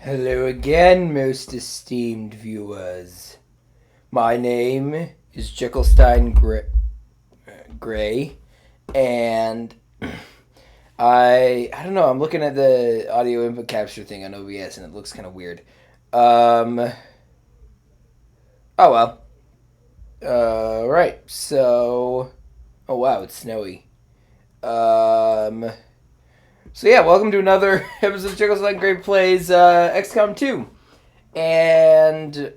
Hello again, most esteemed viewers. My name is Jekyllstein Gray, and I don't know. I'm looking at the audio input capture thing on OBS, and it looks kind of weird. Oh well. Right. So, oh wow, it's snowy. So yeah, welcome to another episode of Jekyllstein Gray Plays XCOM 2. And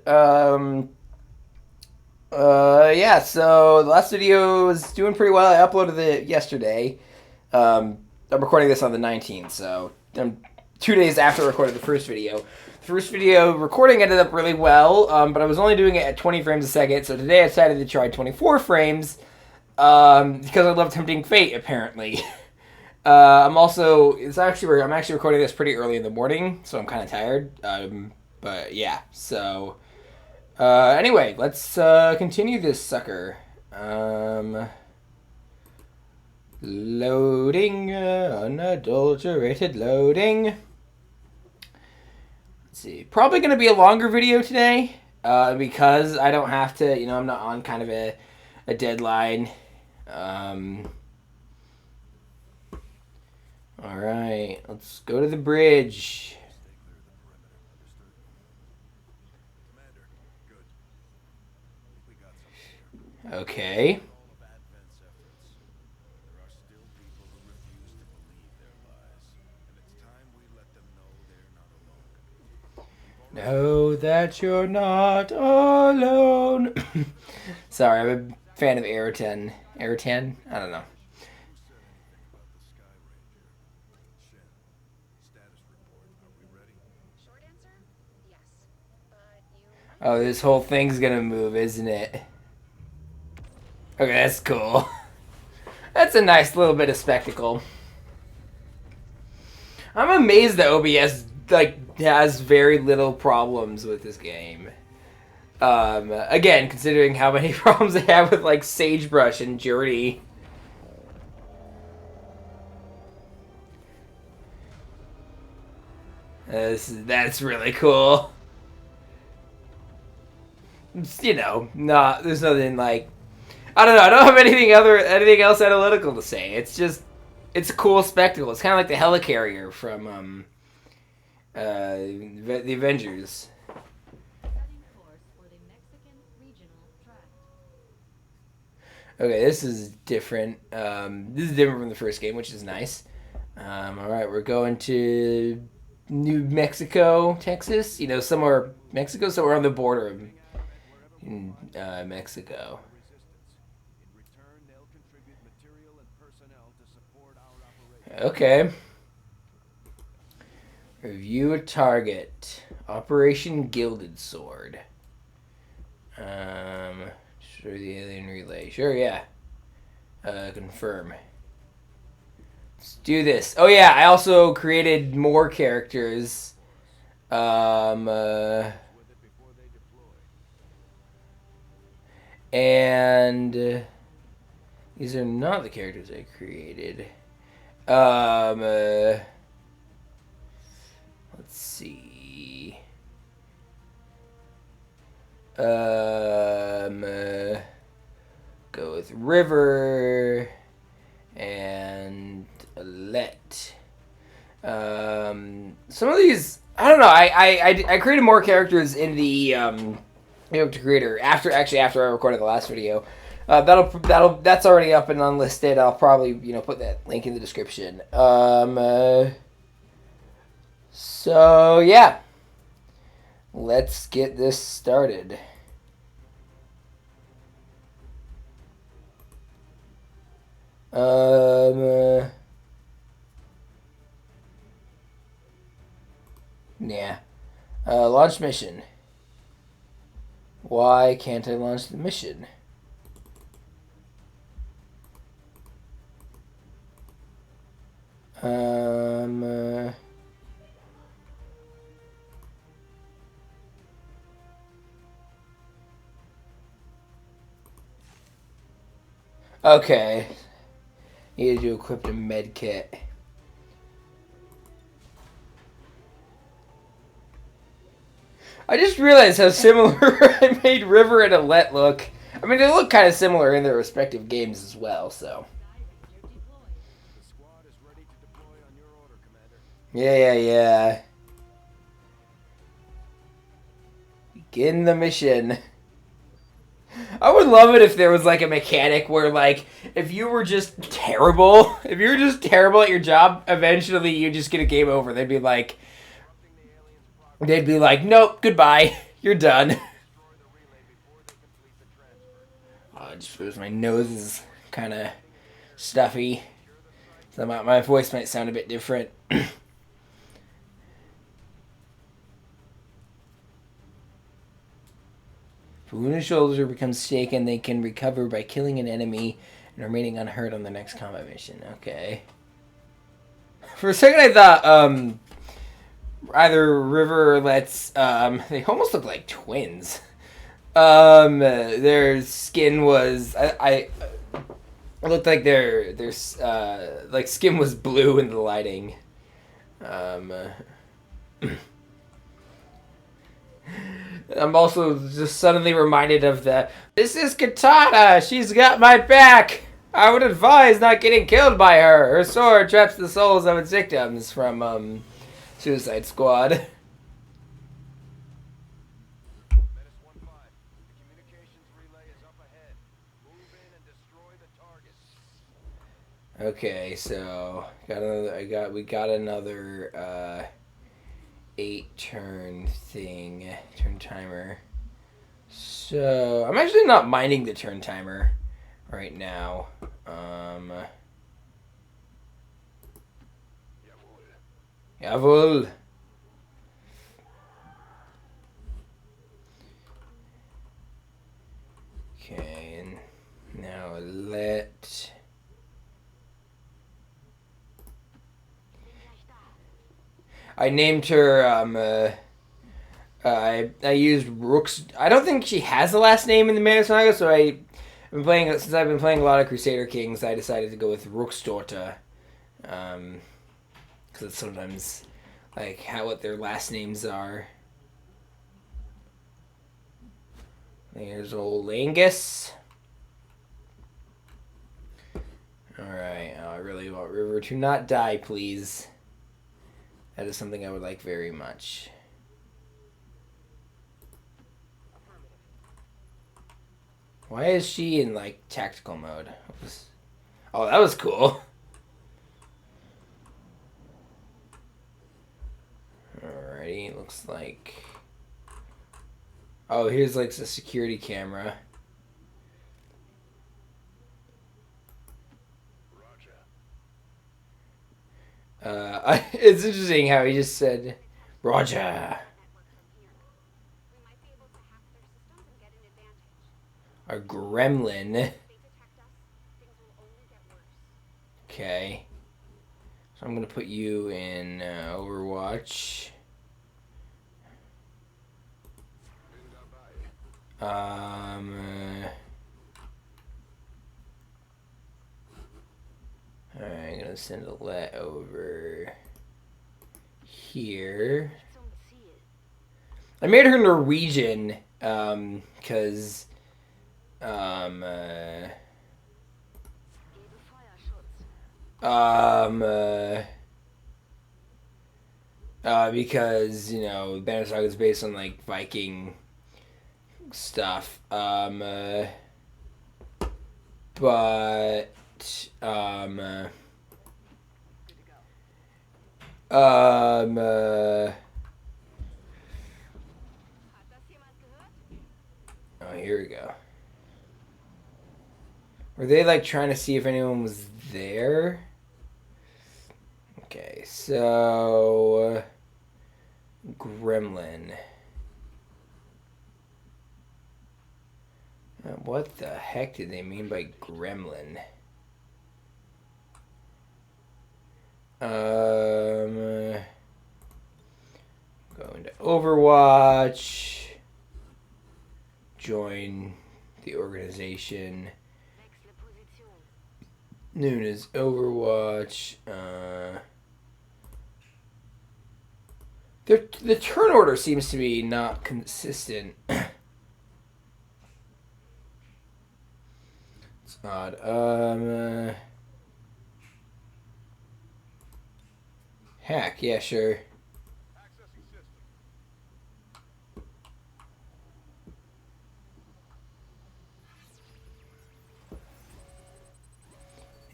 yeah, so the last video was doing pretty well. I uploaded it yesterday. I'm recording this on the 19th, so I'm 2 days after I recorded the first video. The first video recording ended up really well, but I was only doing it at 20 frames a second, so today I decided to try 24 frames, because I love Tempting Fate, apparently. I'm actually recording this pretty early in the morning, so I'm kind of tired. But yeah, so anyway, let's continue this sucker. Loading, unadulterated loading. Let's see, probably going to be a longer video today, because I don't have to, I'm not on kind of a deadline. Alright, let's go to the bridge. Okay. Know that you're not alone. Sorry, I'm a fan of Ayrton. Ayrton? I don't know. Oh, this whole thing's gonna move, isn't it? Okay, that's cool. That's a nice little bit of spectacle. I'm amazed that OBS has very little problems with this game. Again, considering how many problems they have with Sagebrush and Journey. That's really cool. There's nothing I don't know. I don't have anything else analytical to say. It's a cool spectacle. It's kind of like the helicarrier from the Avengers. Okay, this is different. This is different from the first game, which is nice. All right, we're going to New Mexico, Texas. Somewhere on the border of Mexico. Okay. Review a target. Operation Gilded Sword. Sure, the alien relay. Sure, yeah. Confirm. Let's do this. Oh yeah, I also created more characters. And these are not the characters I created. Let's see. Go with River and Let. Some of these, I don't know. I created more characters in the creator after I recorded the last video. That's already up and unlisted. I'll probably put that link in the description. So yeah, let's get this started. Yeah. Launch mission. Why can't I launch the mission? Okay. Need to equip a med kit. I just realized how similar I made River and Alette look. I mean, they look kind of similar in their respective games as well, so. Yeah. Begin the mission. I would love it if there was like a mechanic where like if you were just terrible at your job, eventually you just get a game over. They'd be like, nope, goodbye, you're done. I just suppose my nose is kind of stuffy, so my voice might sound a bit different. If a wounded soldier becomes shaken, they can recover by killing an enemy and remaining unhurt on the next combat mission. Okay. For a second, I thought either River or Let's they almost look like twins. Their skin was it looked like their like skin was blue in the lighting. I'm also just suddenly reminded of this is Katana. She's got my back. I would advise not getting killed by her. Her sword traps the souls of its victims from Suicide Squad. Okay, so we got another 8-turn thing, turn timer. So I'm actually not minding the turn timer right now. Jawohl. Okay, and now I named her, I used Rook's. I don't think she has a last name in the Mana Saga, so since I've been playing a lot of Crusader Kings, I decided to go with Rook's daughter. Because it's sometimes like what their last names are. There's old Angus. Alright, I really want River to not die, please. That is something I would like very much. Why is she in, like, tactical mode? Oh, that was cool. Alrighty, looks like... Oh, here's, like, the security camera. It's interesting how he just said, Roger. A gremlin. Okay. So I'm going to put you in Overwatch. Alright, I'm going to send Alette over here. I made her Norwegian, because, because, you know, Banner Saga is based on, like, Viking stuff, but, oh, here we go. Were they, like, trying to see if anyone was there? Okay, so... Gremlin. What the heck did they mean by gremlin? Going to Overwatch. Join the organization. Known as Overwatch. The turn order seems to be not consistent. It's odd. Hack, yeah, sure.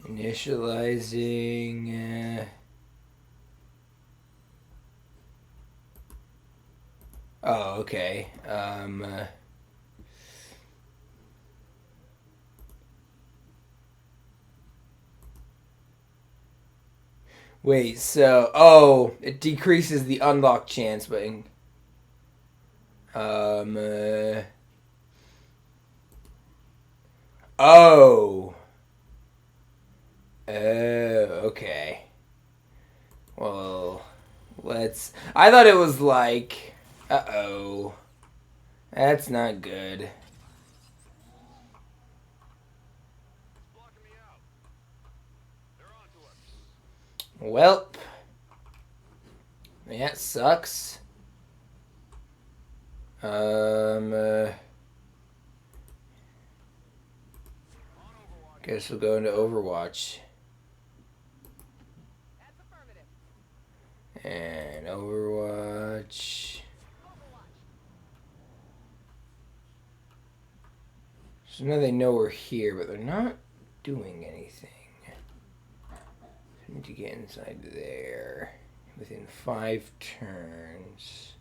Initializing. Oh, okay. Wait, so it decreases the unlock chance, but oh, okay. Well, let's. I thought it was like, that's not good. Welp. That sucks. Guess we'll go into Overwatch. And Overwatch. So now they know we're here, but they're not doing anything. I need to get inside there within 5 turns.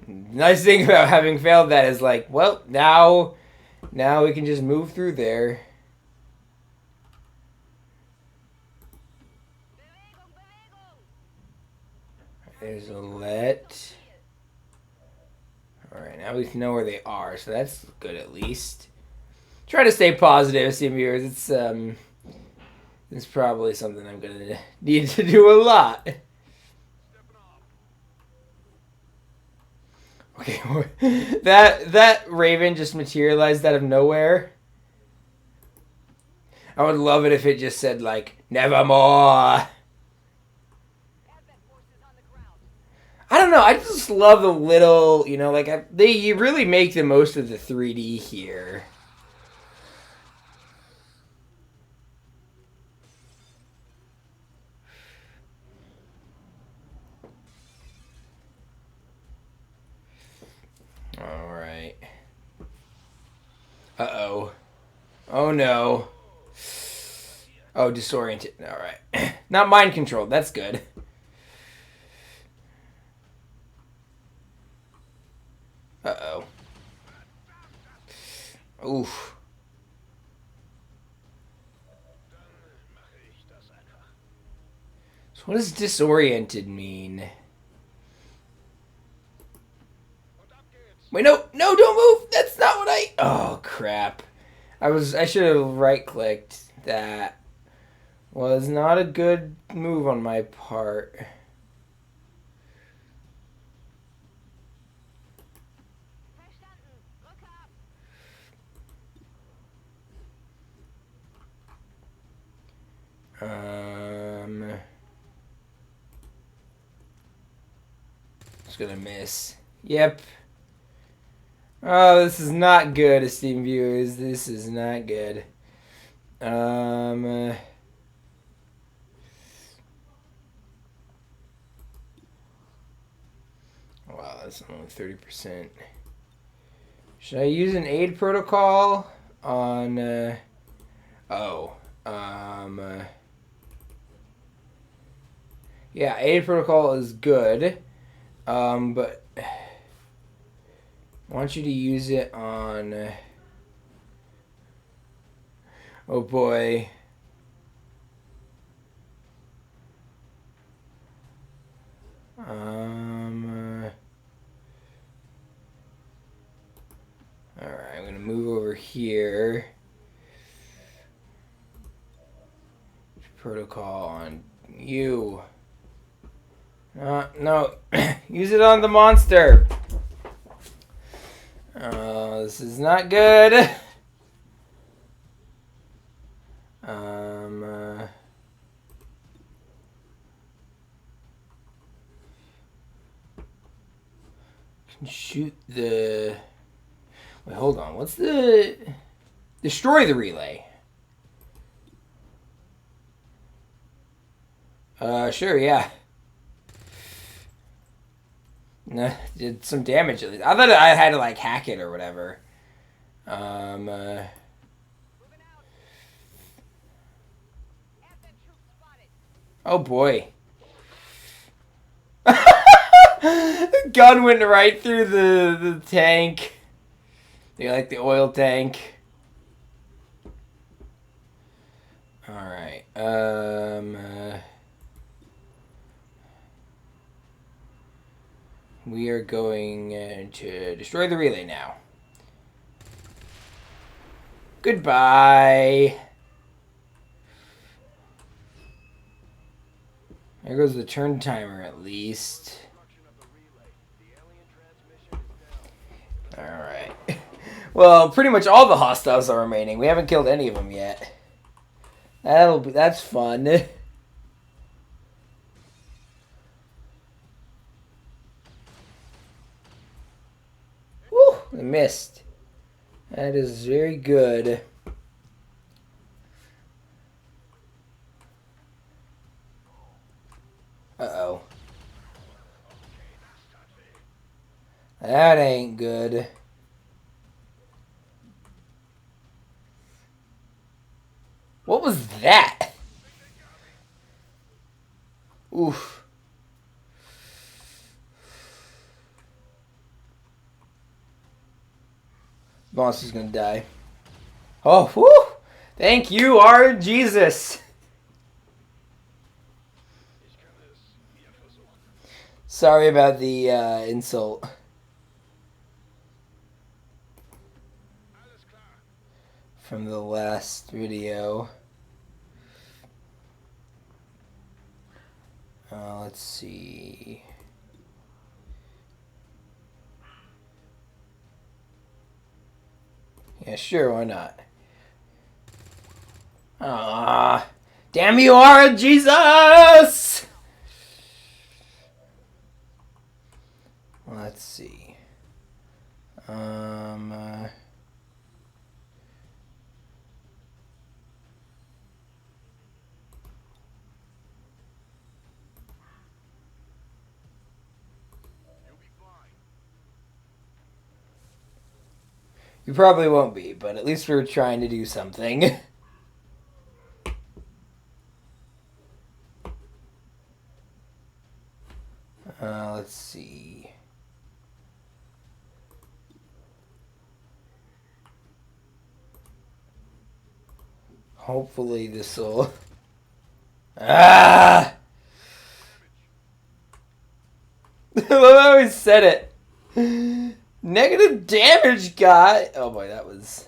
Nice thing about having failed that is like, well, now we can just move through there. There's a let. Alright, now we know where they are, so that's good at least. Try to stay positive, see viewers. It's probably something I'm gonna need to do a lot. Okay, that Raven just materialized out of nowhere. I would love it if it just said like nevermore. I don't know. I just love the little, like you really make the most of the 3D here. All right. Uh-oh. Oh no. Oh, disoriented. All right. Not mind controlled. That's good. Uh-oh. Oof. So what does disoriented mean? Wait, no, don't move. That's not what oh, crap. I should have right-clicked. That was not a good move on my part. Just gonna miss. Yep. Oh, this is not good, esteemed viewers. This is not good. Wow, that's only 30%. Should I use an aid protocol on, yeah, aid protocol is good, but I want you to use it on, oh boy. Alright, I'm gonna move over here. Protocol on you. No. Use it on the monster. This is not good. Shoot the... Wait, hold on. What's the... Destroy the relay. Sure, yeah. No, did some damage at least. I thought I had to, like, hack it or whatever. Oh, boy. The gun went right through the tank. Like the oil tank. Alright. We are going to destroy the relay now. Goodbye. There goes the turn timer at least. Alright. Well, pretty much all the hostiles are remaining. We haven't killed any of them yet. That's fun. Woo! I missed. That is very good. Uh-oh. That ain't good. What was that? Oof. Boss is gonna die. Oh, whew! Thank you, our Jesus. Sorry about the insult. From the last video. Let's see. Yeah, sure, why not? Ah, damn you, our Jesus! Let's see. You probably won't be, but at least we're trying to do something. Let's see. Hopefully this'll... Ah! I always said it. Negative damage, guy. Oh boy, that was...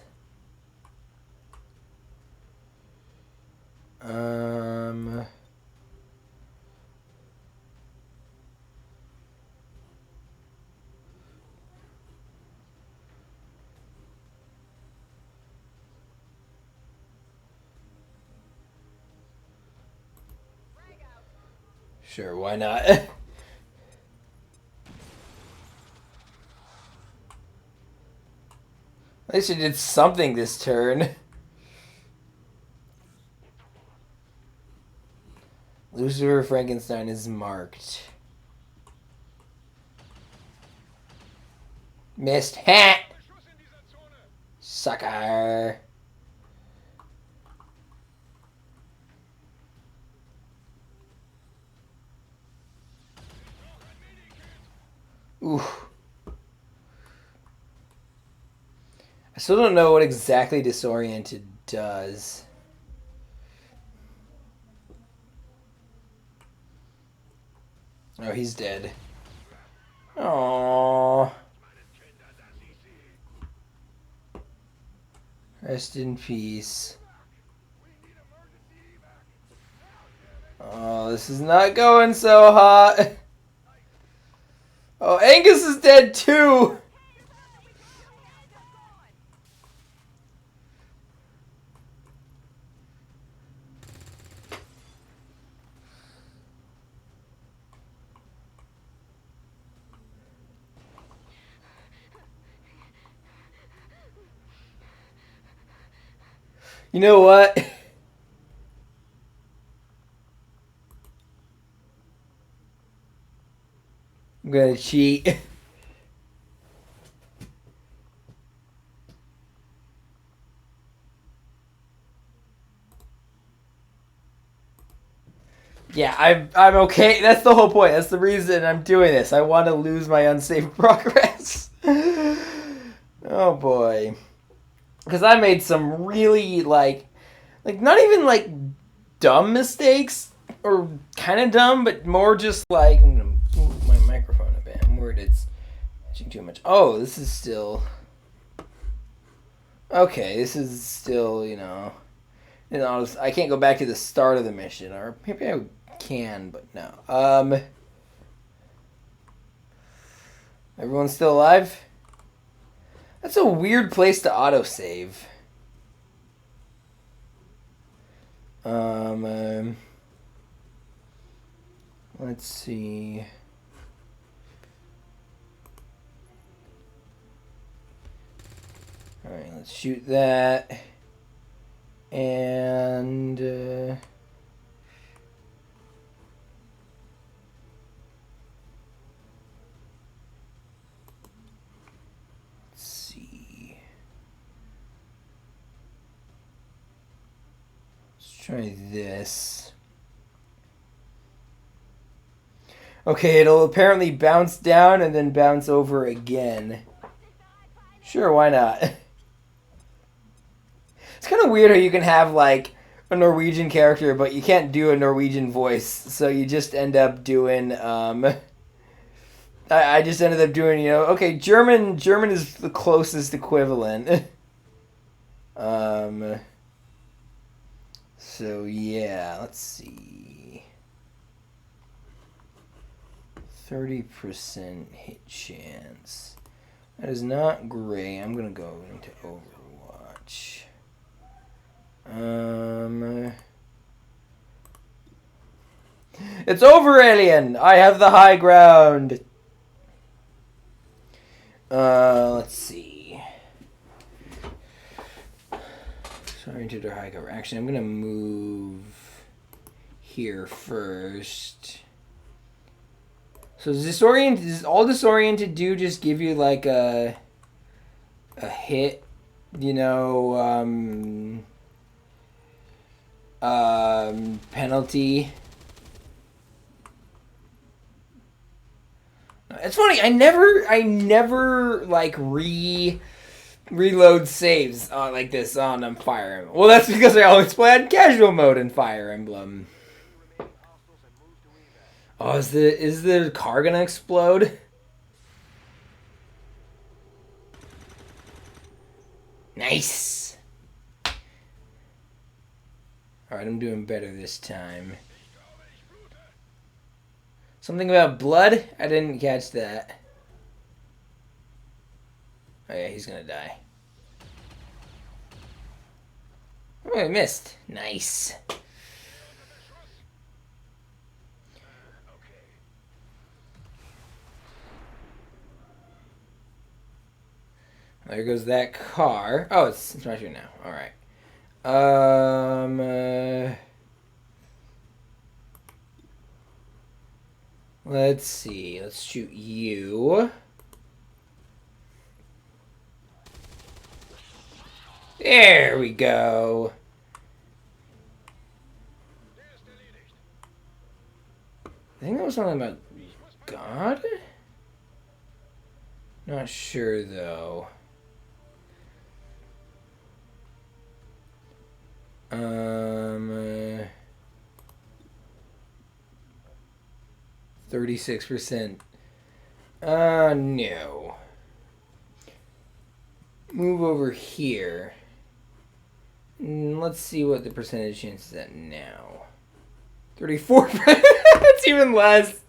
Sure, why not? At least I did something this turn. Lucifer Frankenstein is marked. Missed. Ha! Sucker. Oof. I still don't know what exactly disoriented does. Oh, he's dead. Aww. Rest in peace. Oh, this is not going so hot. Oh, Angus is dead too. You know what? I'm gonna cheat. Yeah, I'm okay. That's the whole point. That's the reason I'm doing this. I want to lose my unsafe progress. Oh boy. Because I made some really like not even like dumb mistakes or kind of dumb, but more just like I'm gonna move my microphone a bit. I'm worried it's touching too much. Oh, this is still okay. This is still I can't go back to the start of the mission, or maybe I can, but no. Everyone's still alive? That's a weird place to autosave. Let's see. Alright, let's shoot that. And let's see. Let's try this. Okay, it'll apparently bounce down and then bounce over again. Sure, why not? It's kind of weird how you can have, like, a Norwegian character, but you can't do a Norwegian voice, so you just end up doing, I just ended up doing, okay, German is the closest equivalent. So, yeah, let's see. 30% hit chance. That is not great. I'm going to go into Overwatch. It's over, alien! I have the high ground! Let's see. Sorry to the high cover. Actually, I'm gonna move here first. So does all disoriented do just give you like a hit, penalty? It's funny. I never like reload saves like this on Fire Emblem. Well, that's because I always play on casual mode in Fire Emblem. Oh, is the car gonna explode? Nice. All right, I'm doing better this time. Something about blood? I didn't catch that. Oh yeah, he's gonna die. Oh, I missed. Nice. There goes that car. Oh, it's right here now. All right. Let's see. Let's shoot you. There we go. I think that was something about God? Not sure, though. 36%. No. Move over here. Let's see what the percentage chance is at now. 34%. That's even less.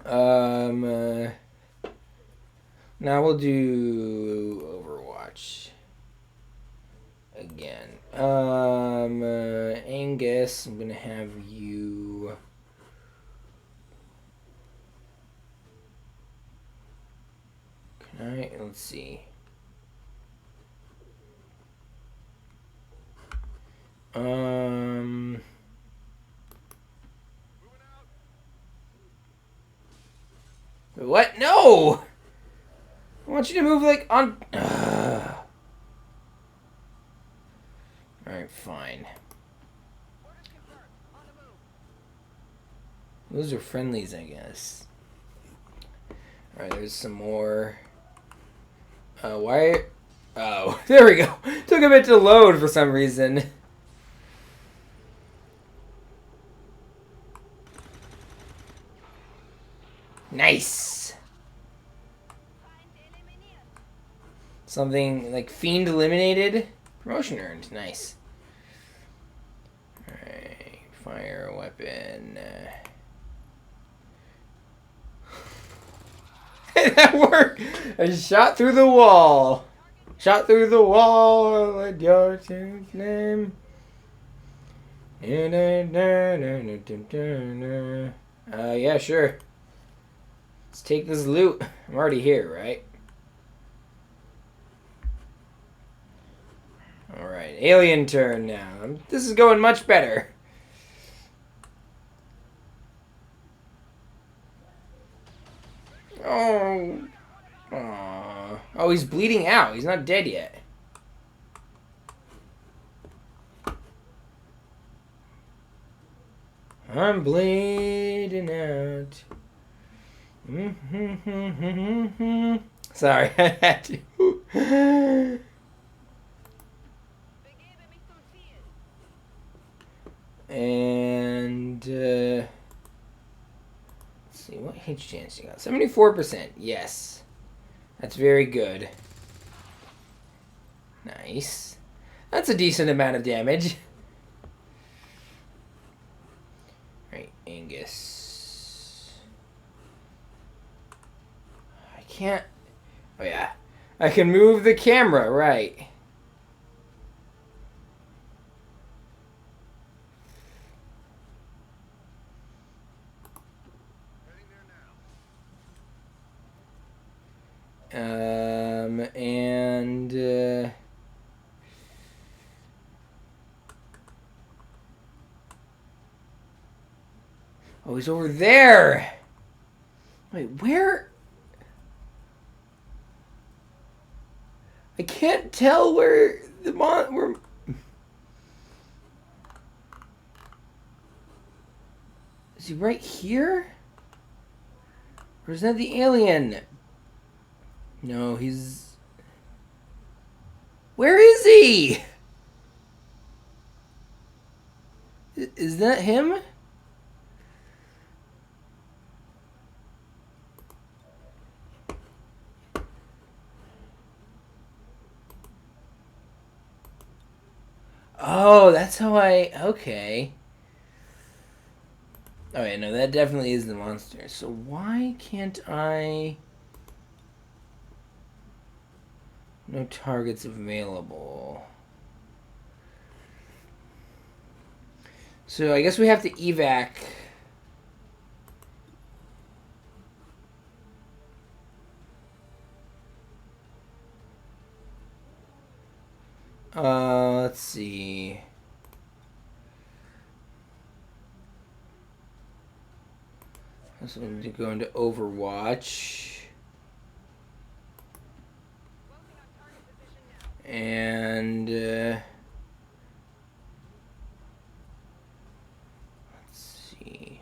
Now we'll do Overwatch again. Angus, I'm gonna have you. Can I? Let's see. What? No! I want you to move like on. Alright, fine. Those are friendlies, I guess. Alright, there's some more. Why? Oh, there we go. Took a bit to load for some reason. Nice. Something like Fiend eliminated. Promotion earned. Nice. Alright. Fire weapon. That worked! I shot through the wall. Shot through the wall with your name. Yeah, sure. Let's take this loot. I'm already here, right? Alright, alien turn now. This is going much better. Oh. Aww. Oh, he's bleeding out. He's not dead yet. I'm bleeding out. Sorry, I had to. And let's see, what hit chance you got? 74%. Yes, that's very good. Nice. That's a decent amount of damage. Right, Angus. I can't. Oh yeah, I can move the camera. Right. Oh, he's over there. Wait, where? I can't tell where the where. Is he right here? Or is that the alien? No, he's... Where is he? Is that him? Oh, that's how I... Okay. Oh, yeah, no, that definitely is the monster. So why can't I... No targets available. So I guess we have to evac. Let's see. So we need to go into Overwatch. And let's see.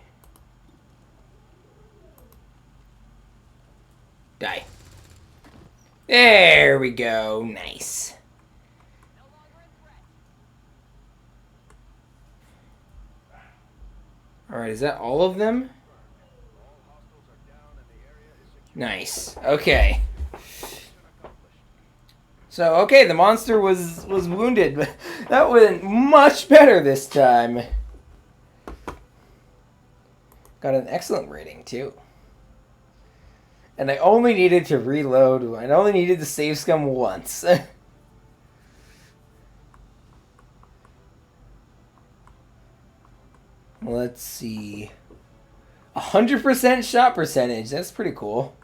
Die. There we go. Nice. Alright, is that all of them? Nice. Okay. So, okay, the monster was wounded, but that went much better this time. Got an excellent rating, too. And I only needed to reload. I only needed to save scum once. Let's see. 100% shot percentage. That's pretty cool.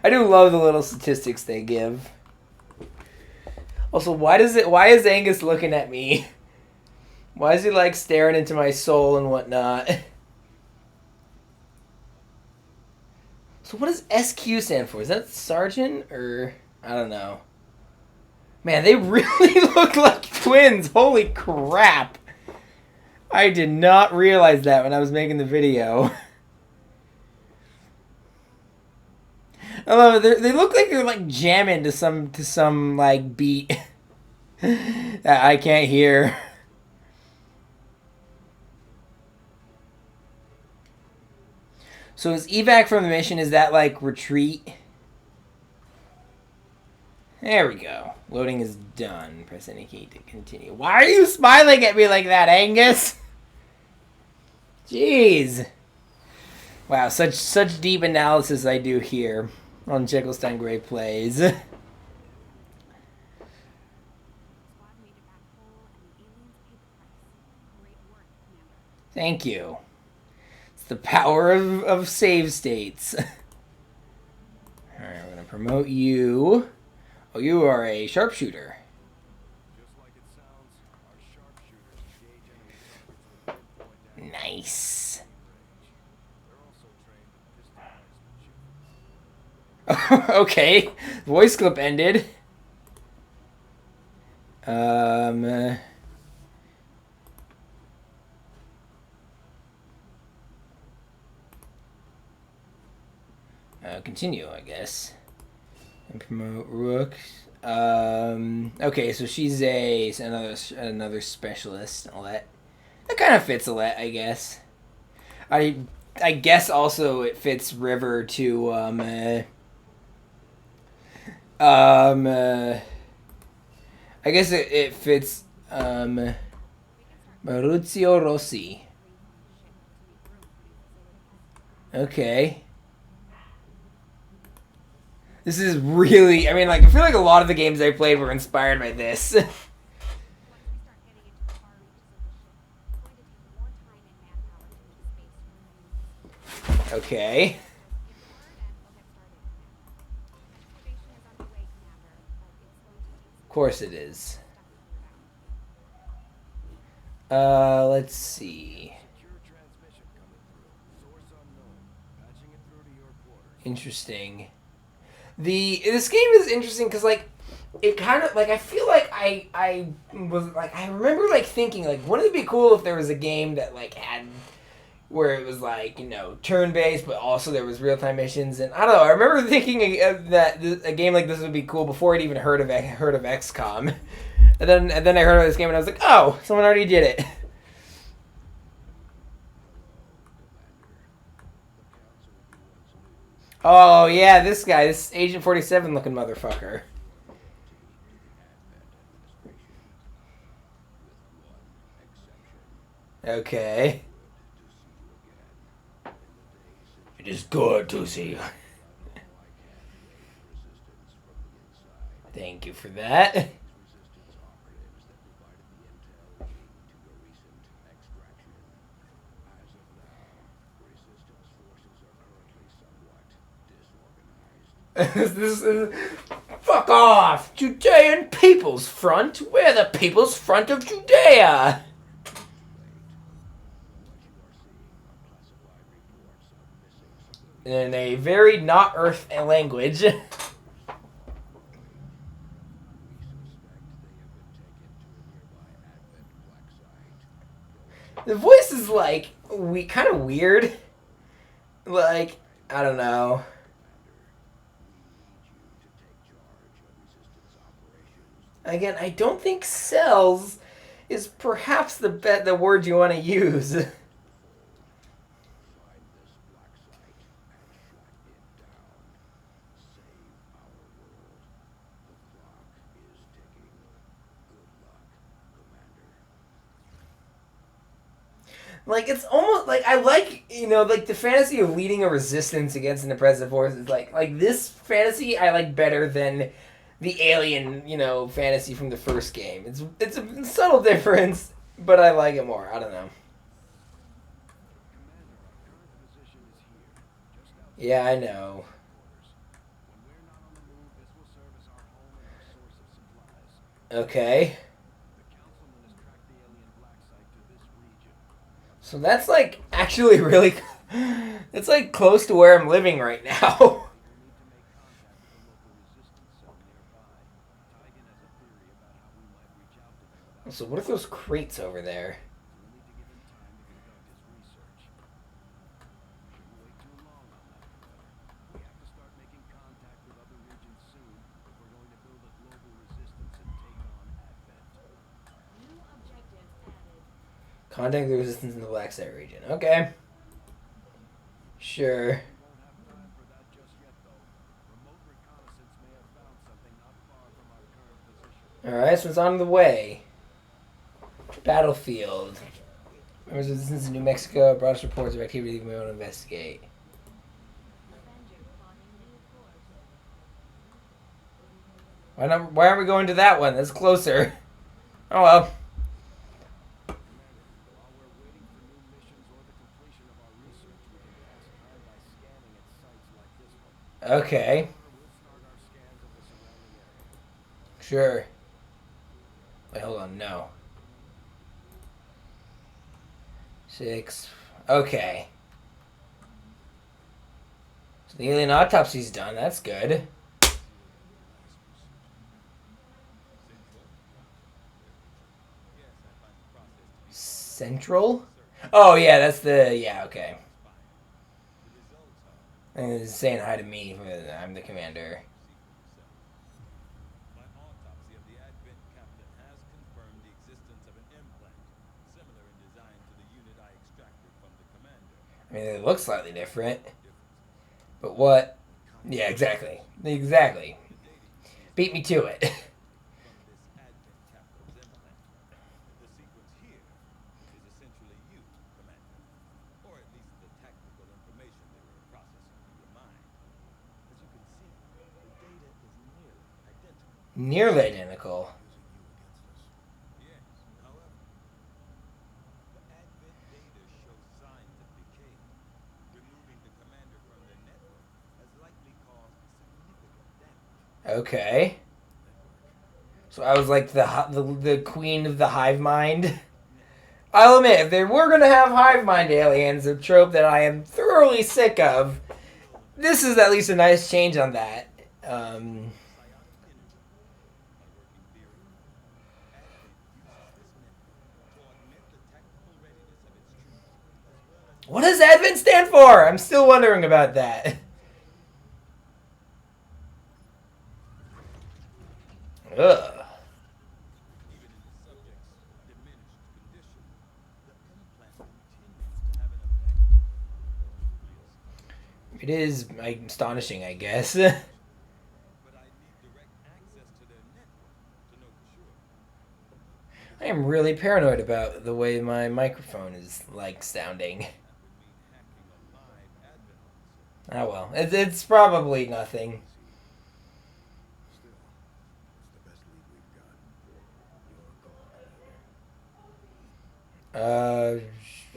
I do love the little statistics they give. Also, why is Angus looking at me? Why is he like staring into my soul and whatnot? So what does SQ stand for? Is that sergeant or I don't know. Man, they really look like twins. Holy crap. I did not realize that when I was making the video. I love it. They look like they're like jamming to some like beat that I can't hear. So is evac from the mission, is that like retreat? There we go. Loading is done. Press any key to continue. Why are you smiling at me like that, Angus? Jeez. Wow, such deep analysis I do here on Jekyllstein Gray Plays. Thank you. It's the power of save states. Alright, we're going to promote you. Oh, you are a sharpshooter. Nice. Okay. Voice clip ended. Continue, I guess. And promote Rook. Okay, so she's another specialist. Alette. That kind of fits Alette, I guess. I guess also it fits River to I guess it fits Maurizio Rossi. Okay. This is really, I mean, like, I feel like a lot of the games I played were inspired by this. Okay. Of course it is. Let's see. Interesting. This game is interesting because like it kind of like I feel like I was like I remember like thinking like wouldn't it be cool if there was a game that like had where it was like turn based but also there was real time missions, and I don't know, I remember thinking that a game like this would be cool before I'd even heard of XCOM, and then I heard of this game and I was like, oh, someone already did it. Oh, yeah, this guy. This Agent 47 looking motherfucker. Okay. It is good to see you. Thank you for that. This is, fuck off! Judean People's Front? We're the People's Front of Judea! In a very not Earth language. The voice is like kind of weird. Like, I don't know. Again, I don't think cells is perhaps the word you want to use. Like, it's almost like I like, like the fantasy of leading a resistance against an oppressive force is like this fantasy I like better than the alien, fantasy from the first game. It's a subtle difference, but I like it more. I don't know. Yeah, I know. Okay. So that's like actually really. It's like close to where I'm living right now. So what are those crates over there? Contact the resistance in the Black Site region. Okay. Sure. Alright, so it's on the way. Battlefield. Members of resistance in New Mexico brought us reports of activity we want to investigate. Why aren't we going to that one? That's closer. Oh well. Okay. Sure. Wait, hold on. No. 6. Okay. So the alien autopsy's done. That's good. Central? Oh, yeah, that's the... Yeah, okay. And it's saying hi to me. I'm the commander. I mean, it looks slightly different. But what? Yeah, exactly. Exactly. Beat me to it. Nearly identical. Okay. So I was like the queen of the hive mind. I'll admit, if they were going to have hive mind aliens, a trope that I am thoroughly sick of, this is at least a nice change on that. What does Advent stand for? I'm still wondering about that. Ugh. It is astonishing, I guess. I am really paranoid about the way my microphone is, like, sounding. Oh well. It's probably nothing.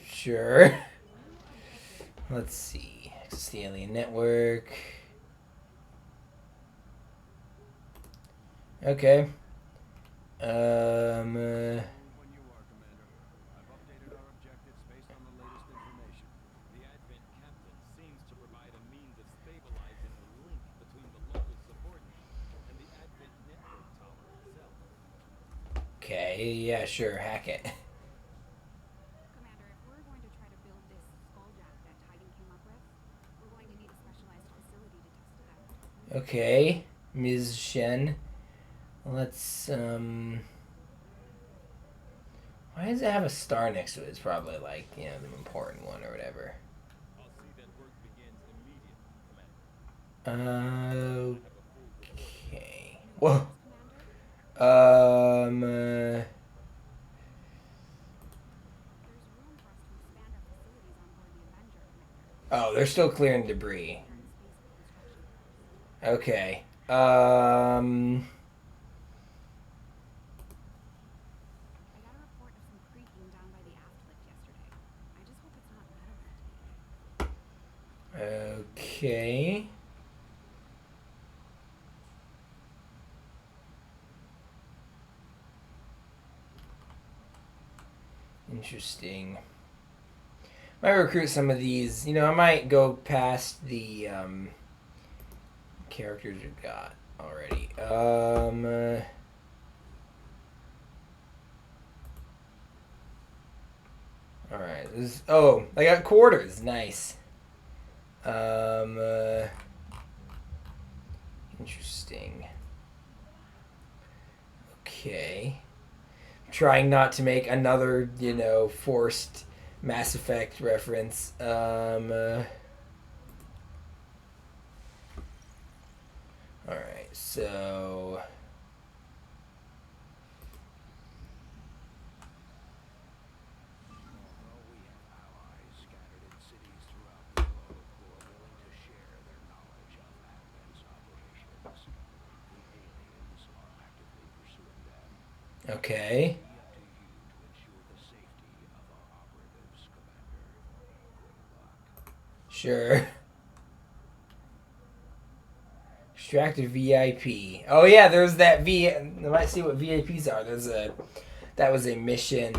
Sure. Let's see. It's the alien network. Okay. Okay, yeah, sure, hack it. Commander, if we're going to try to build this skulljack that Titan came up with, we're going to need a specialized facility to test it out. Okay, Ms. Shen. Let's, why does it have a star next to it? It's probably like, you know, the important one or whatever. Okay. Whoa. Oh, they're still clearing debris. Okay. I got a report of some creaking down by the aft lift yesterday. I just hope it's not metal. Okay. Interesting. Might recruit some of these. You know, I might go past the characters we've got already. All right. Oh, I got quarters. Nice. Interesting. Okay. Trying not to make another, forced Mass Effect reference. Alright, so... Okay. Sure. Extract a VIP. Oh yeah, there's that I might see what VIPs are. That was a mission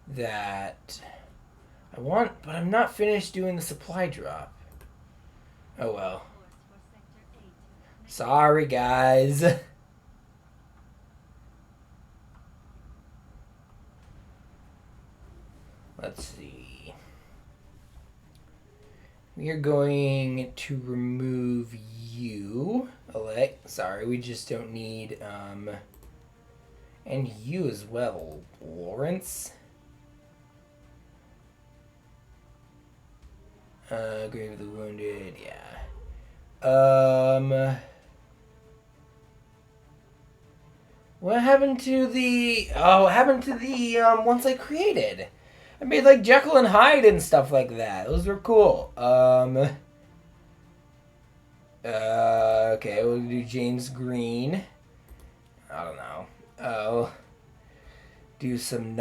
that I want, but I'm not finished doing the supply drop. Oh well. Sorry, guys. Let's see. We are going to remove you. Sorry, we just don't need, and you as well, Lawrence. Grave of the Wounded, yeah. What happened to the ones I created? I made like Jekyll and Hyde and stuff like that. Those were cool. Okay, we'll do James Green. I don't know. I'll do some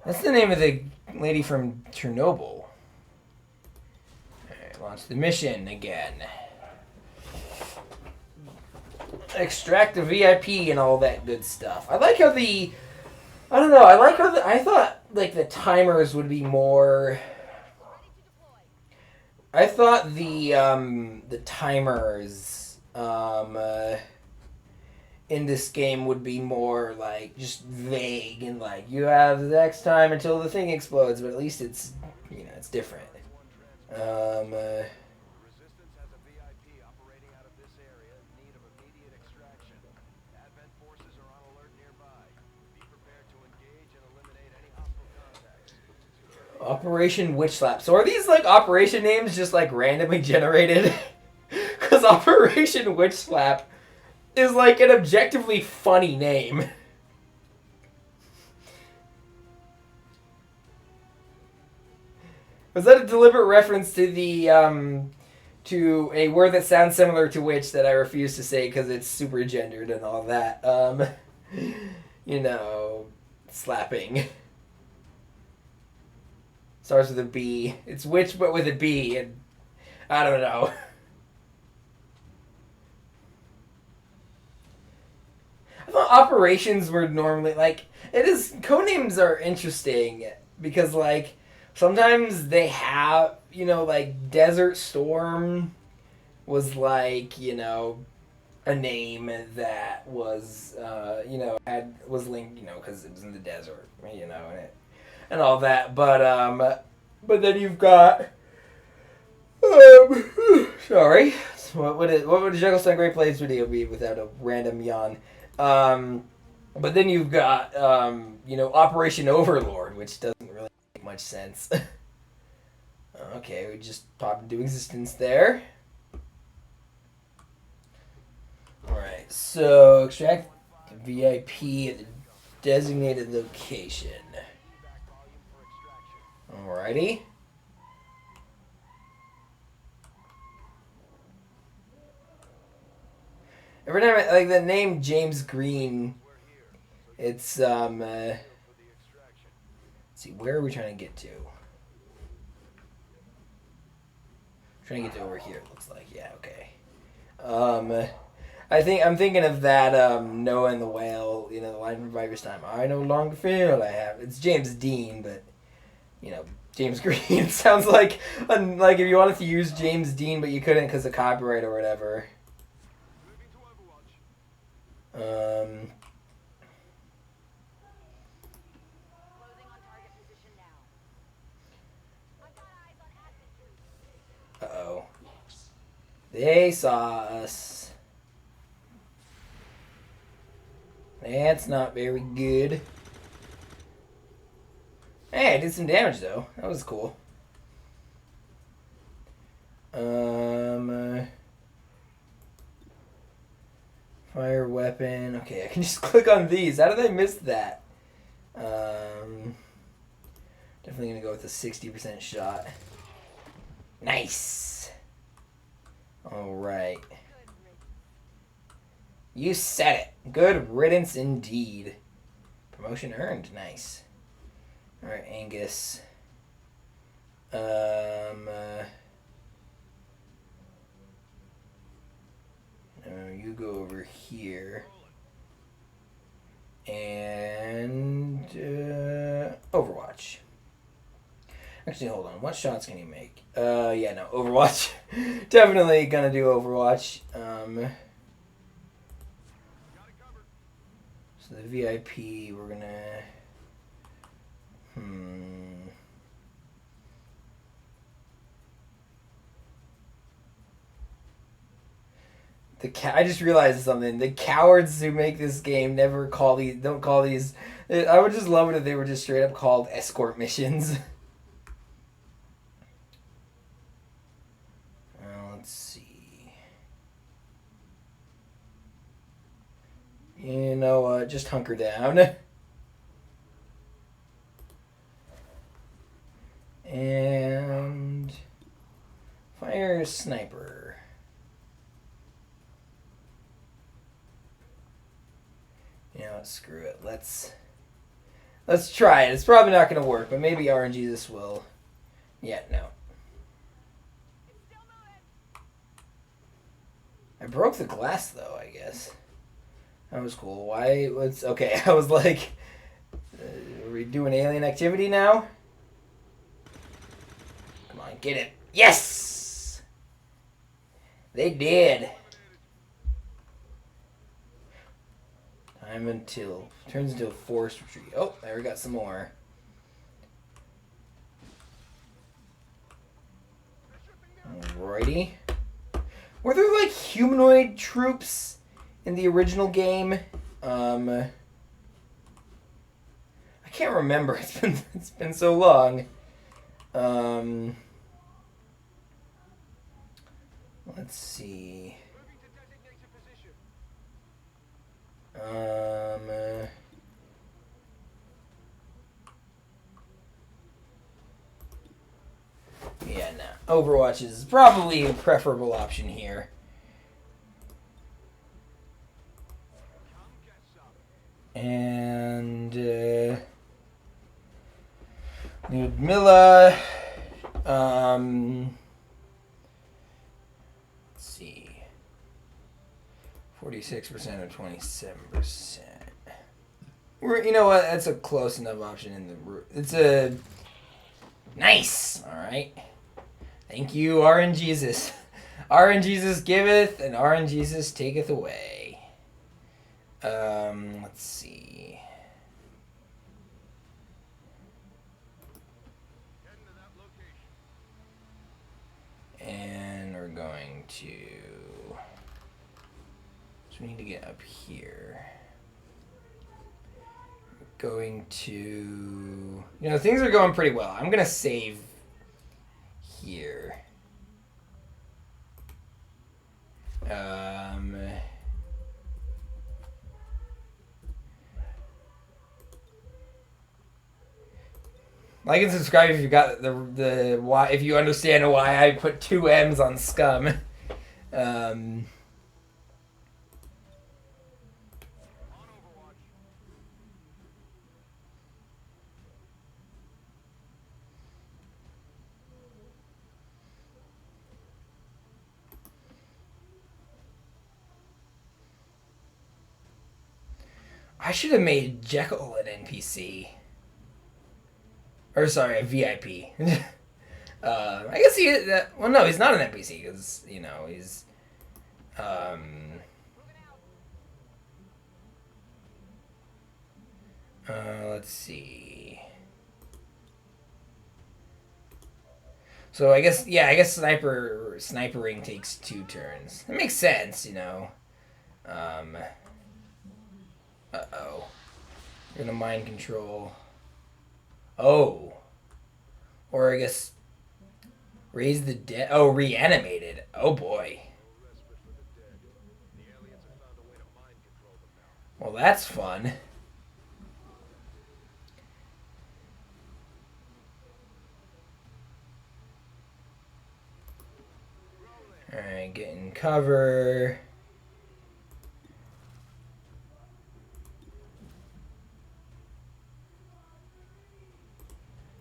That's the name of the lady from Chernobyl. Alright, launch the mission again. Extract the VIP and all that good stuff. I like how I thought like the timers would be more. I thought the timers in this game would be more like just vague and like you have the X time until the thing explodes, but at least it's it's different. Operation Witch Slap. So are these like operation names just like randomly generated? Because Operation Witch Slap is like an objectively funny name. Was that a deliberate reference to the to a word that sounds similar to witch that I refuse to say because it's super gendered and all that? Slapping. Starts with a B. It's witch, but with a B, and I don't know. I thought operations were normally like codenames are interesting because like sometimes they have like Desert Storm was like a name that was was linked because it was in the desert and all that, but then you've got sorry, what would a Jekyllstein Gray plays video be without a random yawn? But then you've got Operation Overlord, which doesn't really make much sense. Okay, we just popped into existence there. All right, so extract VIP at the designated location. Alrighty. Every time I like the name James Green, it's let's see, where are we trying to get to? Trying to get to over here, it looks like. Yeah, okay. I'm thinking of that Noah and the whale. You know, the line from Viper's Time. I no longer feel I have. It's James Dean, but you know, James Green sounds like if you wanted to use James Dean, but you couldn't because of copyright or whatever. Um. Uh-oh. They saw us. That's not very good. Hey, I did some damage though. That was cool. Fire weapon. Okay, I can just click on these. How did I miss that? Definitely gonna go with a 60% shot. Nice. All right. You said it. Good riddance indeed. Promotion earned. Nice. All right, Angus. You go over here. And Overwatch. Actually, hold on. What shots can you make? Yeah, no, Overwatch. Definitely gonna do Overwatch. So the VIP, we're gonna. I just realized something. The cowards who make this game don't call these. I would just love it if they were just straight up called escort missions. Let's see. You know what? Just hunker down. And fire sniper. You know what? Screw it. Let's try it. It's probably not going to work, but maybe RNGesus will. Yeah, no. I broke the glass though, I guess. That was cool. Why? Okay. I was like, are we doing alien activity now? Come on, get it. Yes! They did. Turns into a forest retreat. Oh, there we got some more. Alrighty. Were there like humanoid troops in the original game? I can't remember. It's been so long. Let's see. Yeah, no. Overwatch is probably a preferable option here. And Ludmilla. Let's see. 46% or 27%. You know what? That's a close enough option in the root. It's a nice. All right. Thank you, RNGesus. RNGesus giveth, and RNGesus taketh away. Let's see. And we're going to. So we need to get up here. We're going to. Things are going pretty well. I'm gonna save here. Like and subscribe if you got the why, if you understand why I put 2 M's on scum. I should have made Jekyll an NPC. Or sorry, a VIP. I guess he is. Well, no, he's not an NPC because you know he's. Let's see. So I guess snipering takes 2 turns. That makes sense, you know. Uh-oh. You're gonna mind control. Oh. Or I guess raise the dead. Oh, reanimated. Oh boy. Well, that's fun. Alright, get in cover.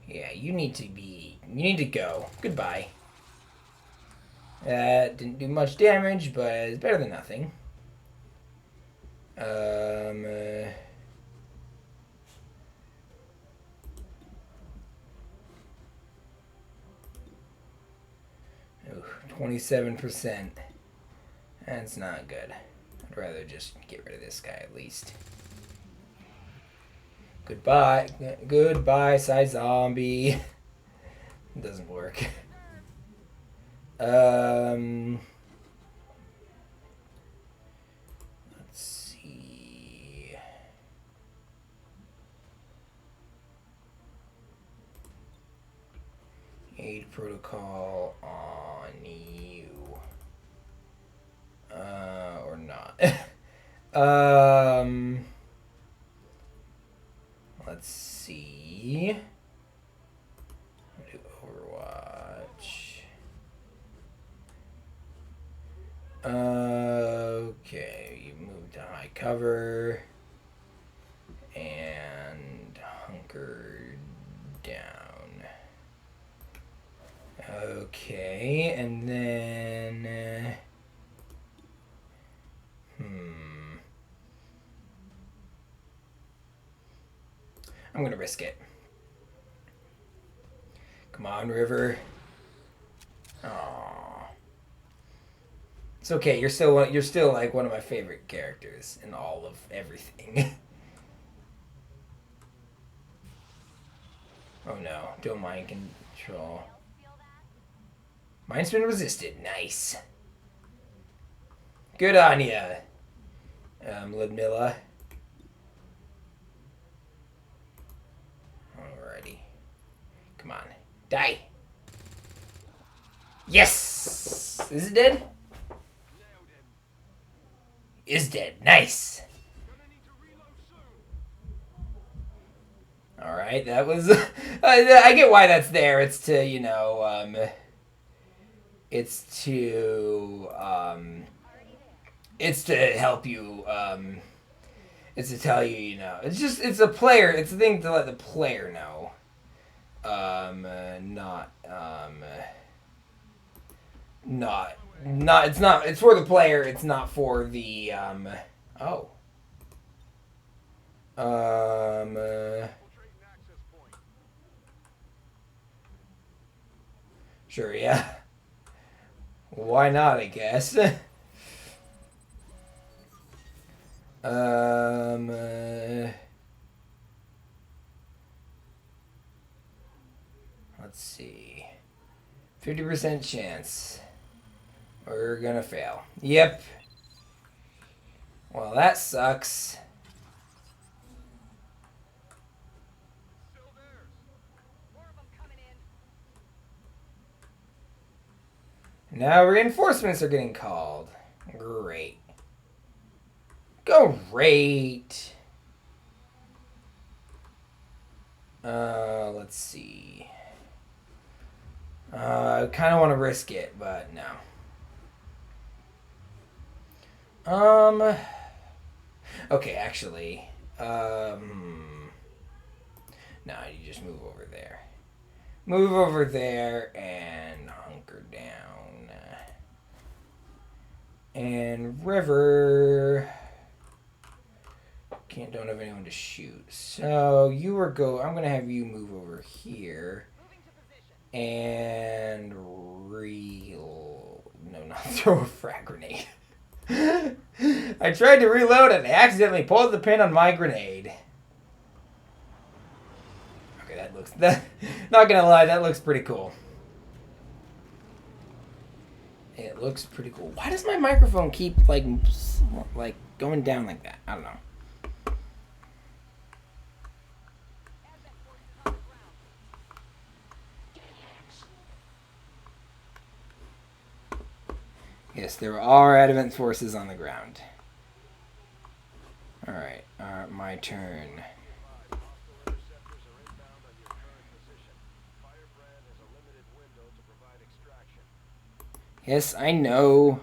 Yeah, you need to go. Goodbye. That didn't do much damage, but it's better than nothing. 27%. That's not good. I'd rather just get rid of this guy at least. Goodbye. Goodbye, side zombie. It doesn't work. Let's see. Aid protocol on you. Or not. Let's see. Do Overwatch. Okay, you move to high cover and hunker down. Okay, and then I'm gonna risk it. Come on, River. Aww. It's okay. You're still like one of my favorite characters in all of everything. Oh no! Don't mind control. Mine's been resisted. Nice. Good on ya, Ludmilla. Alrighty. Come on. Die. Yes! Is it dead? Is dead. Nice. Alright, that was... I get why that's there. It's to, you know, it's to help you, it's to tell you, you know, it's a player, it's a thing to let the player know. It's for the player, it's not for the, sure, yeah. Why not, I guess. Let's see. 50% chance. We're gonna fail. Yep. Well, that sucks. Now reinforcements are getting called. Great. Great. Let's see. I kind of want to risk it, but no. Okay, actually. No, you just move over there. Move over there and hunker down. And River. don't have anyone to shoot. So you were I'm gonna have you move over here. And no, not throw a frag grenade. I tried to reload and I accidentally pulled the pin on my grenade. Okay, not gonna lie, that looks pretty cool. It looks pretty cool. Why does my microphone keep like going down like that? I don't know. Yes, there are advent forces on the ground. Alright, my turn. Yes, I know.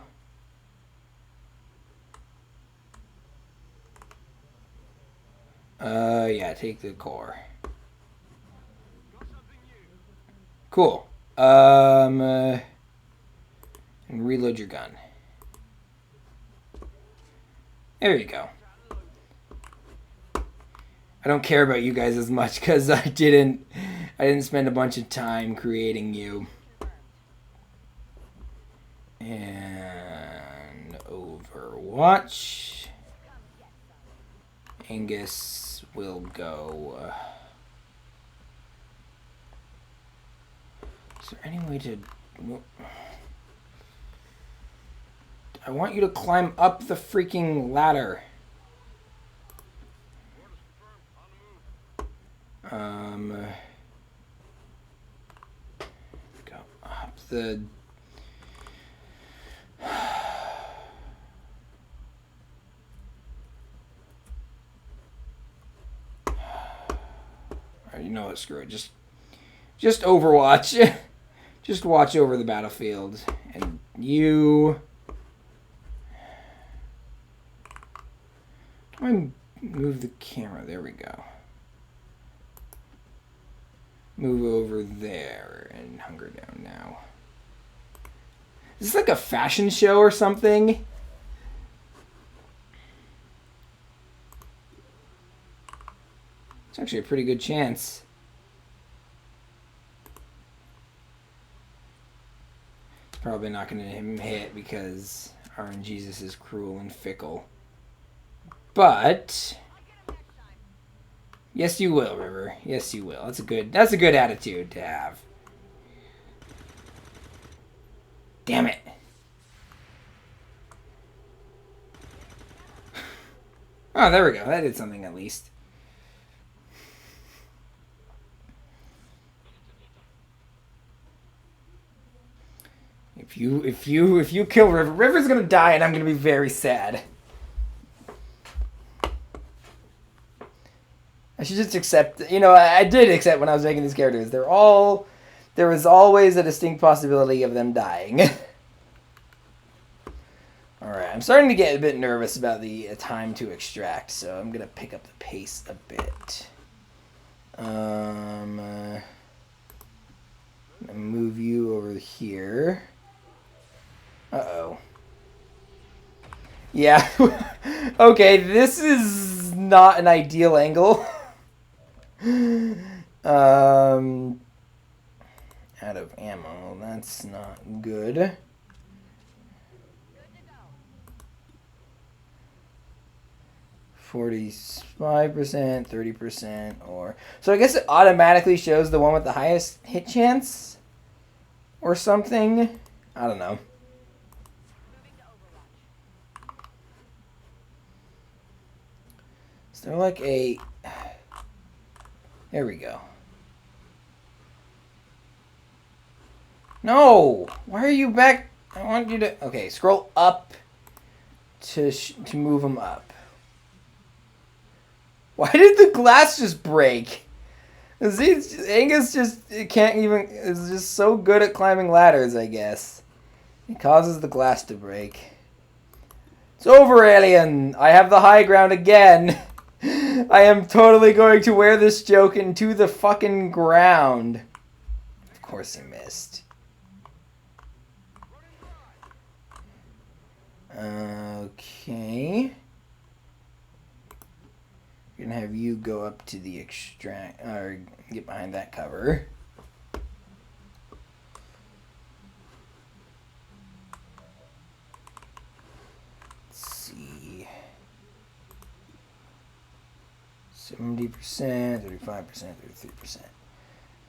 Yeah, take the core. Cool. And reload your gun. There you go. I don't care about you guys as much because I didn't spend a bunch of time creating you. And Overwatch. Angus will go. Is there any way to? I want you to climb up the freaking ladder. Go up the. You know what? Screw it. Just Overwatch. Just watch over the battlefield, and you. I move the camera. There we go. Move over there and hunker down now. Is this like a fashion show or something? It's actually a pretty good chance. It's probably not going to hit because RNGesus is cruel and fickle. But yes, you will, River. Yes, you will. That's a good attitude to have. Damn it. Oh, there we go. That did something at least. If you kill River, River's gonna die, and I'm gonna be very sad. I should just accept. You know, I did accept when I was making these characters. There was always a distinct possibility of them dying. All right, I'm starting to get a bit nervous about the time to extract, so I'm gonna pick up the pace a bit. I'm gonna move you over here. Uh-oh. Yeah. Okay, this is not an ideal angle. Out of ammo. That's not good. 45%, 30%, or... So I guess it automatically shows the one with the highest hit chance? Or something? I don't know. Is there like a... There we go. No! Why are you back? I want you to... Okay, scroll up to move them up. Why did the glass just break? Angus just can't even... is just so good at climbing ladders, I guess. He causes the glass to break. It's over, alien! I have the high ground again! I am totally going to wear this joke into the fucking ground. Of course he missed. Okay. We're gonna have you go up to the extract, or get behind that cover. Let's see. 70%, 35%, 33%.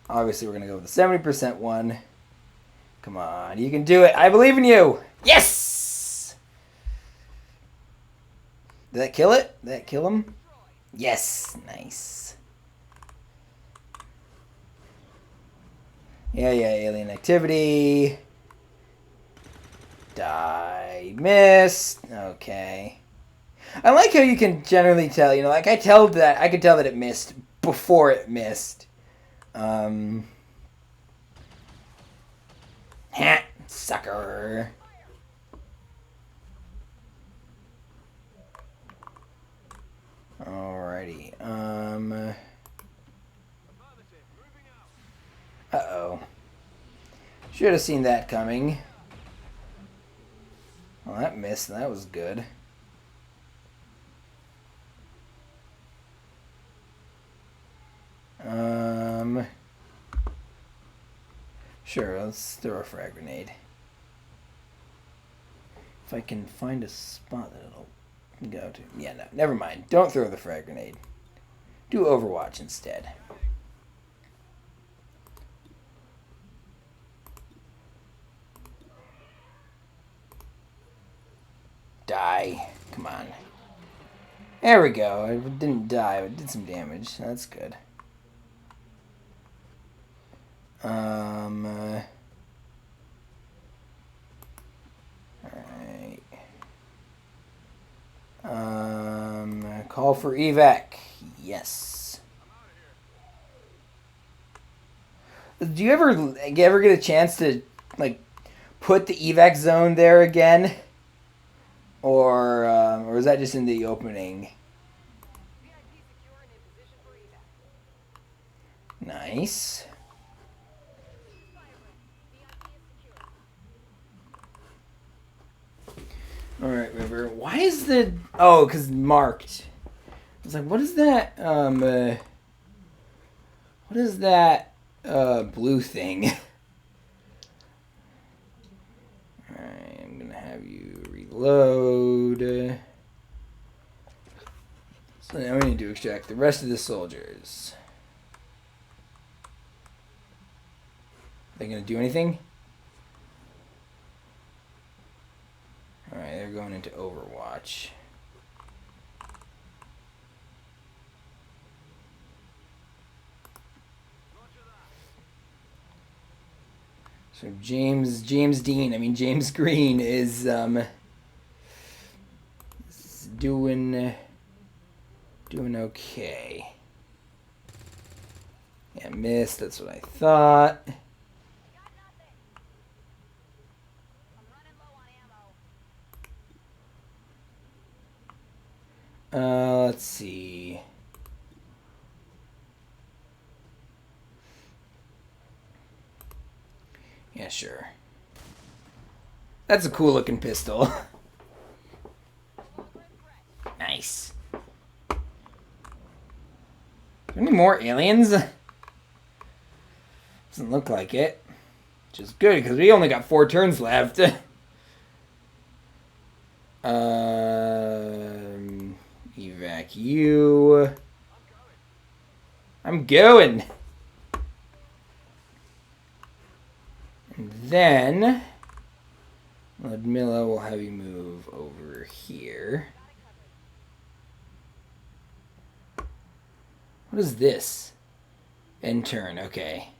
Obviously, we're gonna go with the 70% one. Come on, you can do it. I believe in you. Yes! Did that kill it? Did that kill him? Yes, nice. Yeah, alien activity. Die. Missed. Okay. I like how you can generally tell, you know, like I could tell that it missed before it missed. Ha! Sucker. Alrighty. Uh-oh. Should have seen that coming. Well, that missed. That was good. Sure, let's throw a frag grenade. If I can find a spot that it'll go to. Yeah, no, never mind. Don't throw the frag grenade. Do Overwatch instead. Die. Come on. There we go. It didn't die, but it did some damage. That's good. Alright. Call for evac. Yes. Do you ever get a chance to, like, put the evac zone there again? Or is that just in the opening? Nice. Alright, River. Why is the... Oh, because marked. I was like, what is that? What is that blue thing? Alright, I'm going to have you reload. So now we need to extract the rest of the soldiers. Are they going to do anything? Alright, they're going into Overwatch. So James Green is doing okay. Yeah, missed, that's what I thought. Let's see. Yeah, sure. That's a cool looking pistol. Nice. Any more aliens? Doesn't look like it. Which is good, because we only got 4 turns left. Evac you. I'm going. And then Ludmilla will have you move over here. What is this? End turn, okay.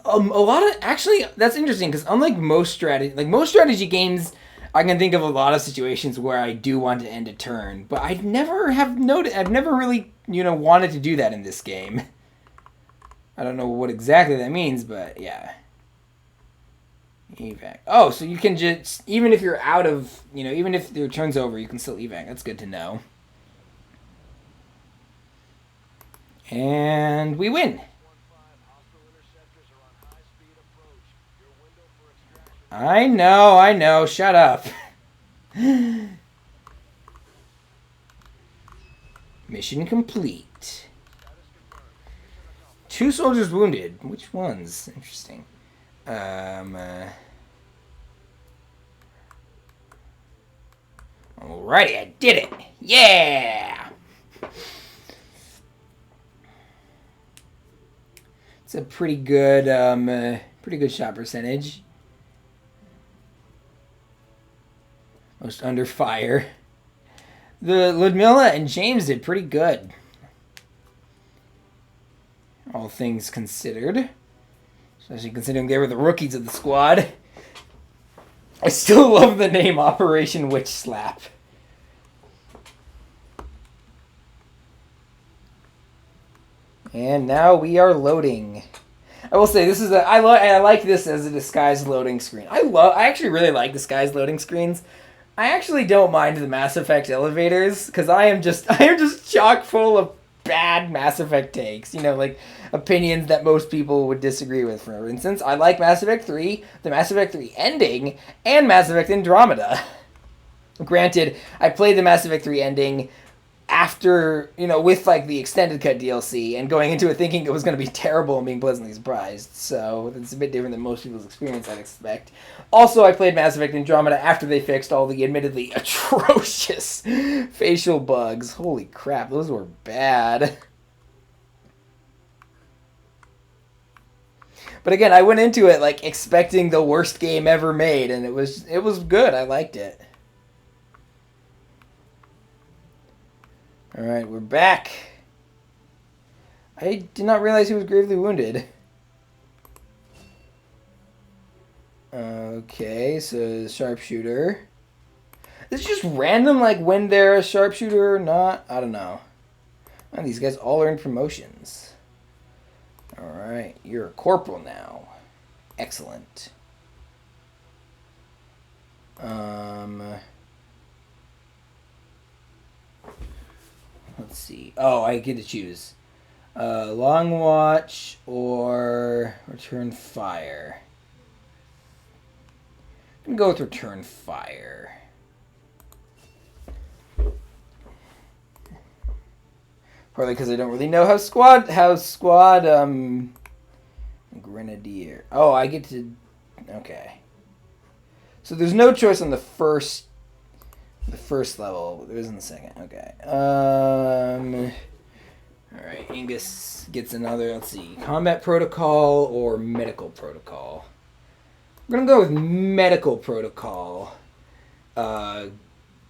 A lot of... Actually, that's interesting, because unlike most strategy games, I can think of a lot of situations where I do want to end a turn, but I've never really, wanted to do that in this game. I don't know what exactly that means, but yeah. Evac. Oh, so you can just, even if you're out of, even if your turn's over, you can still evac. That's good to know. And we win. I know. Shut up. Mission complete. 2 soldiers wounded. Which ones? Interesting. Alrighty, I did it. Yeah! It's a pretty good shot percentage. Most under fire. The Ludmilla and James did pretty good. All things considered. Especially considering they were the rookies of the squad. I still love the name Operation Witch Slap. And now we are loading. I will say this is I like this as a disguised loading screen. I actually really like disguised loading screens. I actually don't mind the Mass Effect elevators because I am just chock full of bad Mass Effect takes. You know, like opinions that most people would disagree with. For instance, I like Mass Effect 3, the Mass Effect 3 ending, and Mass Effect Andromeda. Granted, I played the Mass Effect 3 ending after, you know, with like the extended cut DLC and going into it thinking it was going to be terrible and being pleasantly surprised. So it's a bit different than most people's experience, I'd expect. Also, I played Mass Effect Andromeda after they fixed all the admittedly atrocious facial bugs. Holy crap, those were bad. But again, I went into it like expecting the worst game ever made, and it was good. I liked it. Alright, we're back. I did not realize he was gravely wounded. Okay, so sharpshooter. Is it just random, like, when they're a sharpshooter or not? I don't know. Oh, these guys all earned promotions. Alright, you're a corporal now. Excellent. Let's see. Oh, I get to choose. Long watch or return fire. I'm gonna go with return fire. Partly because I don't really know how squad grenadier. Oh, I get to. Okay. So there's no choice on the first level. There is in the second. Okay. Alright, Angus gets another, let's see, combat protocol or medical protocol. I'm gonna go with medical protocol.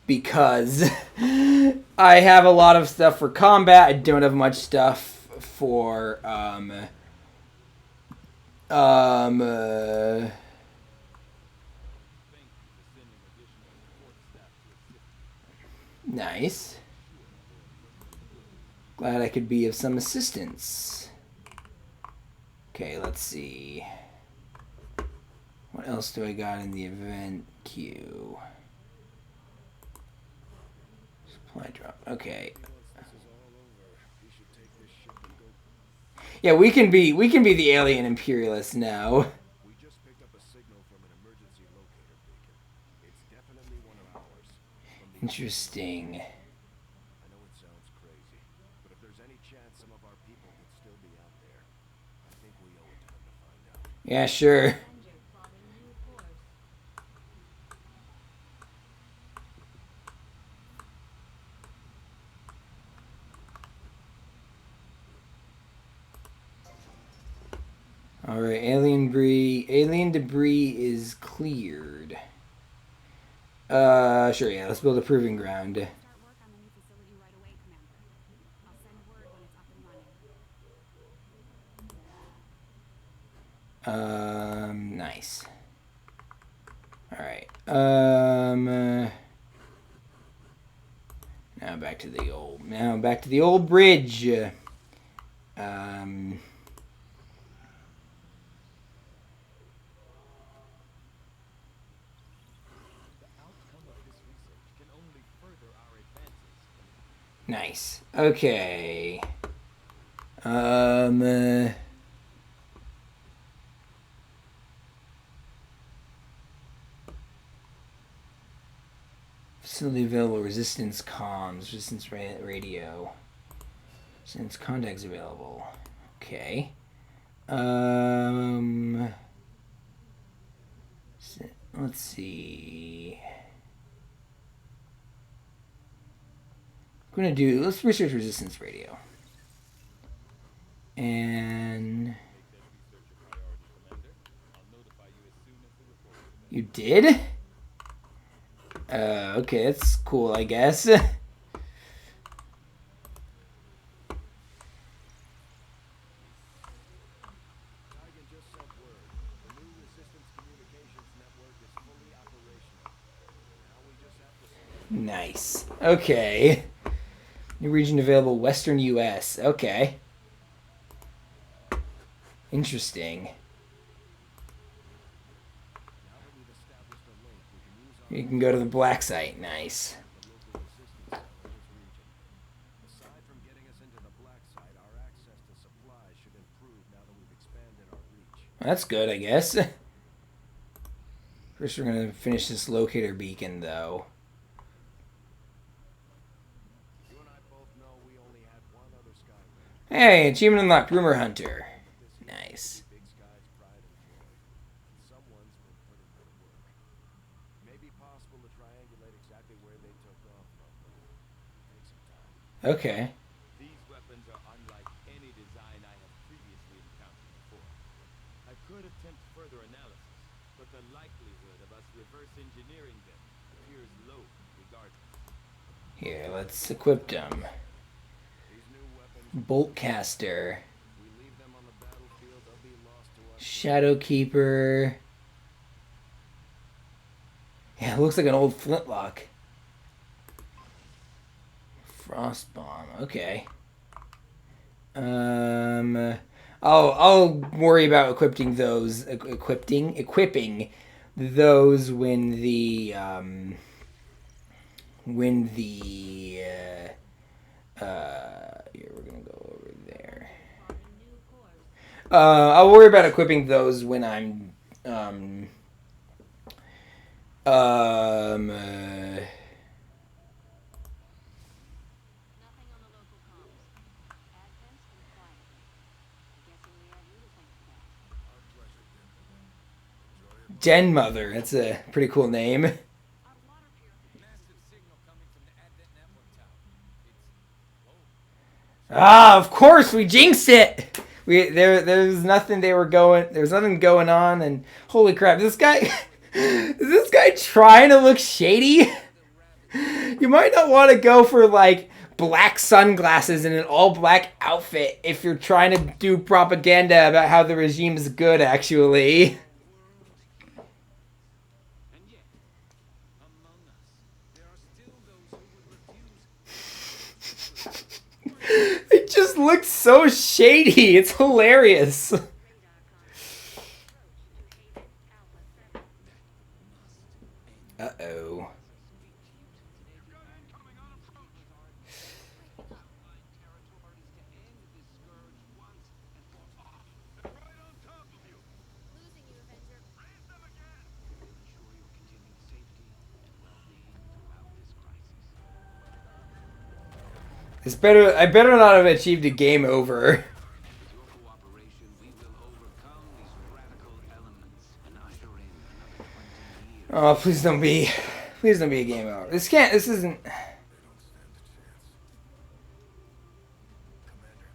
Because I have a lot of stuff for combat. I don't have much stuff for nice. Glad I could be of some assistance. Okay, let's see. What else do I got in the event queue? Supply drop. Okay. Yeah, we can be the alien imperialists now. We just picked up a signal from an emergency locator beacon. It's definitely one of ours. Interesting. I know it sounds crazy, but if there's any chance some of our people could still be out there, I think we owe it to them to find out. Yeah, sure. Alright, alien debris is cleared. Sure, yeah, let's build a proving ground. Start work on the new facility right away, Commander. I'll send word when it's up and running. Nice. Alright, now back to the old bridge. Nice. Okay. Facility available. Resistance comms. Resistance radio. Since contacts available. Okay. Let's see. Let's research resistance radio. And you did? Okay, that's cool, I guess. Nice. Okay. New region available, Western U.S. Okay. Interesting. You can go to the black site. Nice. Aside from getting us into the black site, our access to supplies should improve now that we've expanded our reach. That's good, I guess. First, we're going to finish this locator beacon, though. You and I both know we only had one other Skyway. Hey, achievement unlocked, Rumor Hunter. Nice. Big Sky's pride and joy. And someone's been putting in the work. It may be possible to triangulate exactly where they took off from, but it'll take some time. Okay. These weapons are unlike any design I have previously encountered before. I could attempt further analysis, but the likelihood of us reverse engineering them appears low regardless. Here, let's equip them. These new weapons, Boltcaster. we leave them on the battlefield, they'll be lost to us. Shadowkeeper. Yeah, it looks like an old flintlock. Frostbomb. Okay. I'll worry about equipping those. Equipping those when the here we're gonna go over there. I'll worry about equipping those when I'm Nothing on the local comms. Advent's been quiet. Guessing we have you to thank for that. Our pleasure, gentlemen. Enjoy your Den Mother. That's a pretty cool name. Our water purification. Massive signal coming from the Advent network tower. Ah, of course we jinxed it. There's nothing there's nothing going on, and holy crap, this guy is this guy trying to look shady? You might not want to go for like black sunglasses and an all black outfit if you're trying to do propaganda about how the regime is good, actually. And yet, among us, there are still those who would refuse. It just looks so shady. It's hilarious. Radar contact. Approach to Alpha 7. Uh-oh. Losing you, Avenger. Ensure your continued safety and well-being throughout this crisis. I better not have achieved a game over. With your cooperation, we will overcome these radical elements and usher in another 20 years. Oh, please don't be a game over. This isn't. They don't stand a chance. Commander,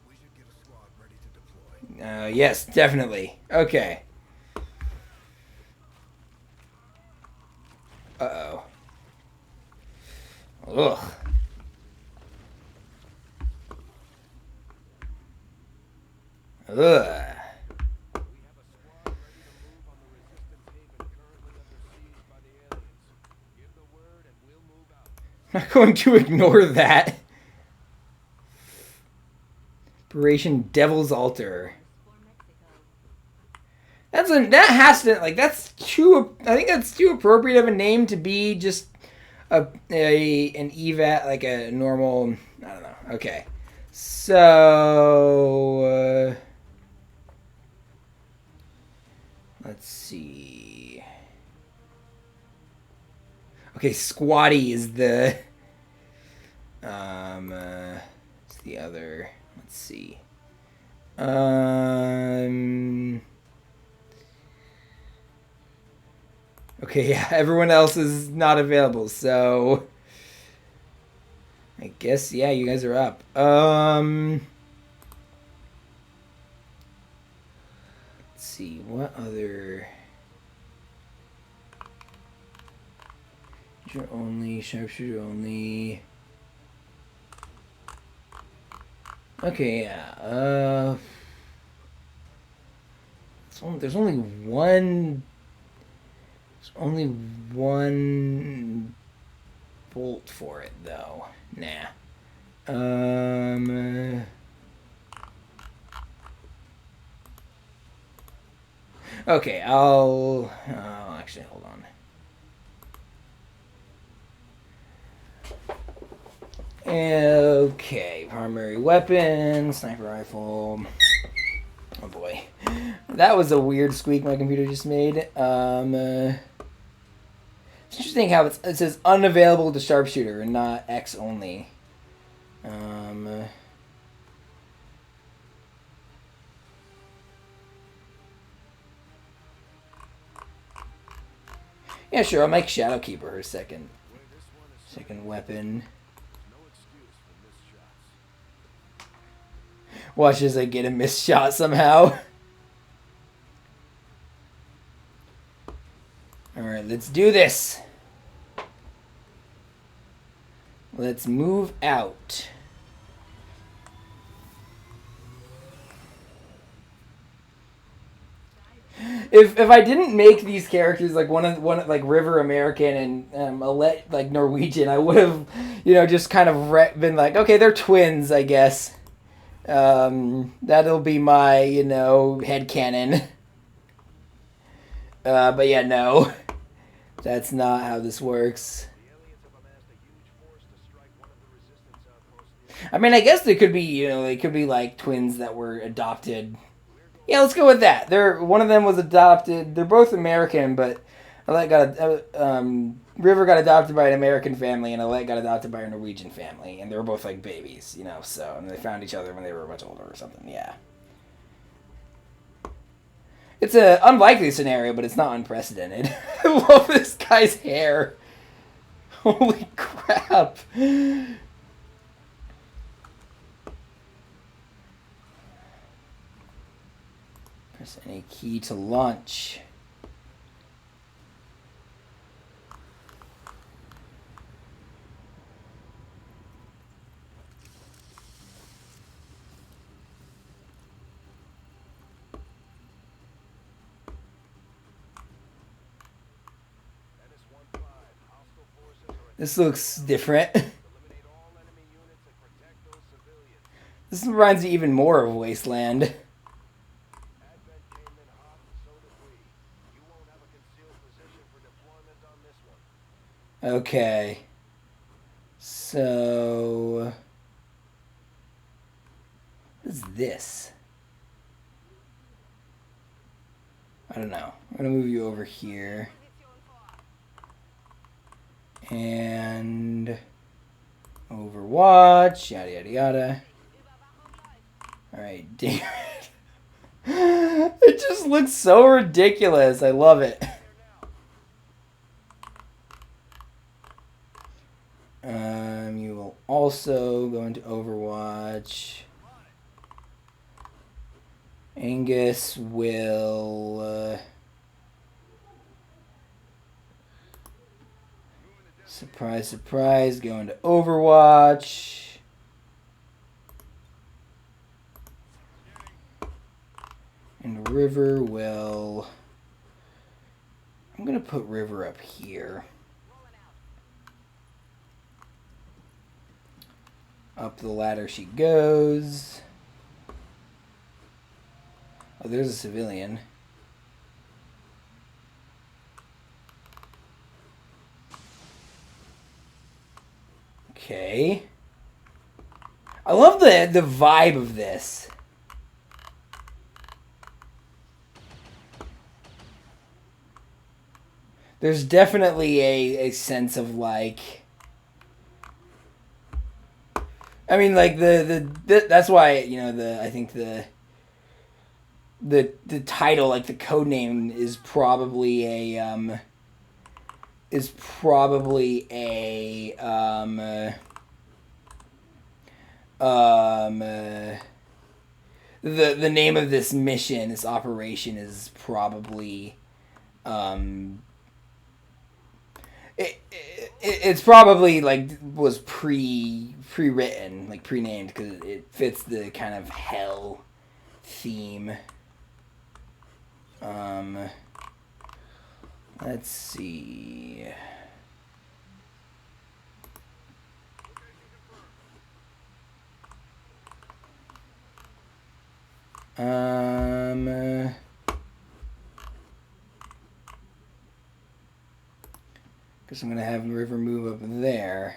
we should get a squad ready to deploy. Yes, definitely. Okay. Uh-oh. Ugh. Ugh. We have a squad ready to move on the resistance haven currently under siege by the aliens. Give the word and we'll move out. I'm not going to ignore that. Operation Devil's Altar. For Mexico. I think that's too appropriate of a name to be just an evat, like a normal, I don't know. Okay. So, let's see. Okay, Squatty is the the other? Let's see. Okay, yeah, everyone else is not available, so I guess, yeah, you guys are up. Let's see, what other... Shooter only, sharpshooter only... Okay, yeah, there's only one bolt for it, though. Nah. Okay, I'll actually, hold on. Okay, primary weapon, sniper rifle. Oh boy. That was a weird squeak my computer just made. It's interesting how it says unavailable to sharpshooter and not X only. Yeah, sure, I'll make Shadowkeeper her second weapon. Watch as I get a missed shot somehow. Alright, let's do this. Let's move out. If I didn't make these characters like one like River American and Alette like Norwegian, I would have, just kind of been like, okay, they're twins, I guess. That'll be my, headcanon. But yeah, no. That's not how this works. I mean, I guess they could be, they could be like twins that were adopted. Yeah, let's go with that. One of them was adopted. They're both American, but River got adopted by an American family, and Alette got adopted by a Norwegian family, and they were both like babies, so, and they found each other when they were much older or something. Yeah. It's an unlikely scenario, but it's not unprecedented. I love this guy's hair. Holy crap. Press any key to launch. This looks different. This reminds me even more of Wasteland. Okay. So... what is this? I don't know. I'm going to move you over here. And... Overwatch, yada yada yada. Alright, damn it. It just looks so ridiculous. I love it. You will also go into Overwatch. Angus will... surprise, surprise, go into Overwatch. And River will... I'm going to put River up here. Up the ladder she goes. Oh, there's a civilian. Okay. I love the vibe of this. There's definitely a sense of like I mean, like that's why, you know, I think the title, like the code name, is probably a the name of this mission, this operation, is probably it's probably like was pre-written, like pre-named, because it fits the kind of hell theme. Let's see. Guess I'm gonna have River move up there.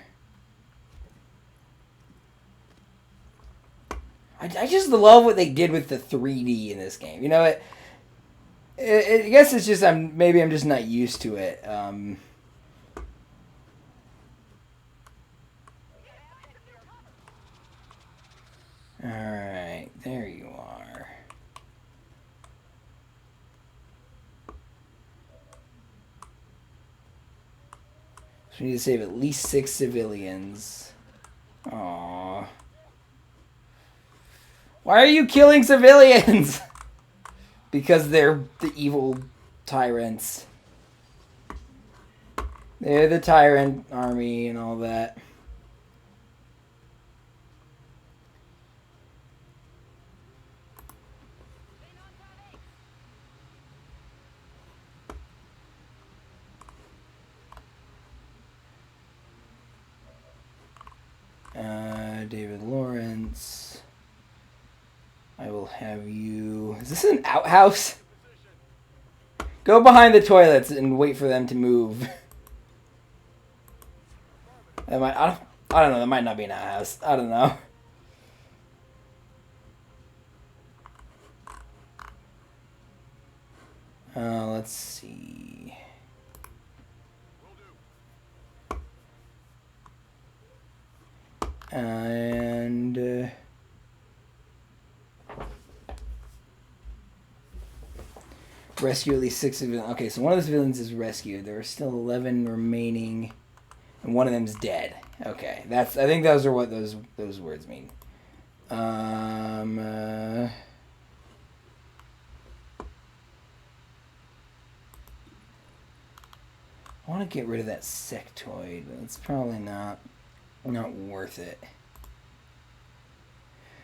I just love what they did with the 3D in this game. You know, I guess it's just maybe I'm just not used to it. All right, there you are. So we need to save at least 6 civilians. Aww. Why are you killing civilians? Because they're the evil tyrants. They're the tyrant army and all that. David Lawrence. I will have you... Is this an outhouse? Go behind the toilets and wait for them to move. I don't know. That might not be an outhouse. I don't know. Let's see. And... rescue at least 6 civilians. Okay, so one of the civilians is rescued. There are still 11 remaining, and one of them's dead. Okay, I think those are what those words mean. I want to get rid of that sectoid, but it's probably not worth it.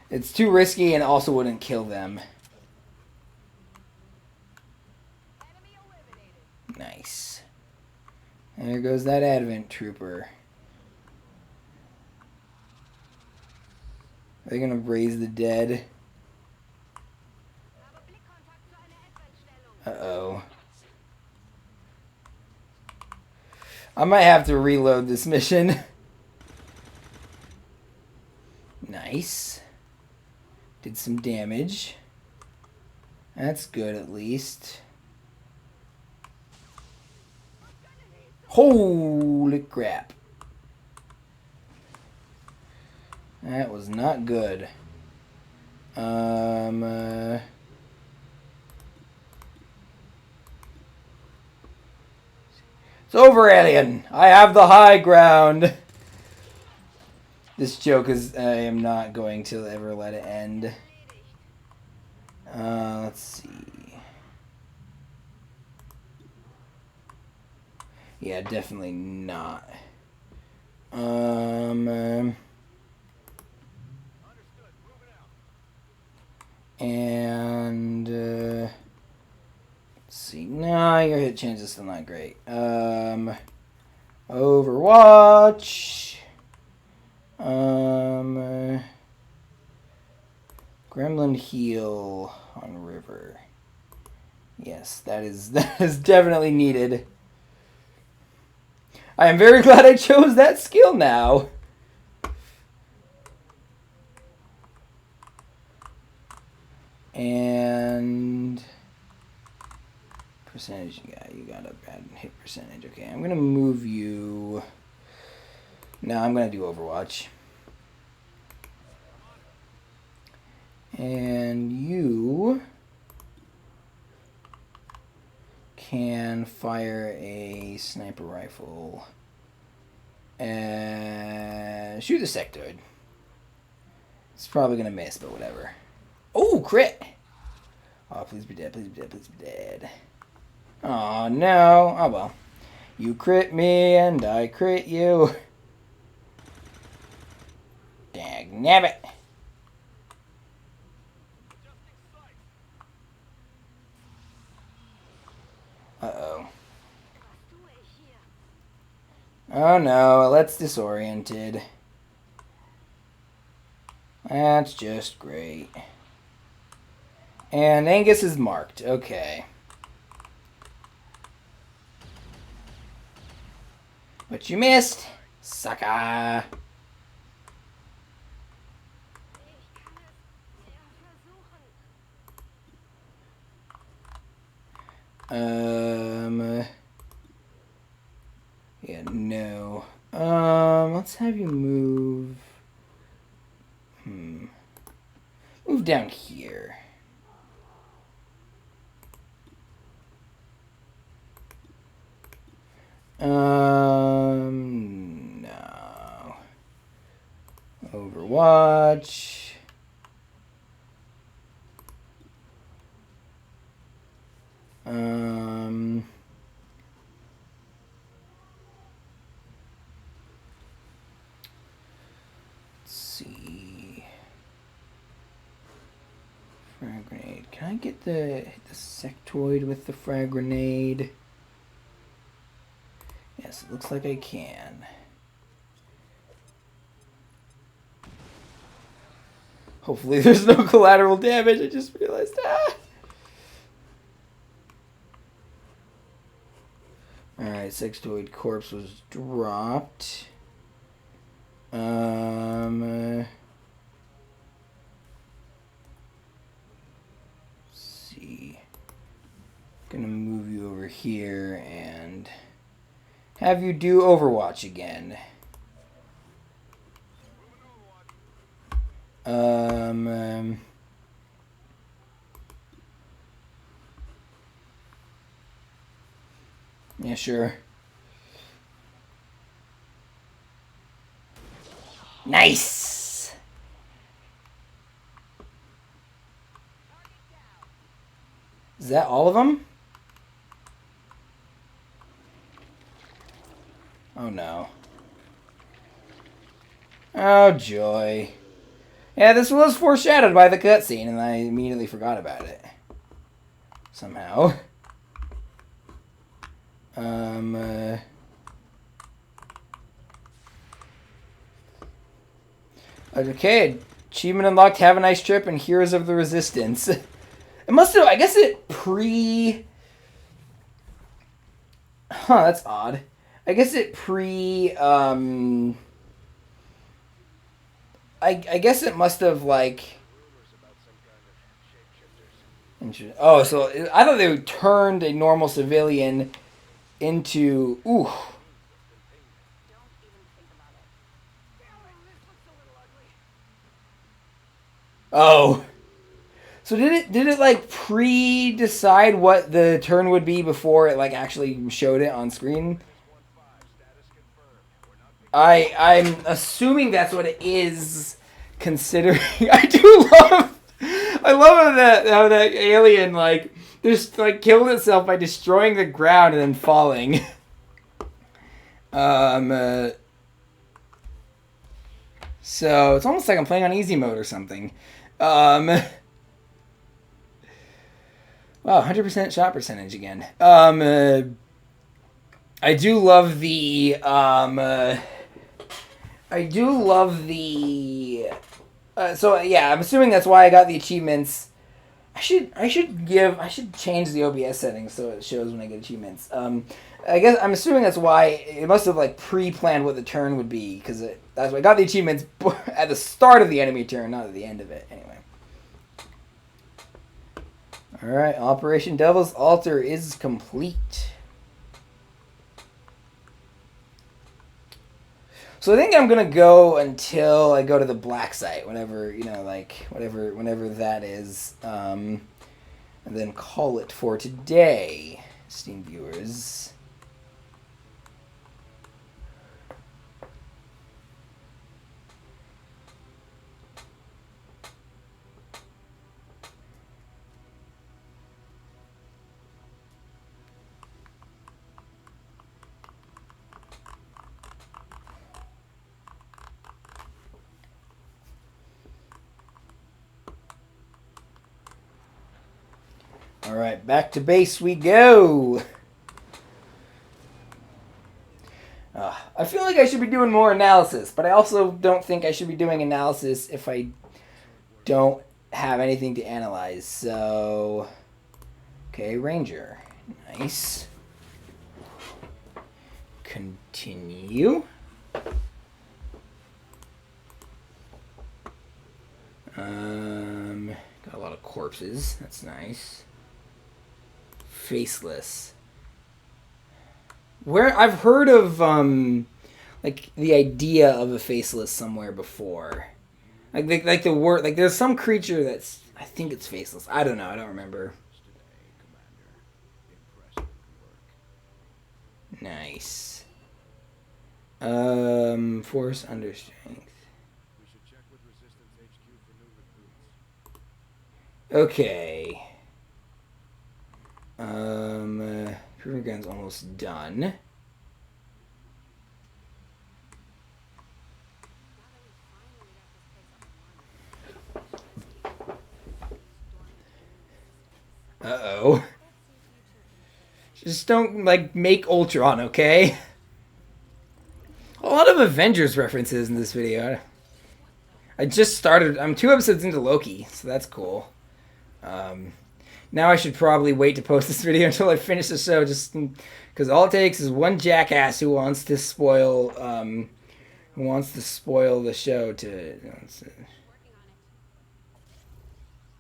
It's too risky and also wouldn't kill them. Nice. There goes that Advent Trooper. Are they gonna raise the dead? Uh-oh. I might have to reload this mission. Nice. Did some damage. That's good, at least. Holy crap. That was not good. It's over, alien. I have the high ground. This joke is... I am not going to ever let it end. Let's see. Yeah, definitely not. And let's see. No, your hit chance is still not great. Overwatch. Gremlin heal on River. Yes, that is definitely needed. I am very glad I chose that skill now. And percentage, yeah, you got a bad hit percentage. Okay, I'm gonna move you. No, I'm gonna do Overwatch. and fire a sniper rifle. And shoot the sectoid. It's probably gonna miss, but whatever. Oh, crit! Oh, please be dead, please be dead, please be dead. Oh, no. Oh, well. You crit me, and I crit you. Dagnabbit. Uh-oh. Oh, no. Let's disoriented. That's just great. And Angus is marked. Okay. But you missed. Sucker. Yeah, no. Let's have you move. Move down here. No. Overwatch. Let's see. Frag grenade. Can I get hit the sectoid with the frag grenade? Yes, it looks like I can. Hopefully there's no collateral damage. I just realized that. Alright, sectoid corpse was dropped. Let's see. Gonna move you over here and have you do Overwatch again. Yeah, sure. Nice! Is that all of them? Oh no. Oh joy. Yeah, this was foreshadowed by the cutscene, and I immediately forgot about it. Somehow. Okay, achievement unlocked, have a nice trip, and Heroes of the Resistance. It must have, I guess it Huh, that's odd. I guess it I guess it must have, like... Oh, so I thought they turned a normal civilian into... Ooh. Oh. So did it like pre-decide what the turn would be before it like actually showed it on screen? I'm assuming that's what it is, considering I love how that alien like just like killed itself by destroying the ground and then falling. So it's almost like I'm playing on easy mode or something. Wow, 100% shot percentage again. I do love the so yeah, I'm assuming that's why I got the achievements. I should change the OBS settings so it shows when I get achievements. I guess I'm assuming that's why it must have like pre-planned what the turn would be, because that's why I got the achievements at the start of the enemy turn, not at the end of it. Anyway. All right, Operation Devil's Altar is complete. So I think I'm gonna go until I go to the black site, whenever whenever that is, and then call it for today. Steam viewers. All right, back to base we go. I feel like I should be doing more analysis, but I also don't think I should be doing analysis if I don't have anything to analyze. So, okay, Ranger. Nice. Continue. Got a lot of corpses. That's nice. Faceless. Where I've heard of like the idea of a faceless somewhere before. Like the word, like there's some creature that's, I think it's faceless. I don't know. I don't remember. Nice. Force under strength. We should check with Resistance HQ for new recruits. Okay. Proving ground's almost done. Uh-oh. Just don't, like, make Ultron, okay? A lot of Avengers references in this video. I just started, I'm 2 episodes into Loki, so that's cool. Now I should probably wait to post this video until I finish the show, just because all it takes is one jackass who wants to spoil, the show to. Working on it.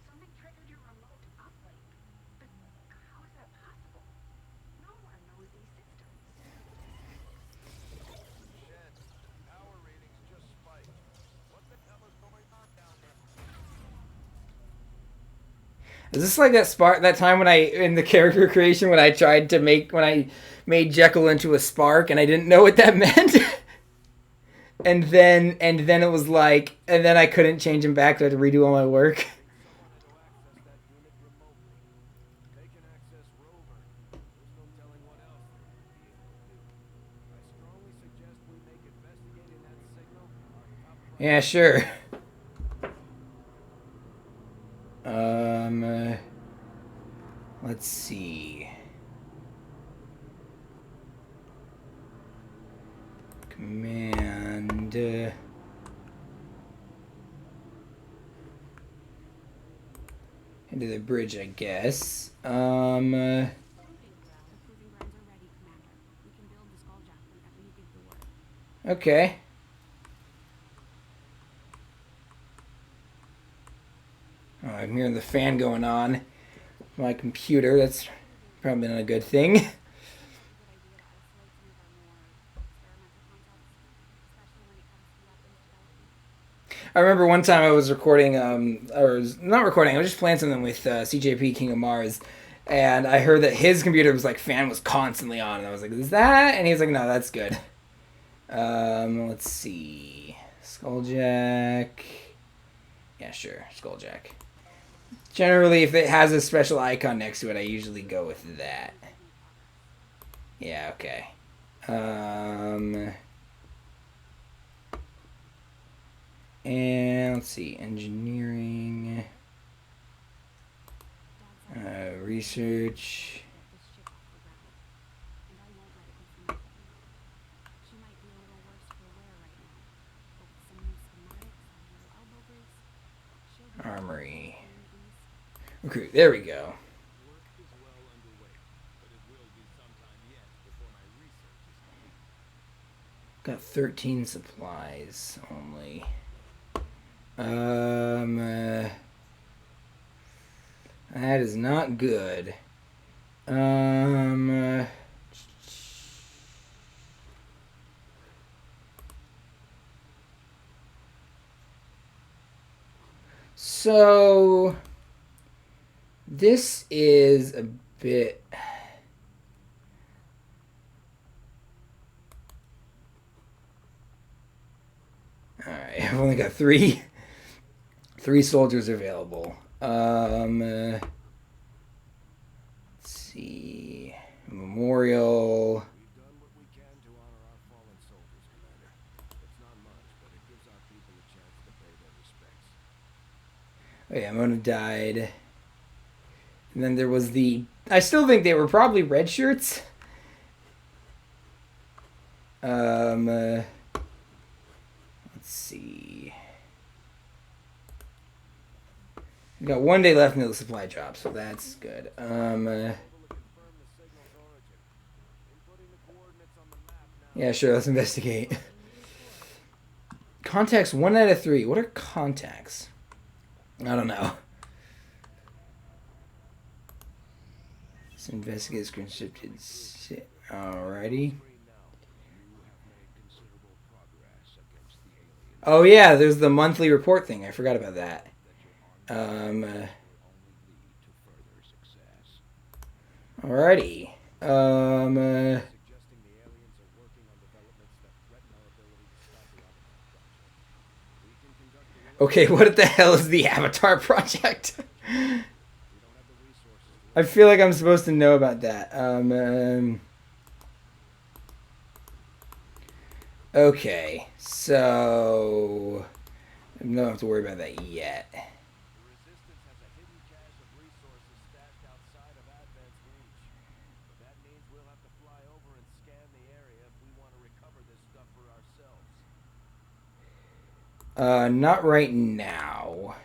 Something triggered your remote uplink. But how is that possible? No one knows these systems. Shed, power readings just spiked. What the hell is going on down there? Is this like that time when in the character creation when I tried to when I made Jekyll into a spark and I didn't know what that meant? and then it was like, and then I couldn't change him back, so I had to redo all my work. To access that unit remotely. They can access Rover. There's no telling what else they would be able to do. I strongly suggest we make investigating that signal our top priority. Yeah, sure. Let's see. Command. Into the bridge, I guess. The proving grounds are ready, Commander. We can build the skull jack whenever you give the word. Okay. Oh, I'm hearing the fan going on. My computer. That's probably not a good thing. It's a good idea to isolate some of our more experimental concepts, especially when it comes to weapons development. I remember one time I was recording, or not recording, I was just playing something with CJP King of Mars, and I heard that his computer was like, fan was constantly on, and I was like, is that? And he was like, no, that's good. Let's see. Skulljack. Yeah, sure, Skulljack. Generally, if it has a special icon next to it, I usually go with that. Yeah, okay. And let's see, engineering, research. This ship off the ground, and I won't let it go for nothing. She might be a little worse for wear right now, but with some new schematics and a little elbow grease, she'll be Armory. in ease. Recruit, there we go. Work is well underway, but it will be some time yet before my research is complete. Got 13 supplies only. That is not good. So this is a bit I've only got three soldiers available. Let's see. Memorial. We've done what we can to honor our fallen soldiers, Commander. It's not much, but it gives our people a chance to pay their respects. Oh yeah, Mona died. And then there was the... I still think they were probably red shirts. Let's see. We got 1 day left in the supply drop, so that's good. Able to confirm the signal's origin. Inputting the coordinates on the map now. Yeah, sure, let's investigate. Contacts 1 out of 3. What are contacts? I don't know. Let's investigate conscripted shit. Alrighty. Oh yeah, there's the monthly report thing. I forgot about that. Alrighty. Suggesting the aliens are working on developments that threaten our ability to stop the Avatar project. We can conduct the Okay, what the hell is the Avatar project? we don't have the resources to I feel like I'm supposed to know about that. Okay, so I don't have to worry about that yet. The Resistance has a hidden cache of resources stashed outside of Advent's reach. But that means we'll have to fly over and scan the area if we want to recover this stuff for ourselves. Not right now.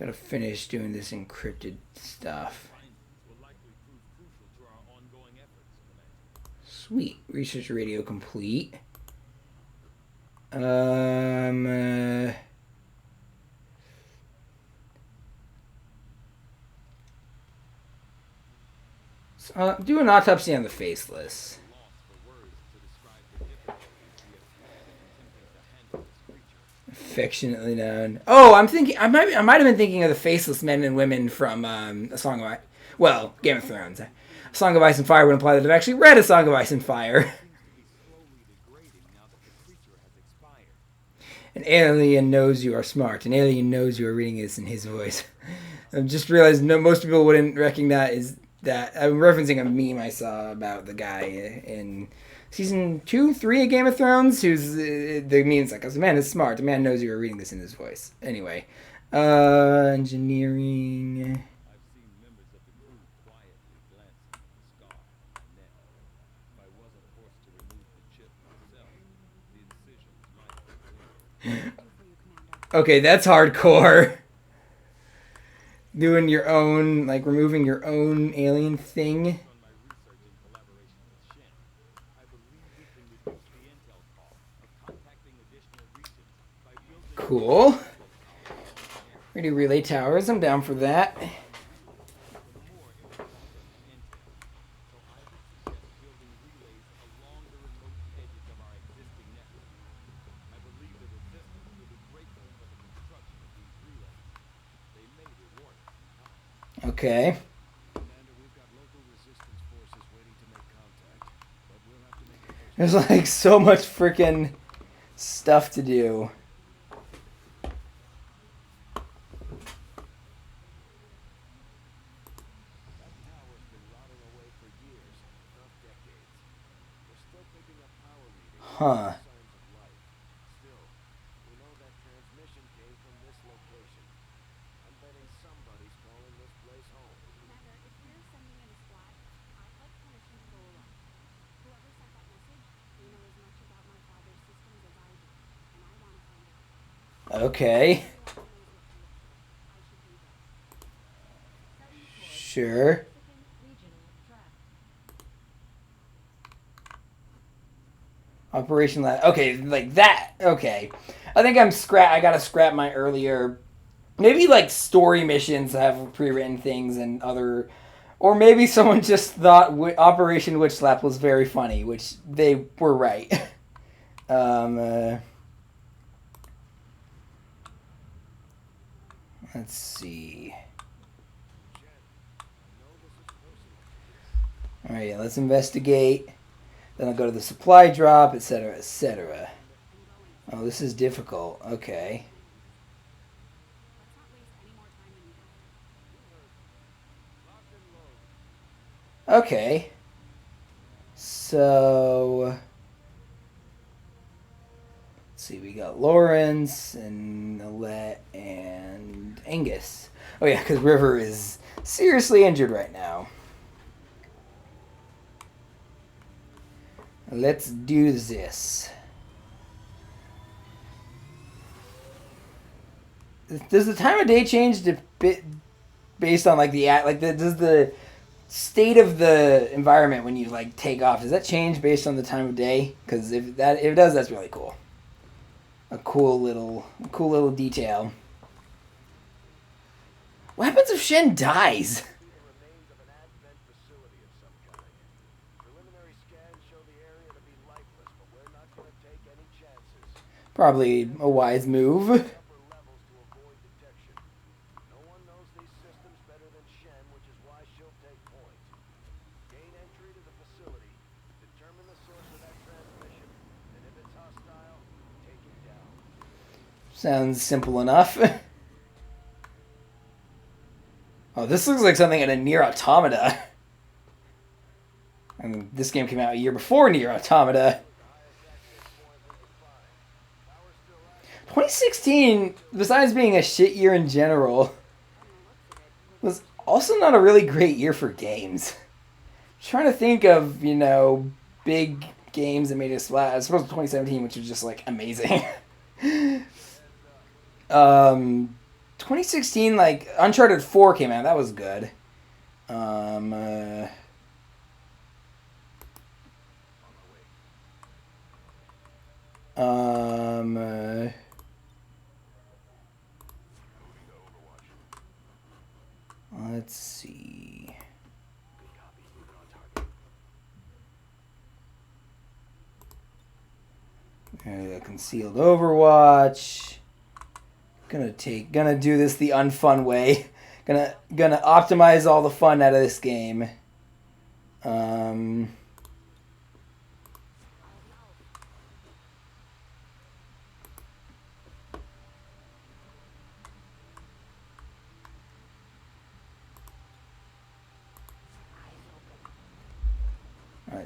Gotta finish doing this encrypted stuff. Findings will likely prove crucial to our ongoing efforts, Commander. Sweet. Research radio complete. Do an autopsy on the faceless. Lost for words to describe the difficulties we have had in attempting to handle this creature. Affectionately known. Oh, I'm thinking. I might have been thinking of the faceless men and women from A Song of Game of Thrones. A Song of Ice and Fire would imply that I've actually read A Song of Ice and Fire. Seems to be slowly degrading now that the creature has expired. An alien knows you are smart. An alien knows you are reading this in his voice. I just realized most people wouldn't recognize that. I'm referencing a meme I saw about the guy in season 2, 3 of Game of Thrones, who's the meme's like, "The man is smart. The man knows you are reading this in his voice." Anyway, engineering. I've seen members of the crew quietly glancing at the scar on my neck. If I wasn't forced to remove the chip myself, the incisions might have been cleaner. For you, Commander. Okay, that's hardcore. Doing your own, like removing your own alien thing. On my research in collaboration with Shen, I believe we can reduce the intel cost of contacting additional regions by building Cool. Radio relay towers. I'm down for that. more intergalactic intel. So I would suggest building relays along the remote edges of our existing network. I believe the Resistance will be grateful for the construction of these relays. They may reward us in time. Okay. Commander, we've got local resistance forces waiting to make contact, but we'll have to make the first. There's like so much freaking stuff to do. That tower's been rotting away for years, if not decades. We're still picking up power readings. Huh. Signs of life. Still, we know that transmission came from this location. I'm betting somebody's calling this place home. Commander, if you're sending in a squad, I'd like permission to go along. Whoever sent that message, they know as much about my father's systems as I do, and I want to find out. Okay. Whoever knows what to look for, I should be there. Sure. Operation Lab. Okay, like that. Okay. I think I gotta scrap my earlier. Maybe like story missions have pre-written things and other. Or maybe someone just thought Operation Witch Slap was very funny, which they were right. Let's see. Alright, let's investigate. Then I'll go to the supply drop, etc., etc. Oh, this is difficult. Okay. Let's not waste any more time than we have to. Locked and loaded. Okay. So... Let's see, we got Lawrence and Alette and Angus. Oh yeah, because River is seriously injured right now. Let's do this. Does the time of day change based on like does the state of the environment when you like take off, does that change based on the time of day? Because if it does, that's really cool. A cool little detail. What happens if Shen dies? The remains of an advent facility of some kind. Preliminary scans show the area to be lifeless, but we're not going to take any chances. Probably a wise move. Upper levels to avoid detection. No one knows these systems better than Shen, which is why she'll take point. Gain entry to the facility, determine the source of that transmission, and if it's hostile, take it down. Sounds simple enough. Oh, this looks like something in a Nier Automata. I mean, this game came out a year before Nier Automata. 2016, besides being a shit year in general, was also not a really great year for games. I'm trying to think of, big games that made a splash. I suppose 2017, which was just, like, amazing. 2016, like, Uncharted 4 came out. That was good. Let's see. Concealed Overwatch. Gonna do this the unfun way. Gonna optimize all the fun out of this game. Alright,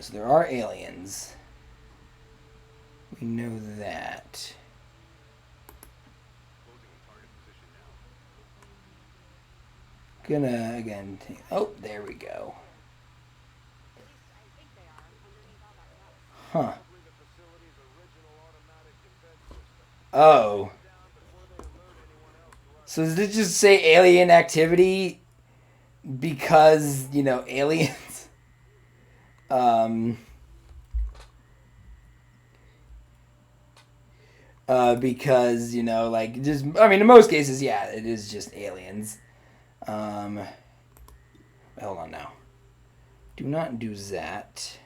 so there are aliens. We know that. Gonna again take, oh, there we go. At least I think they are underneath all that rubble. Huh. Probably the facility's original automatic defense system. Oh. Down before they alert anyone else to us. So does it just say alien activity because, aliens? Because, in most cases, yeah, it is just aliens. Hold on now. Do not do that.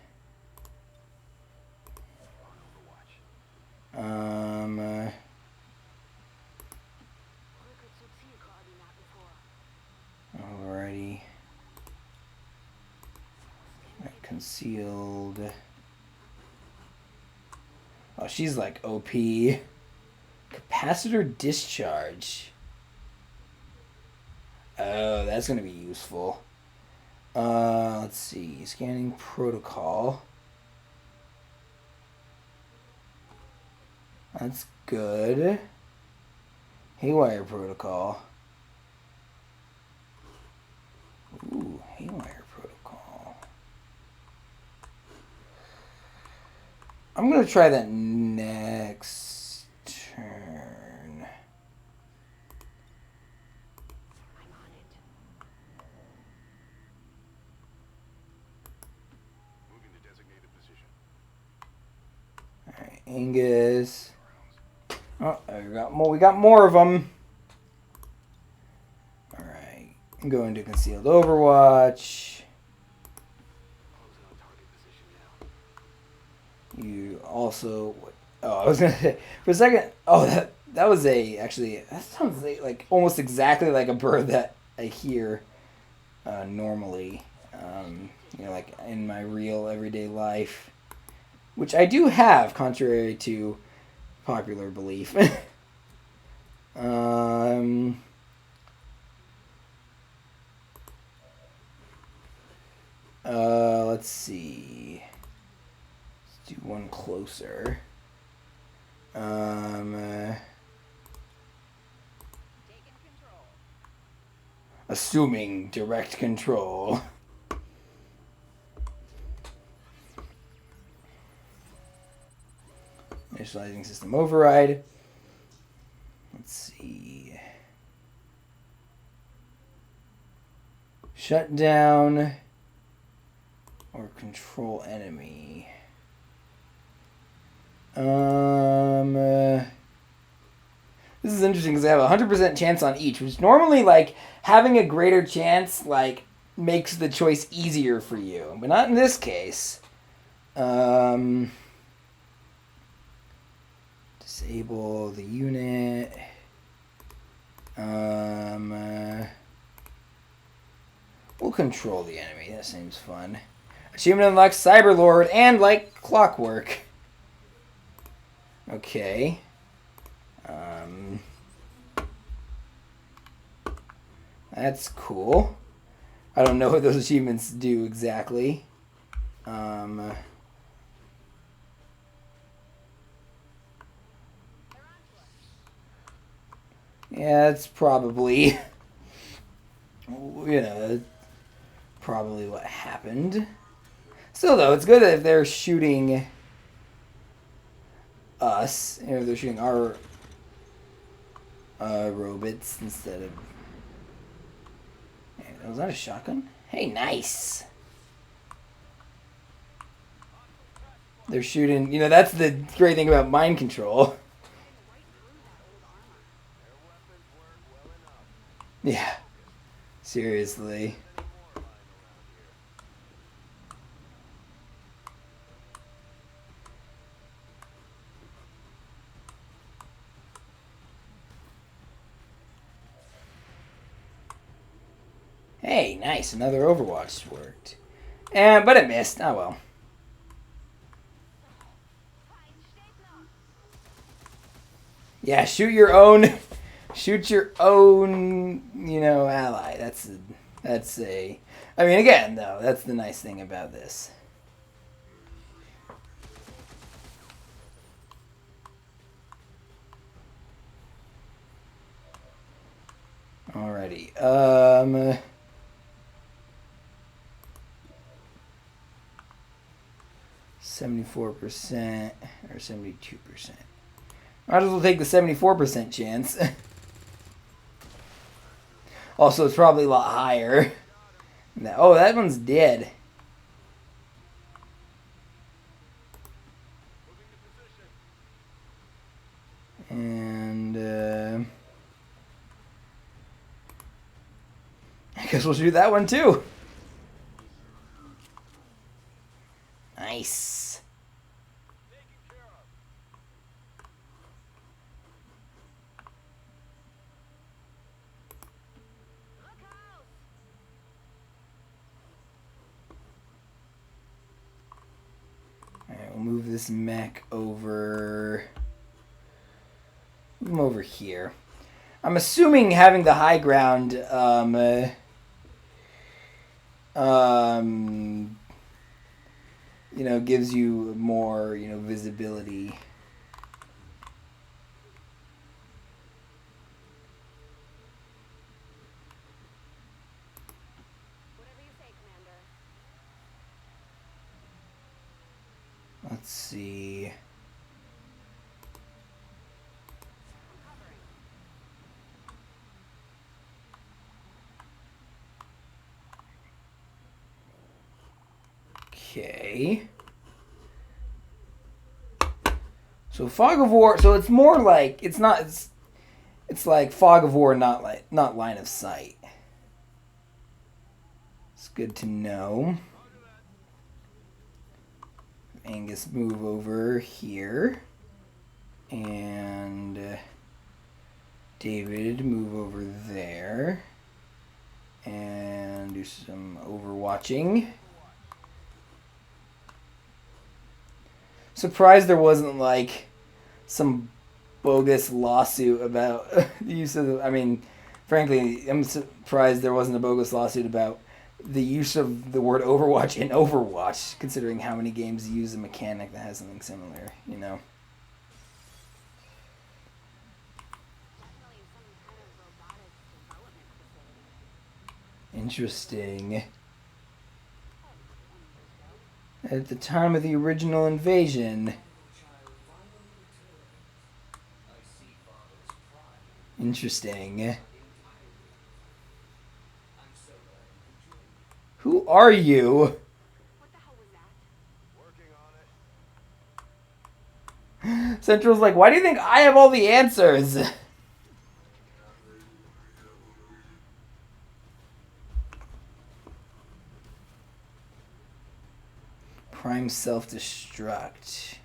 Who could succeed clogging that before? Alrighty. Right, concealed. Oh, she's like OP. Capacitor discharge. Oh, that's gonna be useful. Let's see. Scanning protocol. That's good. Haywire protocol. Ooh, haywire protocol. I'm gonna try that next turn. I'm on it. Moving to designated position. Alright, Angus. Oh, we got more of them. Alright, I'm going to concealed Overwatch. Closing on target position now. You also... Oh, I was going to say... For a second... Oh, that was actually... That sounds like almost exactly like a bird that I hear normally. Like in my real everyday life. Which I do have, contrary to popular belief. Let's see. Let's do one closer. Assuming direct control. Initializing system override. Let's see. Shut down or control enemy. This is interesting because I have a 100% chance on each, which normally, like, having a greater chance, like, makes the choice easier for you. But not in this case. Disable the unit. We'll control the enemy. That seems fun. Achievement unlocks Cyberlord and, like, clockwork. Okay. That's cool. I don't know what those achievements do exactly. Yeah, that's probably, probably what happened. Still, though, it's good that if they're shooting us, if they're shooting our robots instead of... Was that a shotgun? Hey, nice! They're shooting... that's the great thing about mind control. Yeah. Seriously. Hey, nice. Another Overwatch worked. But it missed. Oh, well. Yeah, shoot your own... Shoot your own, ally. That's a... I mean, again, though, that's the nice thing about this. Alrighty. 74% or 72%. Might as well take the 74% chance. Also, it's probably a lot higher. Oh, that one's dead. And I guess we'll shoot that one too. Nice. Alright, we'll move this mech over. Move him over here. I'm assuming having the high ground gives you more, visibility. Whatever you say, Commander. Let's see. Okay. So Fog of War. So it's more like it's not. It's like Fog of War, not line of sight. It's good to know. Angus, move over here, and David, move over there, and do some overwatching. Surprised there wasn't like some bogus lawsuit about the use of I mean, frankly, I'm surprised there wasn't a bogus lawsuit about the use of the word Overwatch in Overwatch, considering how many games use a mechanic that has something similar, you know. Definitely some kind of robotics development facility. Interesting. 20 years ago. At the time of the original invasion. Interesting. Who are you? What the hell was that? Working on it. Central's like, why do you think I have all the answers? Prime self-destruct.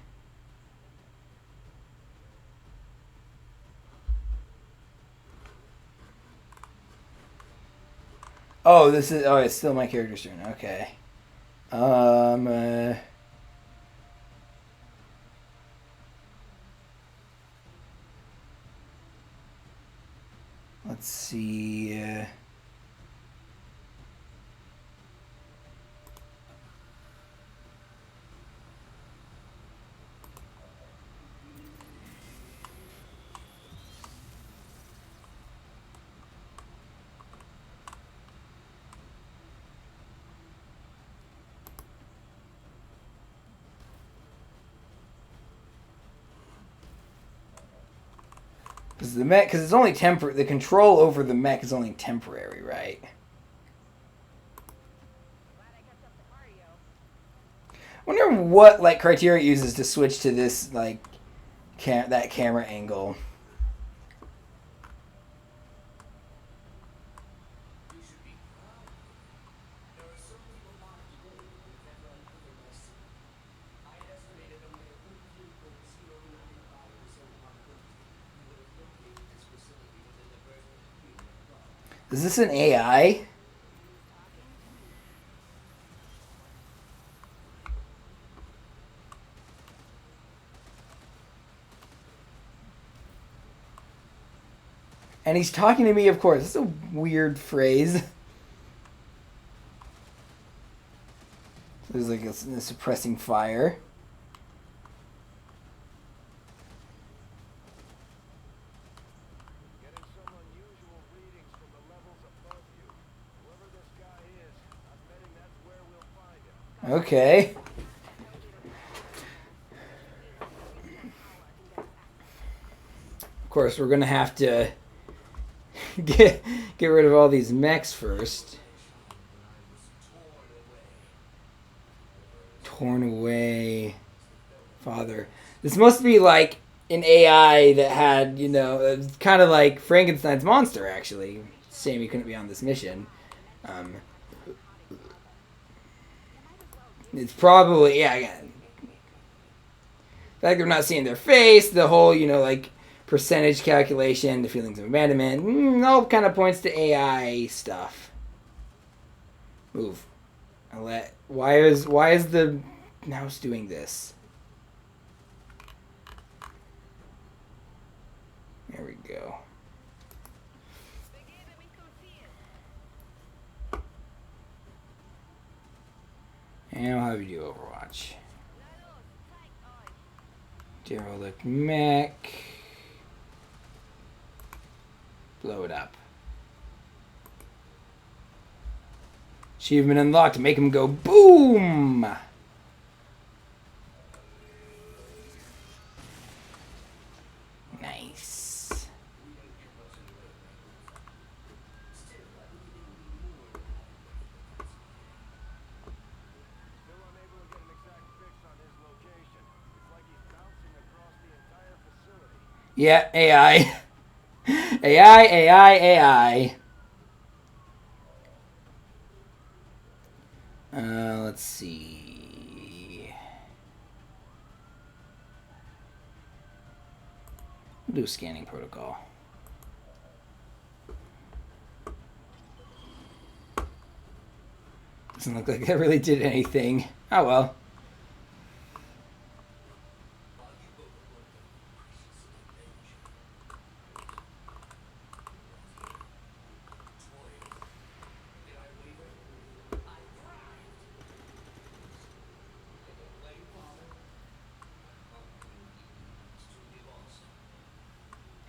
Oh, this is... Oh, it's still my character's turn. Okay. Let's see... Because the mech, because it's only temporary. The control over the mech is only temporary, right? Glad I kept up the cardio. Wonder what like criteria it uses to switch to this like that camera angle. Is this an AI? And he's talking to me, of course. It's a weird phrase. There's like a suppressing fire. Getting some unusual readings from the levels above you. Whoever this guy is, I'm betting that's where we'll find him. Okay. Of course, we're gonna have to get rid of all these mechs first. Torn away, father. This must be like an AI that had, you know, kind of like Frankenstein's monster. Actually, shame he couldn't be on this mission. It's probably Again, the fact that we're not seeing their face, the whole, you know, like percentage calculation, the feelings of abandonment, all kind of points to AI stuff. Move. Why is the mouse doing this? There we go. And I'll have you do Overwatch. Derelict mech. Blow it up. Achievement unlocked. Make him go boom! Nice. Still unable to get an exact fix on his location. It's like he's bouncing across the entire facility. Yeah, AI. AI. Let's see. We'll do a scanning protocol. Doesn't look like that really did anything. Oh well.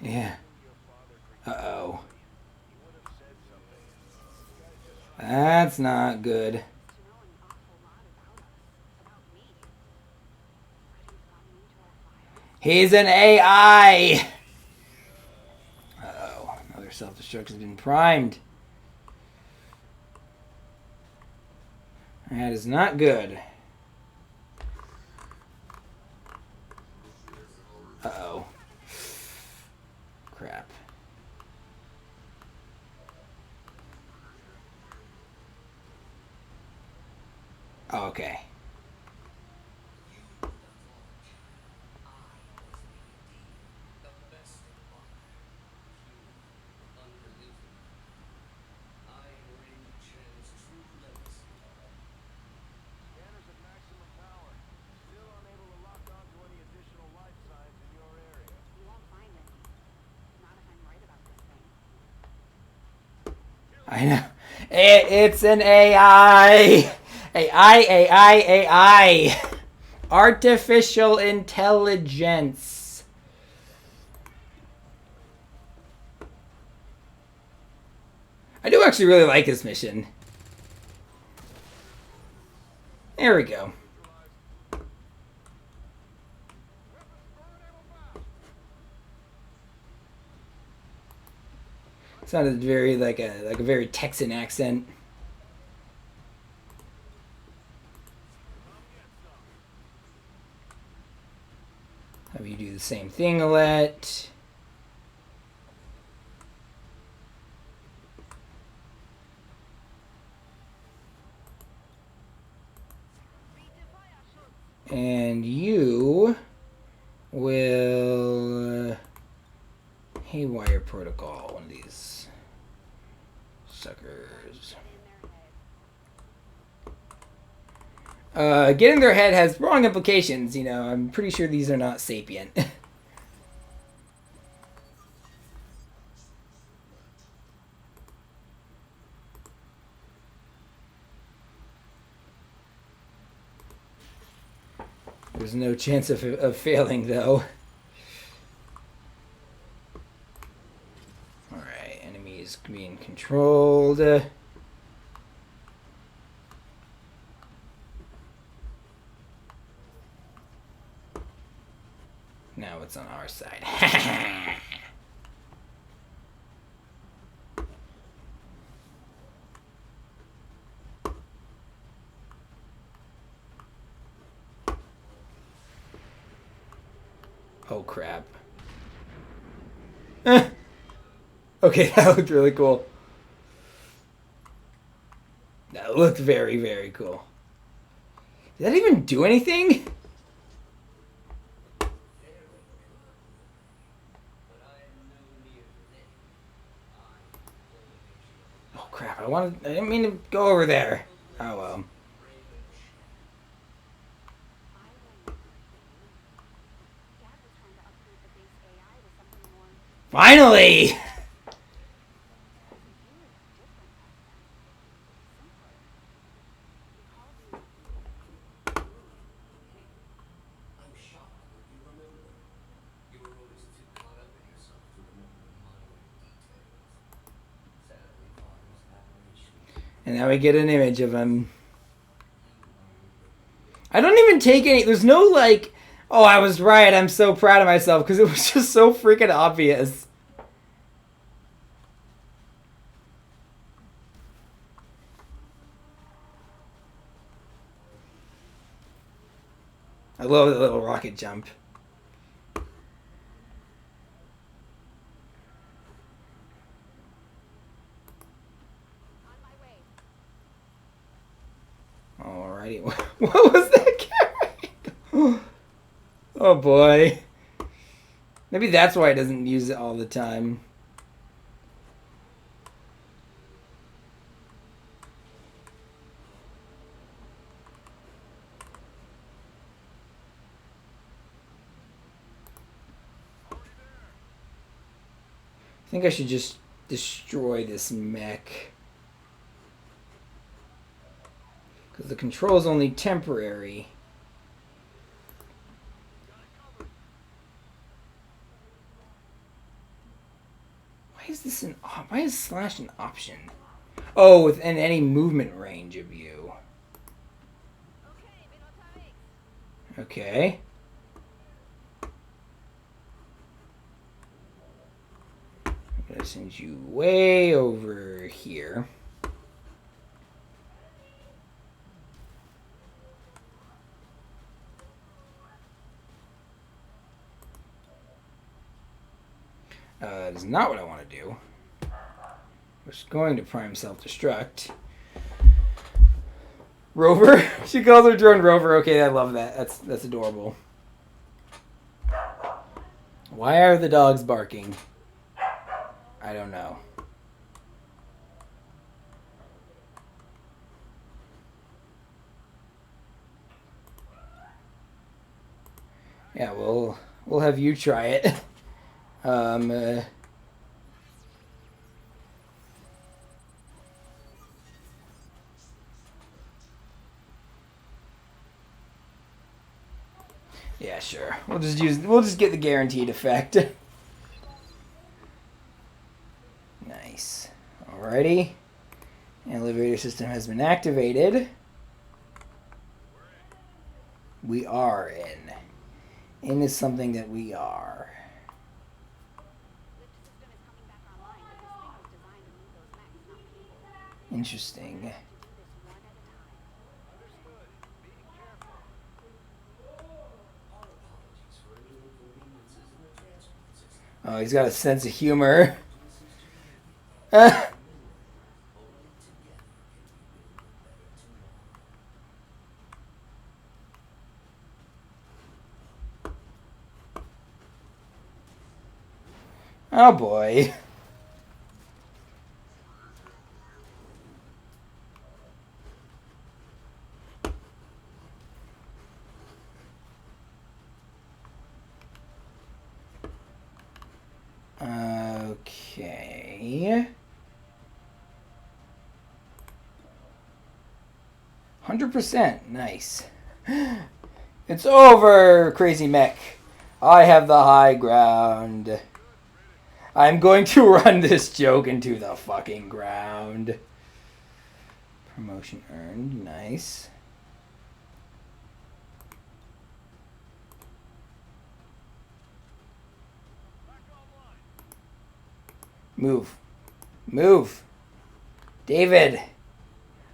Yeah. Your father for Uh-oh. he would have said something. You guys just That's not good. To know an awful lot about us, about me. Could he have gotten into our files? He's an AI! Uh-oh. Another self-destruct has been primed. That is not good. Uh-oh. Crap. Oh, okay. scanners at maximum power. Still unable to lock onto any additional life signs in your area. You won't find any. Not if I'm right about this thing. I know. It's an AI. AI. Artificial intelligence. I do actually really like this mission. There we go. Sounded very like a very Texan accent. Have you do the same thing, Alette? And you will haywire protocol one of these suckers. Getting their head has wrong implications, you know. I'm pretty sure these are not sapient. There's no chance of failing, though. Alright, enemies being controlled. Now it's on our side. Oh, crap. Okay, that looked really cool. That looked very, very cool. Did that even do anything? Oh, crap. I didn't mean to go over there. Oh, well. Dad was trying to upgrade the base AI with something more Finally! different back then. Simpler. I'm shocked that you remember. You were always too caught up in yourself to remember the minor details. Sadly, Father's aberration. And now we get an image of him. I don't even take any... There's no, like... Oh, I was right. I'm so proud of myself. Because it was just so freaking obvious. I love the little rocket jump. On my way. Alrighty. What was that carrying? Oh boy. Maybe that's why it doesn't use it all the time. I think I should just destroy this mech. Because the control is only temporary. Why is this an why is slash an option? Oh, within any movement range of you. Okay. I'm gonna send you way over here. That is not what I want to do. I was going to prime self-destruct. Rover? She calls her drone Rover. Okay, I love that. That's adorable. Why are the dogs barking? I don't know. Yeah, we'll have you try it. Yeah, sure. We'll just get the guaranteed effect. Nice. Alrighty. Elevator system has been activated. We are in. In is something that we are. Interesting. Oh, he's got a sense of humor. Oh boy. Okay. 100%. Nice. It's over, crazy mech. I have the high ground. I'm going to run this joke into the fucking ground. Promotion earned. Nice. Move. Move. David.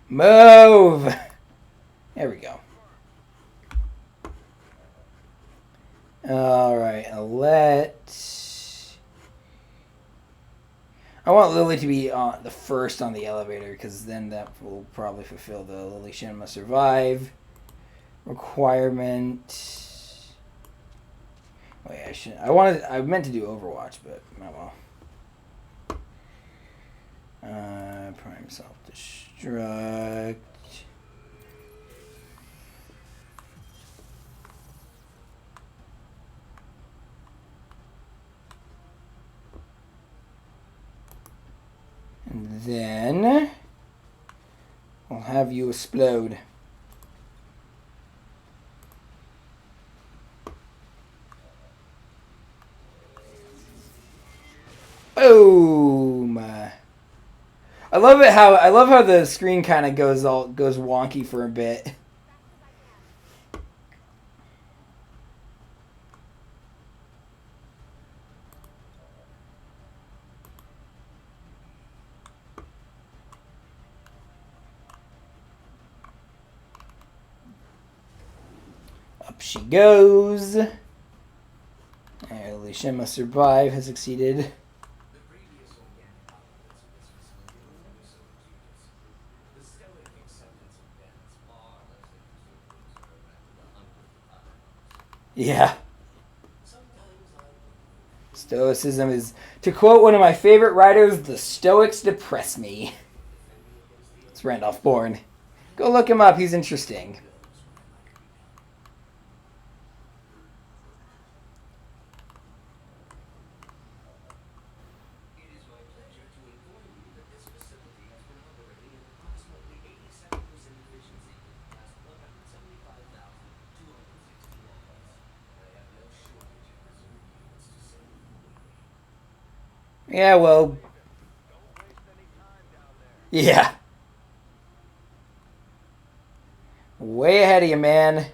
Move. There we go. Alright, I want Lily to be on the first on the elevator, because then that will probably fulfill the Lily Shin must survive requirement. Wait, I meant to do Overwatch, but oh well. Prime self-destruct. And then I'll have you explode. Boom! I love how the screen kind of goes wonky for a bit. Up she goes. Alicia must survive has succeeded. Yeah. Stoicism is, to quote one of my favorite writers, the Stoics depress me. It's Randolph Bourne. Go look him up, he's interesting. Yeah, well, Don't waste any time down there. yeah. Way ahead of you, man.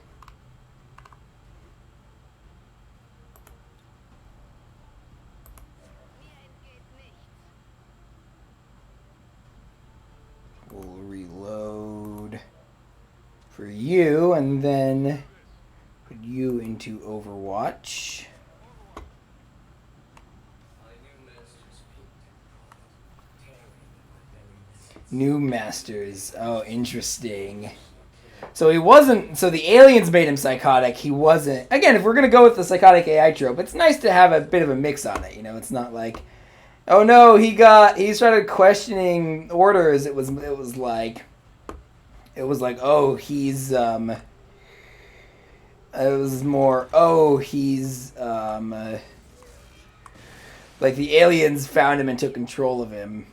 We'll reload for you, and then put you into Overwatch. My new master's painted product, tearing my very essence. New Masters. Oh, interesting. So he wasn't. So the aliens made him psychotic. He wasn't. Again, if we're gonna go with the psychotic AI trope, it's nice to have a bit of a mix on it. You know, it's not like, oh no, he started questioning orders. It was like, oh, he's it was more, oh, he's like the aliens found him and took control of him.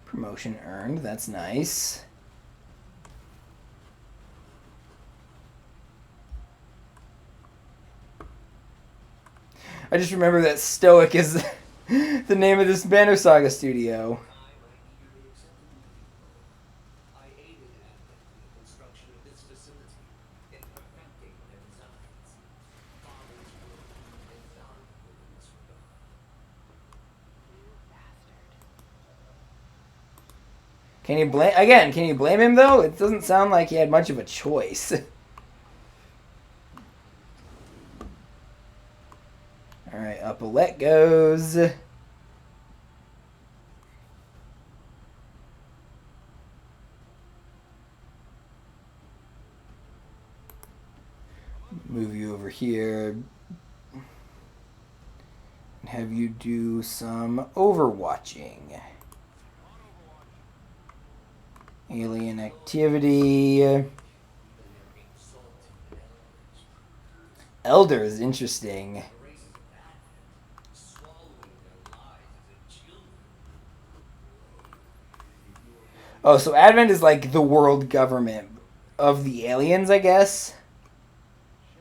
Promotion earned. That's nice. I just remember that Stoic is the name of this Banner Saga studio. I aided Advent in the construction of this facility, in perfecting their designs. Father's will and none in this regard. Can you blame him though? It doesn't sound like he had much of a choice. Alright, Upalette goes. Move you over here. And have you do some overwatching. Alien activity. Elder is interesting. Oh, so Advent is like the world government of the aliens, I guess? Shed,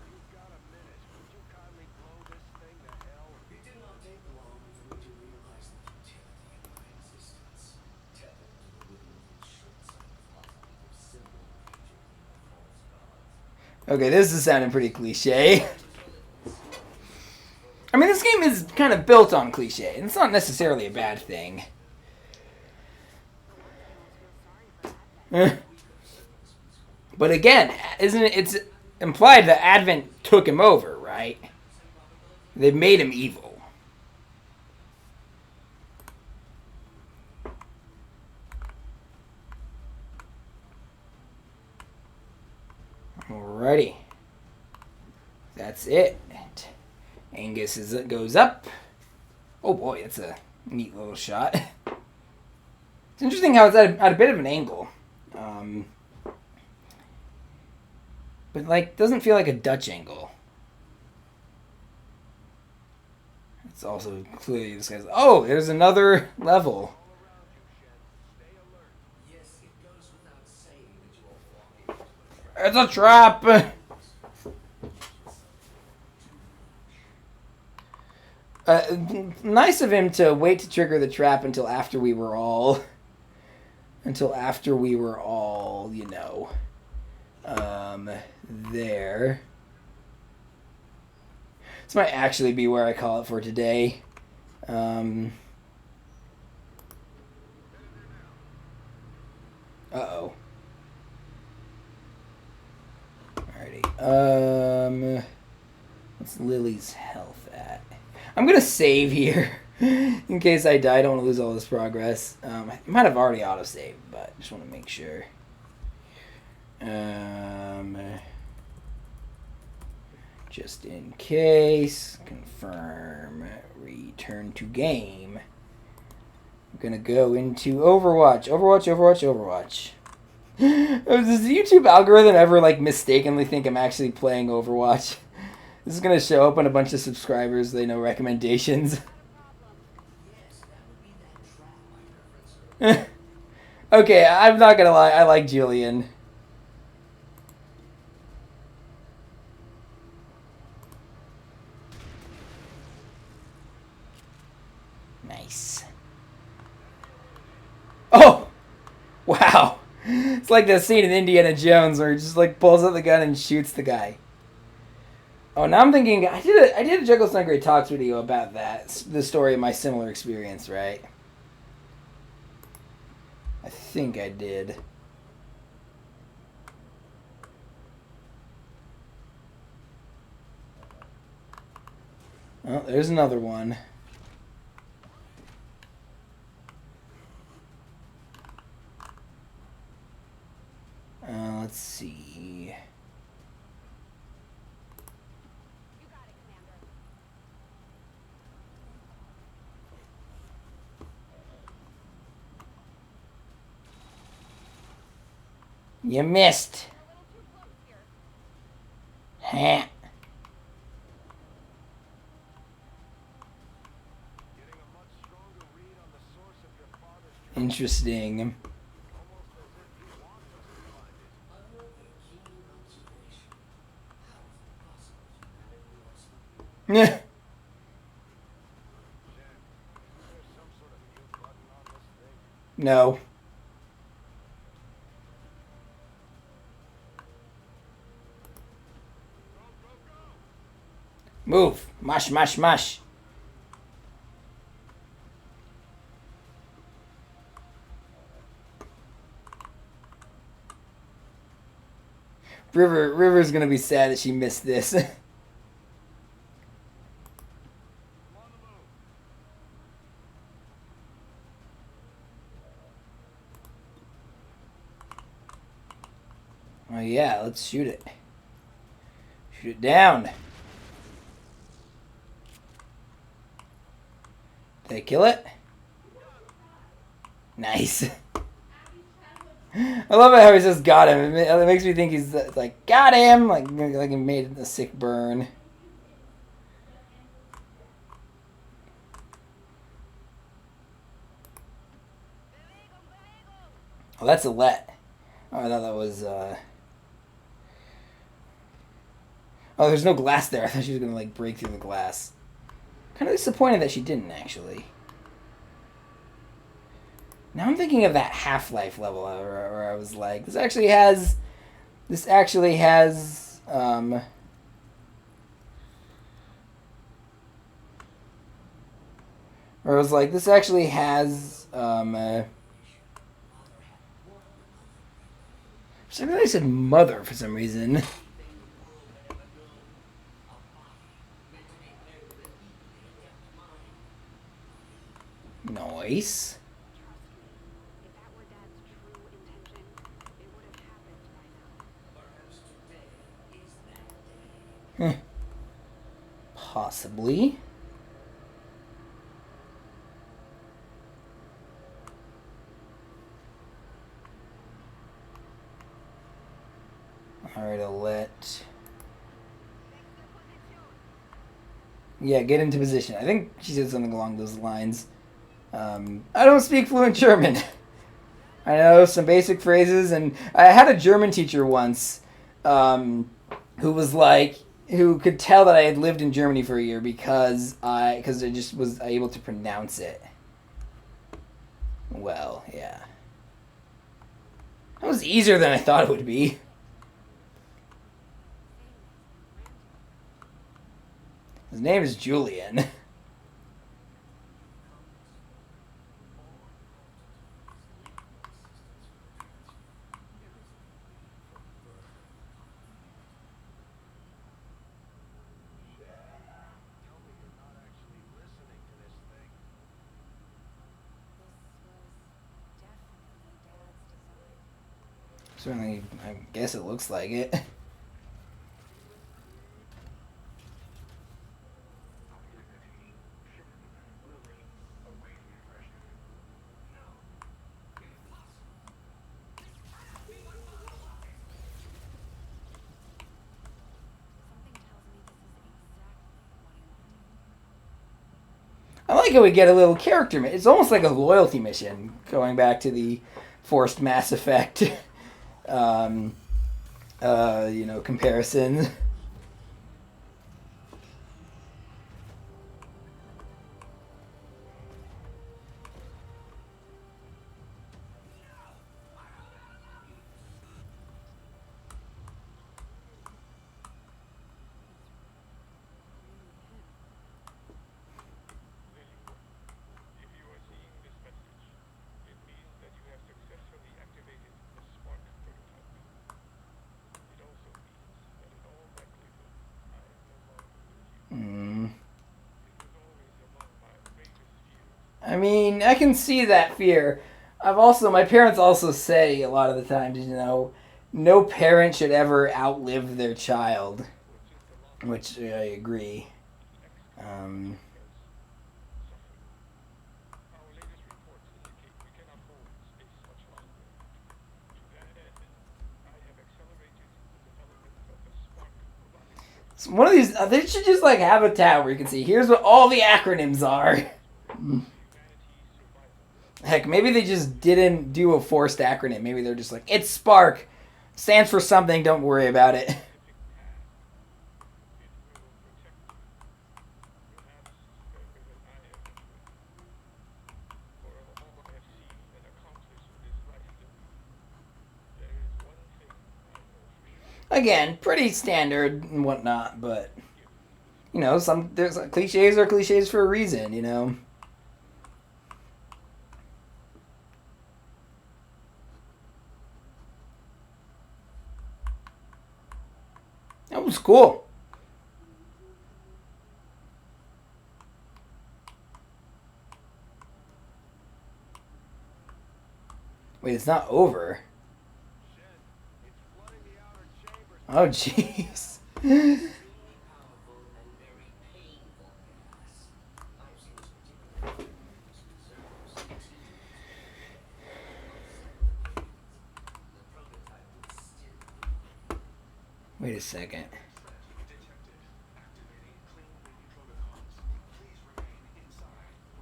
you've got a minute. Would you kindly blow this thing to hell? It did not take long for me to realize the futility of my existence. Tethered to the will of the short-sighted philosophy of simple creature and false gods. Okay, this is sounding pretty cliche. I mean, this game is kind of built on cliche, and it's not necessarily a bad thing. But again, isn't it? It's implied that Advent took him over, right? They made him evil. Alrighty, that's it. Angus goes up. Oh boy, that's a neat little shot. It's interesting how it's at a bit of an angle. But, like, doesn't feel like a Dutch angle. It's also clearly this guy's... Oh, there's another level. Yes, it goes without saying that you are walking into a It's a trap! Nice of him to wait to trigger the trap until after we were all... you know... there. This might actually be where I call it for today. Uh-oh. Alrighty. What's Lily's health at? I'm gonna save here. In case I die, I don't want to lose all this progress. I might have already autosaved, but just want to make sure. Just in case, confirm, return to game. I'm gonna go into Overwatch. Does the YouTube algorithm ever like mistakenly think I'm actually playing Overwatch? This is gonna show up on a bunch of subscribers. They know recommendations. Okay, I'm not gonna lie. I like Julian. Nice. Oh! Wow. It's like that scene in Indiana Jones where he just like pulls out the gun and shoots the guy. Oh, now I'm thinking, I did a Jekyllstein Gray Talks video about that. The story of my similar experience, right? I think I did. Oh, there's another one. Let's see. You got it, Commander. You missed. A little too close here. Huh. Getting a much stronger read on the source of your father's trauma, Interesting. almost as if he wants us to find it. Another keen observation. How is it possible humanity lost the Nah. Jen, is there some sort of mute button on this thing? No. Go, go, go! Move. Mush, mush, mush. River's gonna be sad that she missed this. I'm on the move. Oh yeah, let's shoot it. Shoot it down. Did I kill it? Nice. I love it how he just got him. It makes me think he's like, got him! Like he made a sick burn. Oh, that's a let. Oh, I thought that was, Oh, there's no glass there. I thought she was gonna, like, break through the glass. Kind of disappointed that she didn't, actually. Now I'm thinking of that Half-Life level where I was like, this actually has, or I was like, this actually has, for some reason I said mother for some reason. Nice. Trust me. If that were Dad's true intention, it would have happened by now. Perhaps today is that day. Possibly. Alright, I'll let... Yeah, get into position. I think she said something along those lines. I don't speak fluent German. I know some basic phrases, and I had a German teacher once who was like, who could tell that I had lived in Germany for a year because I just was able to pronounce it. Well, yeah. That was easier than I thought it would be. His name is Julian. Tell me you're not actually listening to this thing. This was definitely Dad's design. Certainly, I guess it looks like it. Something tells me this is exactly what he wanted. I like how we get a little character. It's almost like a loyalty mission, going back to the forced Mass Effect, comparison. I mean, I can see that fear. My parents also say a lot of the times, no parent should ever outlive their child, which I agree. Um, Our latest reports indicate we cannot hold space much longer. To that end, I have accelerated the development of a Spark robotic prototype. one of these, they should just like have a tab where you can see, here's what all the acronyms are. Humanity's survival. Heck, maybe they just didn't do a forced acronym. Maybe they're just like, it's Spark. Stands for something, don't worry about it. It will protect you. Perhaps better than I ever could. For all I have seen and accomplished in this lifetime, there is one thing I know for sure. Again, pretty standard and whatnot, but, there's cliches are cliches for a reason. That was cool. Wait, it's not over. Shit, it's flooding the outer chambers. Oh, jeez. Extremely powerful and very painful gas. I've seen this particular reserves the prototype would still be Wait a second.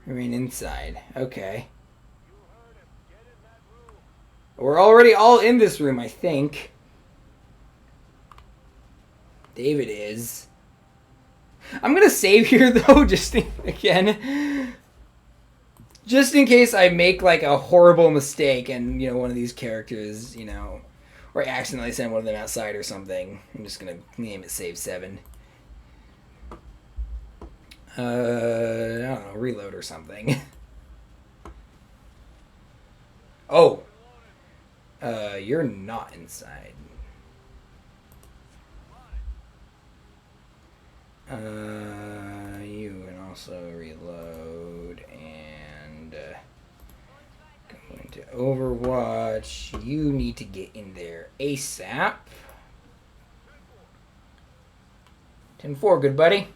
Remain inside. Okay. You heard him. Get in that room. We're already all in this room, I think. David is. I'm gonna save here though, just in case I make like a horrible mistake and one of these characters, or accidentally send one of them outside or something. I'm just gonna name it Save 7. I don't know, reload or something. Oh. You're not inside. You can also reload and go into Overwatch. You need to get in there ASAP. 10-4, good buddy.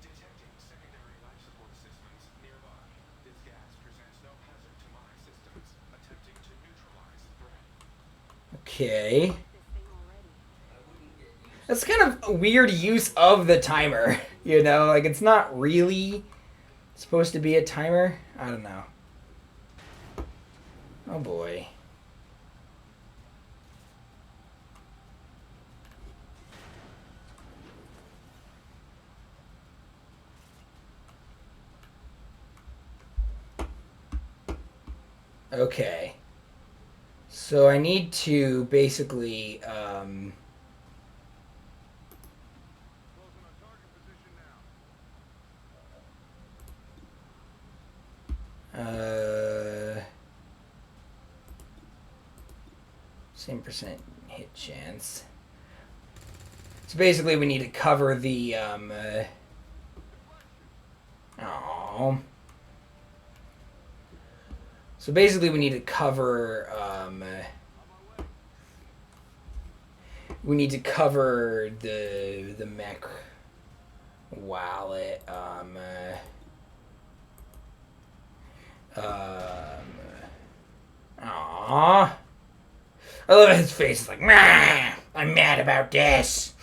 Detecting secondary life support systems nearby. This gas presents no hazard to my systems. Attempting to neutralize threat. Okay. This thing already. That's kind of a weird use of the timer, like it's not really supposed to be a timer. I don't know. Oh boy. Okay. So I need to basically, Closing on target position now. same percent hit chance. So basically we need to cover the, So basically we need to cover, we need to cover the mech wallet, Aww. I love his face. It's like, nah, I'm mad about this.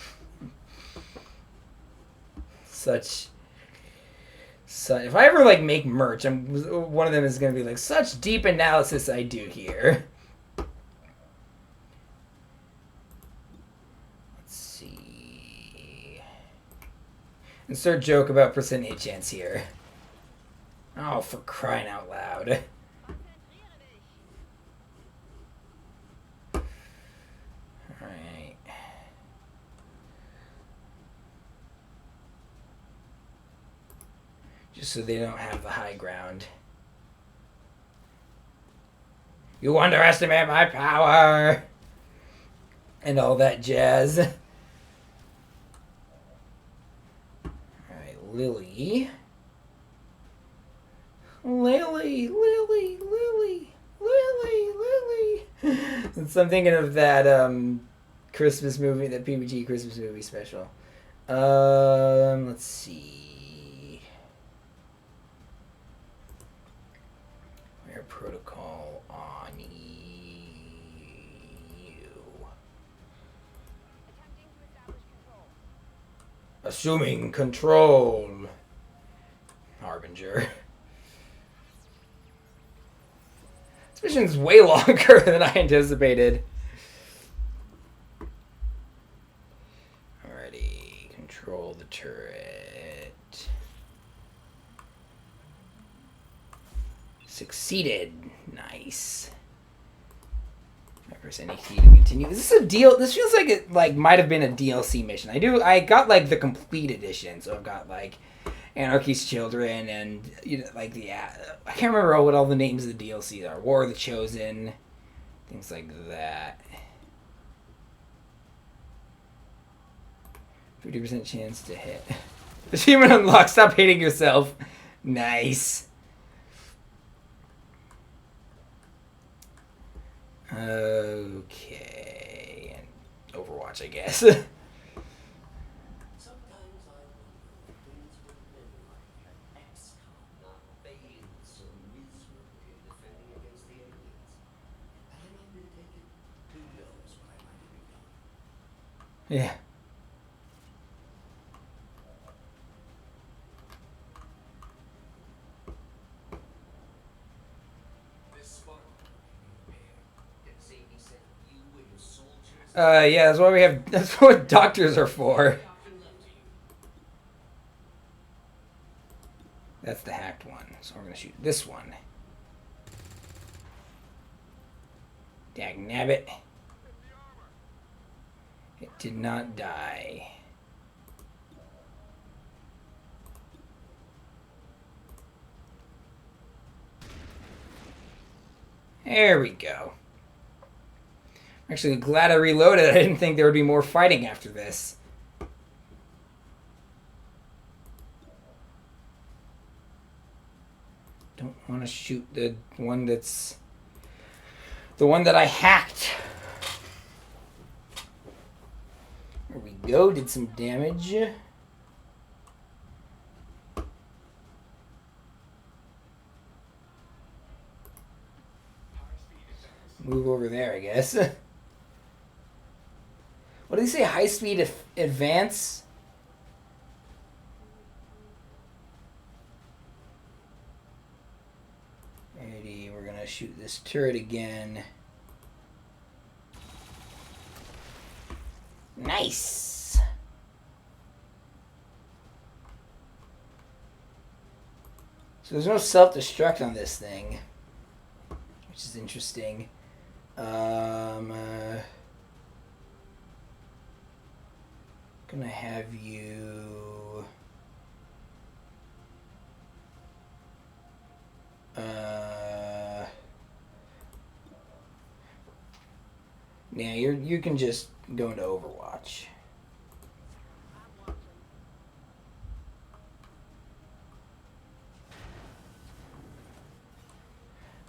If I ever like make merch, one of them is gonna be like such deep analysis I do here. Let's see. Insert joke about percent hit chance here. Oh, for crying out loud. Alright. Just so they don't have the high ground. You underestimate my power! And all that jazz. Lily. Lily, Lily, Lily, Lily, Lily. So I'm thinking of that Christmas movie, that PBG Christmas movie special. Let's see. Where protocol on you. Attempting to establish control. Assuming control. Harbinger. This mission's way longer than I anticipated. Alrighty, control the turret. Succeeded. Nice. 5% ET to continue. Is this a deal? This feels like it might have been a DLC mission. I got like the complete edition, so I've got like Anarchy's Children and like I can't remember what all the names of the DLCs are. War of the Chosen, things like that. 50% chance to hit. Achievement unlocked. Stop hating yourself. Nice. Okay. And Overwatch, I guess. Sometimes I wonder if things would have been like at XCOM, not failing so miserably in defending against the aliens. Had I not been taken, who knows what I might have become. Yeah. This spark repair can save me set you and your soldiers. Yeah, that's why we have. That's what doctors are for. Option left to you. That's the hacked one. So we're gonna shoot this one. Dagnabbit. It did not die. There we go. I'm actually glad I reloaded. I didn't think there would be more fighting after this. Don't want to shoot the one that's... the one that I hacked. There we go. Did some damage. Move over there, I guess. What did he say? High speed advance? Alrighty, we're gonna shoot this turret again. Nice! So there's no self-destruct on this thing, which is interesting. Gonna have you yeah, you can just go into Overwatch.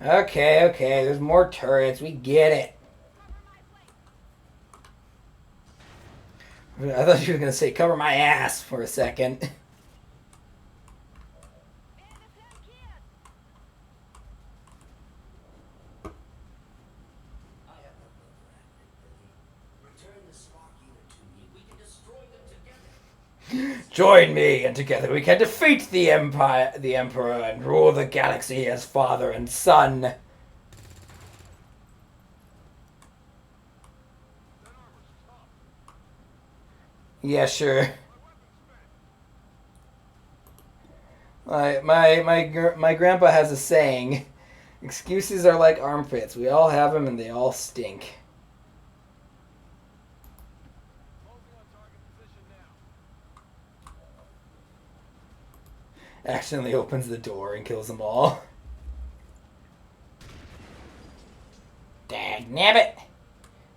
Okay, there's more turrets. We get it. I thought you were going to say cover my ass for a second. I have no love for Advent, Billy. Return the spark unit to me. We can destroy them together. Join me, and together we can defeat the Emperor, and rule the galaxy as father and son. That armor's tough. Yeah, sure. My weapon's bad. My grandpa has a saying: excuses are like armpits. We all have them, and they all stink. Closing on target position now. Accidentally opens the door and kills them all. Dagnabbit!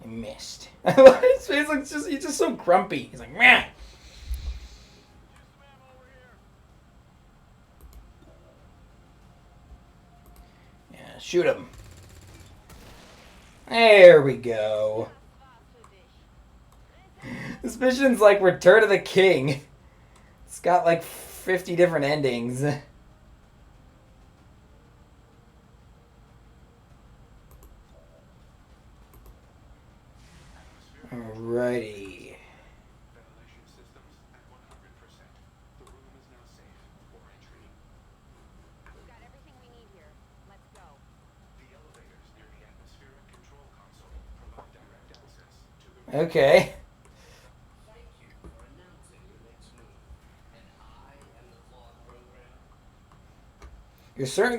I missed. His face looks he's just so grumpy. He's like, meh. Use some ammo over here. Shoot him. There we go. This mission's like Return of the King. It's got like 50 different endings. Alrighty. Ventilation systems at 100%. The room is now safe for entry. We've got everything we need here. Let's go. The elevators near the atmospheric control console provide direct access to the room. Okay. Thank you for announcing your next move. And I am the flawed program.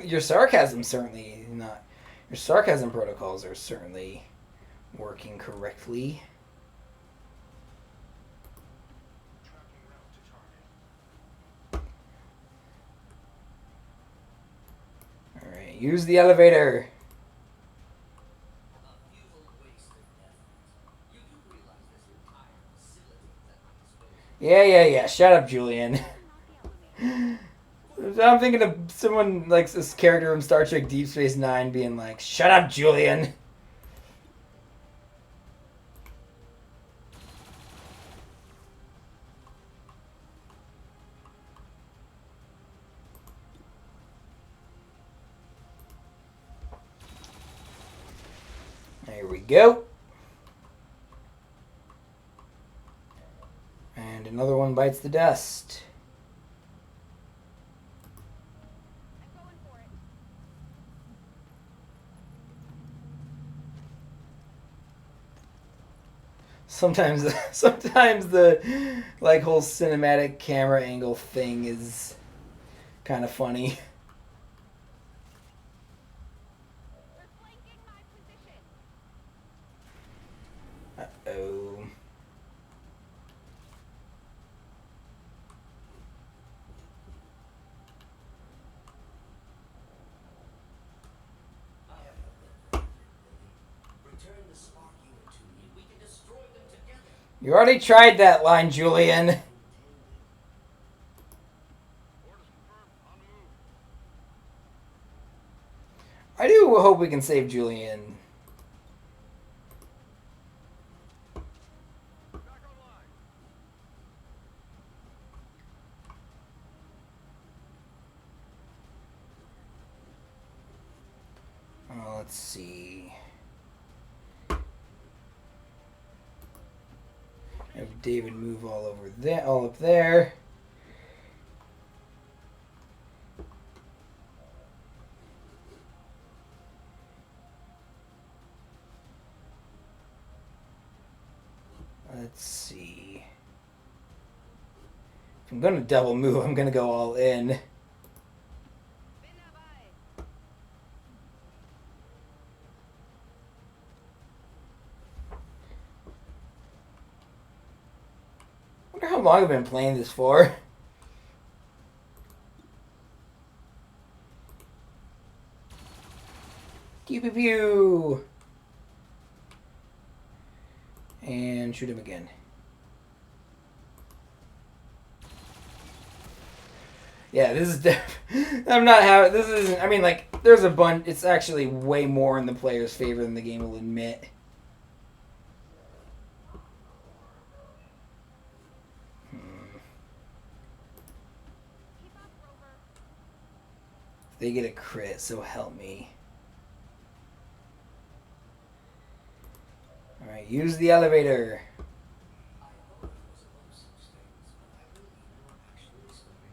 Your sarcasm certainly not. Your sarcasm protocols are certainly working correctly. Tracking route to target. All right, use the elevator. A futile waste of effort. You do realize this entire facility is at my disposal. Yeah. Shut up, Julian. I'm thinking of someone like this character from Star Trek Deep Space Nine being like, "Shut up, Julian." There we go. And another one bites the dust. I'm going for it. Sometimes the like whole cinematic camera angle thing is kind of funny. They're flanking my position. Uh-oh. I have no love for you, Billy. Return the spark unit to me. We can destroy them together. You already tried that line, Julian. Orders confirmed. On the move. I do hope we can save Julian. Back online. Let's see. Have David move all over there, all up there. Let's see. If I'm gonna double move, I'm gonna go all in. Bin dabei. I wonder how long I've been playing this for. Pew pew pew. And shoot him again. Yeah, this is I'm not how this isn't. I mean, like, there's a bunch. It's actually way more in the player's favor than the game will admit. Keep up, Rover. They get a crit, so help me. All right, use the elevator. I thought it was above such things, but I believe you're actually starting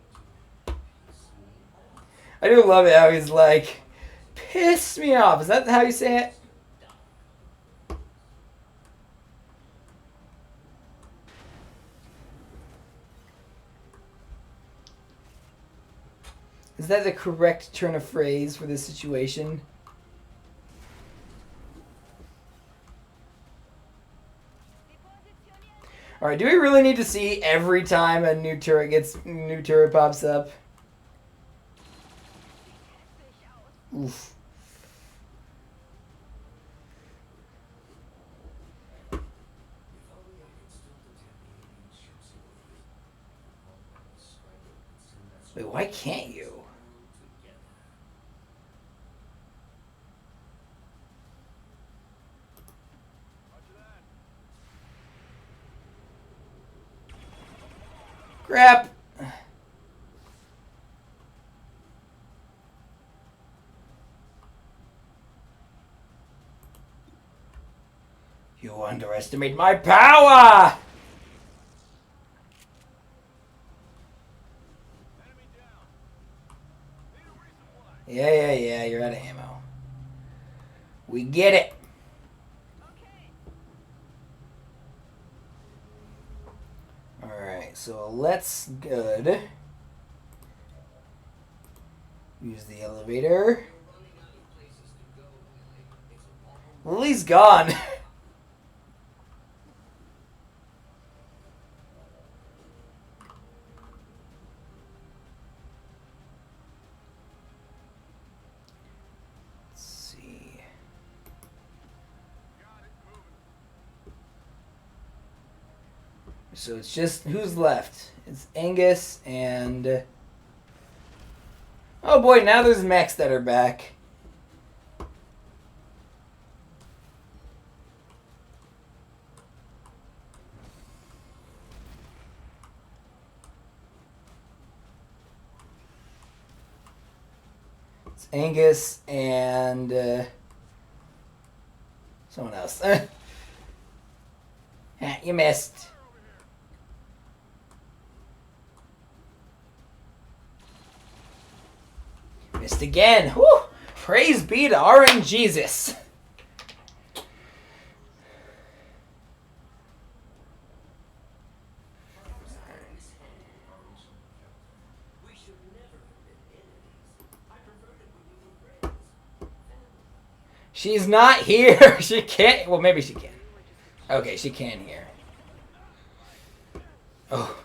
to piss me off. I do love it how he's like, piss me off. Is that how you say it? Is that the correct turn of phrase for this situation? All right, do we really need to see every time a new turret pops up? Oof. If only I could still detect the alien ships in orbit. All by the strike and send that Wait, why can't you? together. Crap. You underestimate my power! Enemy down. Need a resupply. Yeah, you're out of ammo. We get it. Okay. Alright, so let's good. Use the elevator. You're running out of places to go, Lily. It's a long Lily's gone. Let's see. Got it. Moving. So it's just who's left? It's Angus and oh boy, now there's mechs that are back. It's Angus and someone else. You missed. Missed again. Whew. Praise be to RNG Jesus. We should never have been enemies. I preferred it when we were friends. She's not here. She can't. Well, maybe she can. Okay, she can hear. Oh.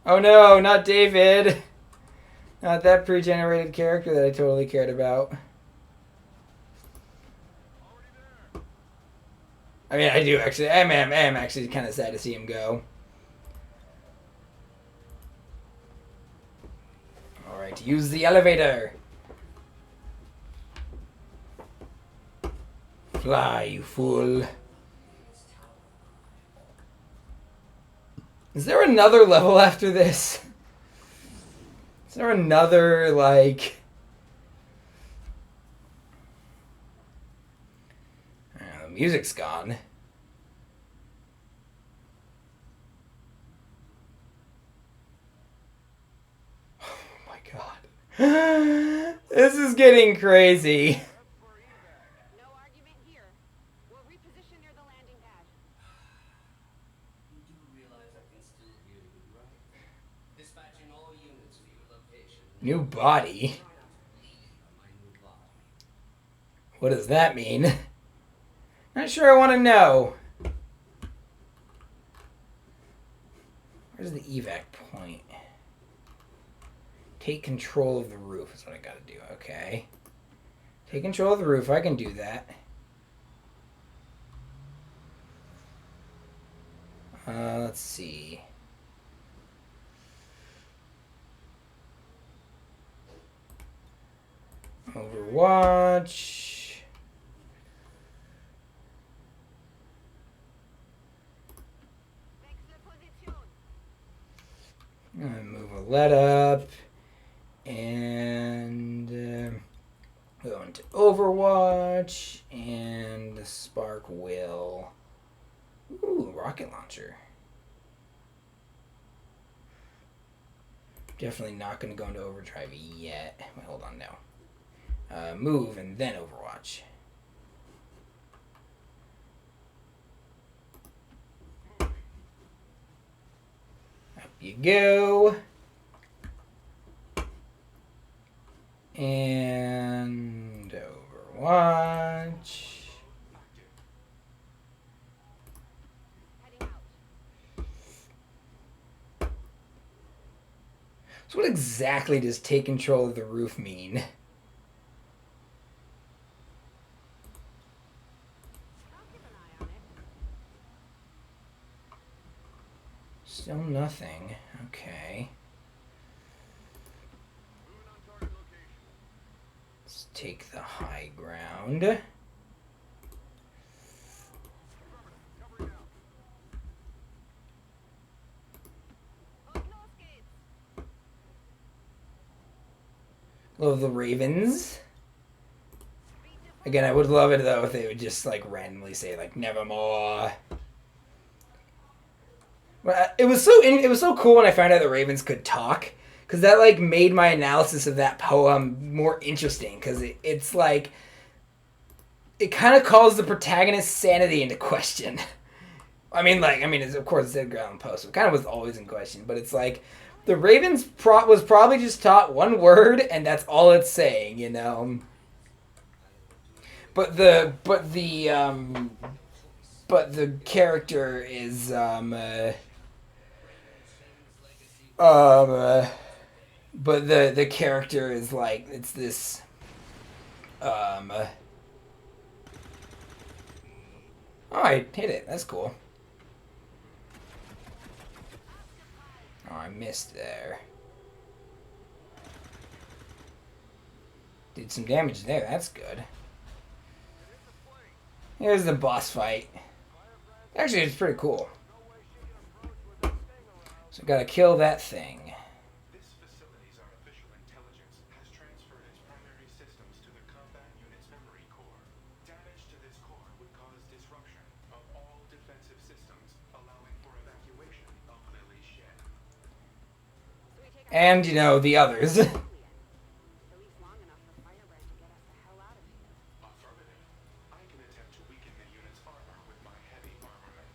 Oh no, not David. Not that pre-generated character that I totally cared about. I mean, I do actually. I am actually kind of sad to see him go. All right, use the elevator. Fly, you fool. Is there another level after this? Is there another, like... The music's gone. Oh my god. This is getting crazy. No argument here. We'll reposition near the landing pad. You do realize I can still hear you, right? Dispatching all units to your location. New body? Try not to bleed on my new body. What does that mean? Not sure I want to know. Where's the evac point? Take control of the roof is what I gotta do. Okay. Take control of the roof. I can do that. Let's see. Overwatch. I'm gonna move a let up and go into Overwatch and the Spark will. Ooh, rocket launcher. Definitely not gonna go into overdrive yet. Wait, hold on now. Move and then Overwatch. Up you go. And Overwatch. Heading out. So what exactly does take control of the roof mean? I'll keep an eye on it. Still nothing. Okay. Moving on target location. Let's take the high ground. Affirmative. Covering out. Hold Love the Ravens. Again, I would love it though if they would just like randomly say like nevermore. But it was so cool when I found out the Ravens could talk, because that like made my analysis of that poem more interesting, because it's like it kind of calls the protagonist's sanity into question. Of course it's Edgar Allan Poe, so it kind of was always in question, but it's like the Ravens was probably just taught one word and that's all it's saying, you know. But the character is but the character is like, it's this oh, I hit it. That's cool. Oh, I missed there. Did some damage there. That's good. Here's the boss fight. Actually, it's pretty cool. So gotta kill that thing. This facility's artificial intelligence has transferred its primary systems to the combat unit's memory core. Damage to this core would cause disruption of all defensive systems, allowing for evacuation of Lily's shed. And, you know, the others. At least long enough for Firebird to get us the hell out of here. Affirmative. I can attempt to weaken the unit's armor with my heavy armament.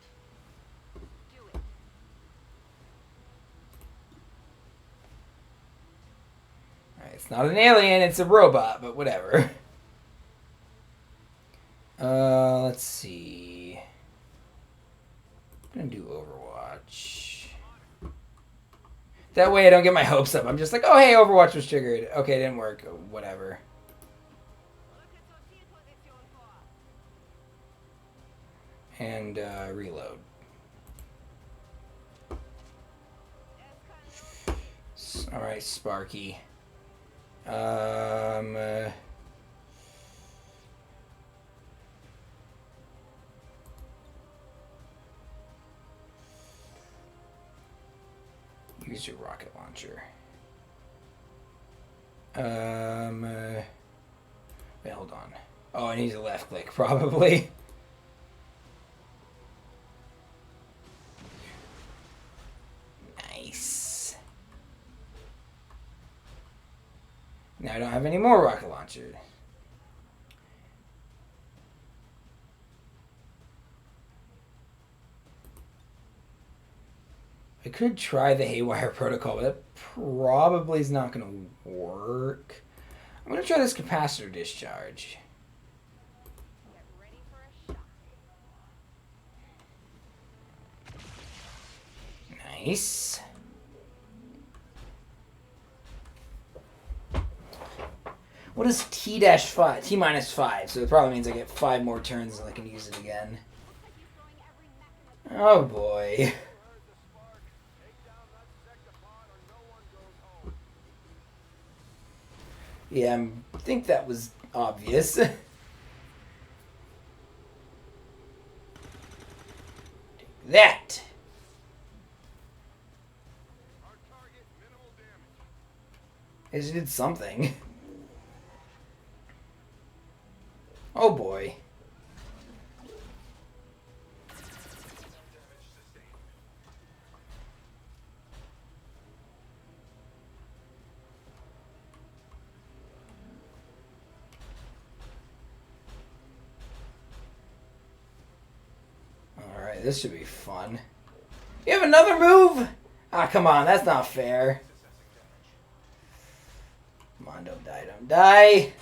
Do it. Alright, it's not an alien, it's a robot, but whatever. Let's see. I'm gonna do Overwatch. That way I don't get my hopes up. I'm just like, oh hey, Overwatch was triggered. Okay, it didn't work. Whatever. And reload. Alright, Sparky. Use your rocket launcher. Wait, hold on. Oh, I need a left click, probably. Nice. Now I don't have any more rocket launcher. I could try the Haywire Protocol, but that probably is not going to work. I'm going to try this capacitor discharge. Get ready for a shock. Nice. What is T-5? T-5, so it probably means I get 5 more turns and I can use it again. Oh boy. Yeah, I think that was obvious. Take that! I just did something. Oh boy. Alright, this should be fun. You have another move? Ah, come on, that's not fair. Come on, don't die, don't die.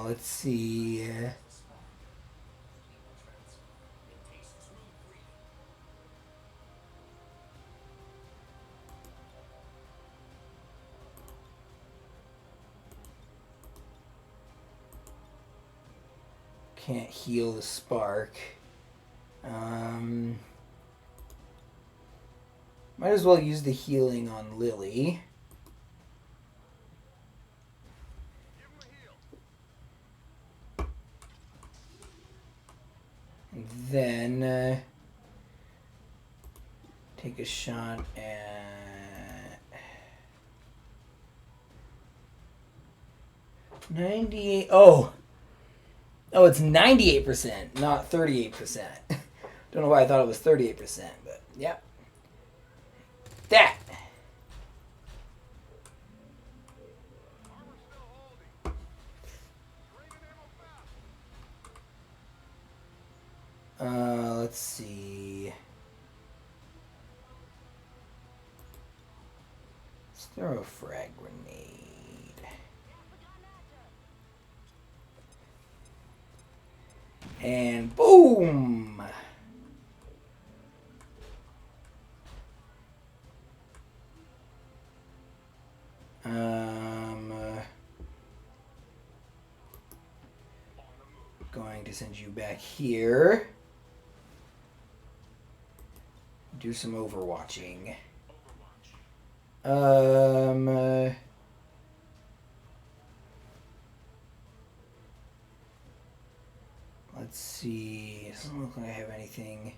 Let's see. Can't heal the spark. Might as well use the healing on Lily. Give him a then take a shot at 98. Oh, it's 98%, not 38%. Don't know why I thought it was 38%, but yeah. That. Armor still holding. Draining ammo fast. Let's see. Let's throw a frag grenade. And boom! Going to send you back here. Do some overwatching. Let's see. It doesn't look like I have anything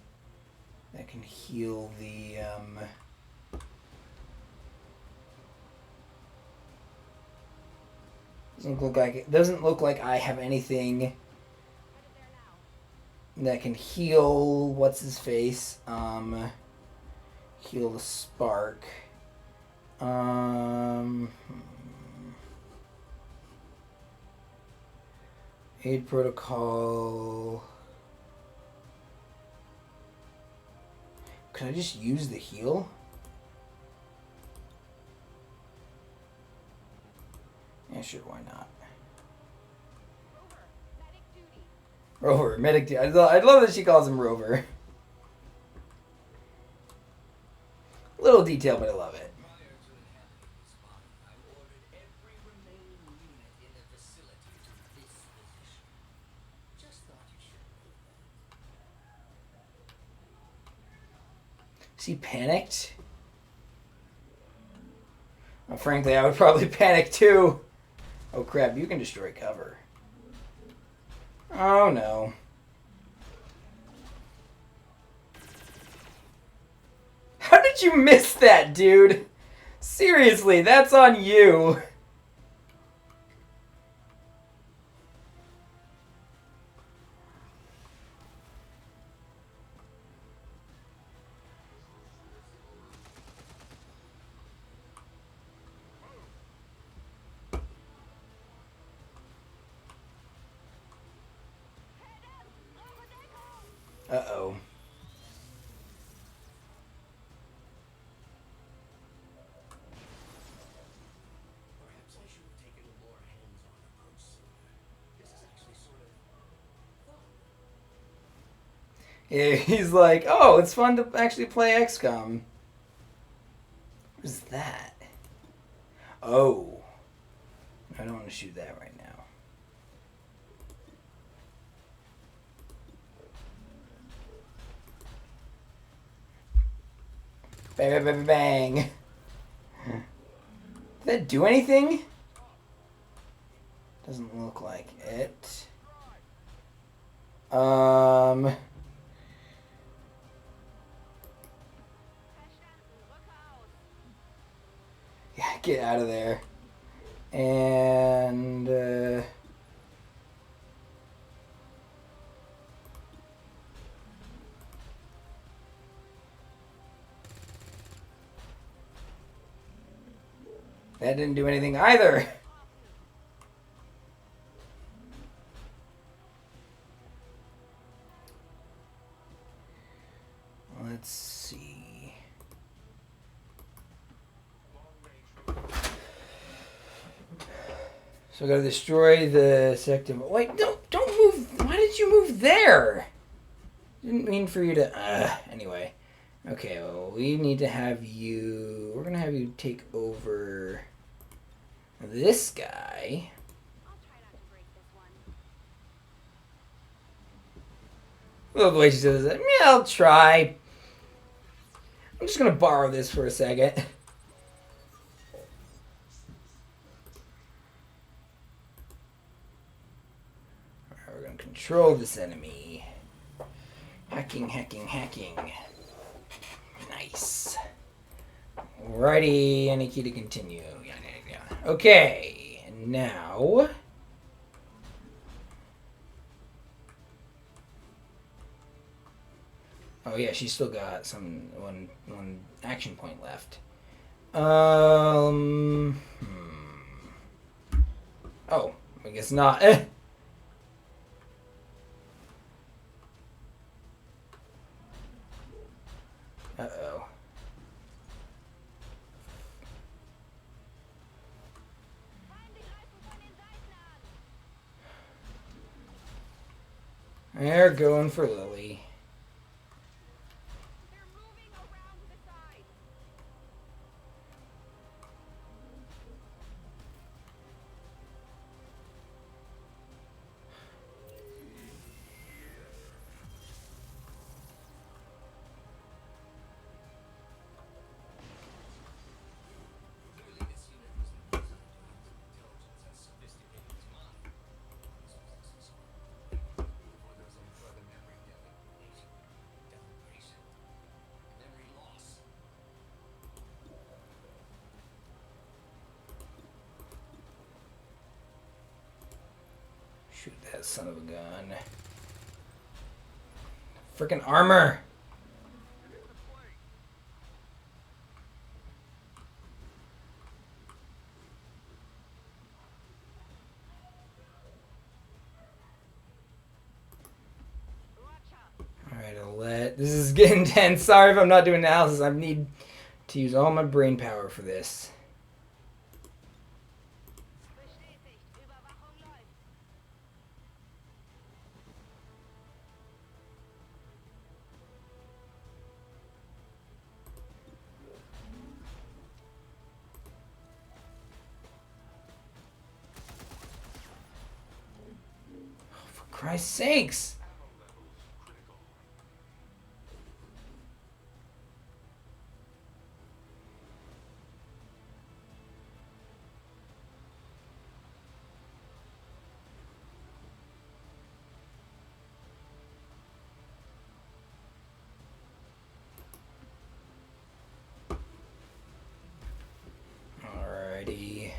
that can heal the doesn't look like I have anything that can heal what's his face. Heal the spark. Aid protocol. Can I just use the heal? Yeah, sure, why not? Rover, medic duty. I love that she calls him Rover. Little detail, but I love it. Prior to it happening this morning, I ordered every remaining unit in the facility to this position. Just thought you should know that. Is he panicked? Well, frankly, I would probably panic too. Oh crap, you can destroy cover. Oh no. How did you miss that, dude? Seriously, that's on you. Uh-oh. Perhaps I should have taken a more hands-on approach sooner. This is actually sort of fun. Yeah, he's like, oh, it's fun to actually play XCOM. What is that? Oh. I don't want to shoot that right now. Bang, bang, bang, bang. Did that do anything? Doesn't look like it. Yeah, get out of there. And that didn't do anything either. Let's see. So I gotta destroy the sector. Wait, don't move. Why did you move there? Didn't mean for you to. Anyway. Okay, well, we need to have you. We're gonna have you take over this guy. I'll try not to break this one. Love the way she says that. Yeah, I'll try. I'm just gonna borrow this for a second. Alright, we're gonna control this enemy. Hacking, hacking, hacking. Nice. Alrighty, any key to continue. Yeah. Okay, now... Oh yeah, she's still got one action point left. Oh, I guess not. Uh-oh. They're going for Lily. They're moving around the side. Clearly, this unit wasn't designed to use intelligence as sophisticated as mine. This was the sort before there was any further memory deprivation, memory loss. Shoot that son of a gun. Frickin' armor! Alright, I'll let... This is getting tense. Sorry if I'm not doing analysis. I need to use all my brain power for this. Bestätigt. Überwachung läuft. For Christ's sakes! Alrighty.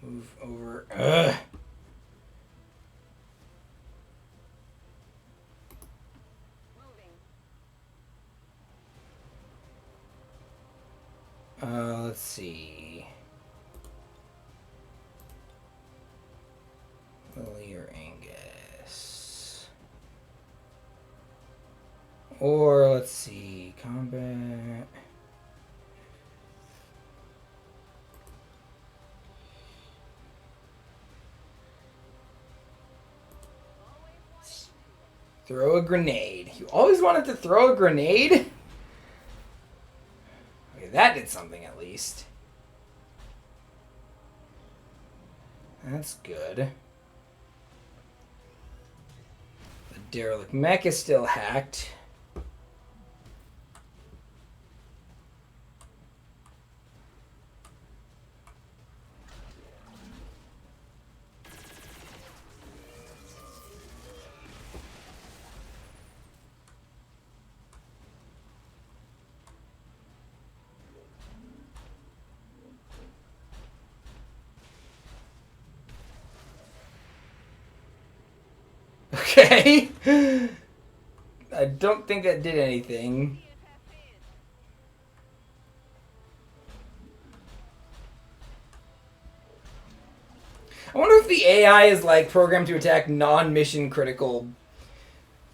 Move over. Moving. Let's see. Lily or Angus. Or, let's see, combat. Throw a grenade. You always wanted to throw a grenade? Okay, that did something at least. That's good. The derelict mech is still hacked. Okay. I don't think that did anything. I wonder if the AI is like programmed to attack non-mission critical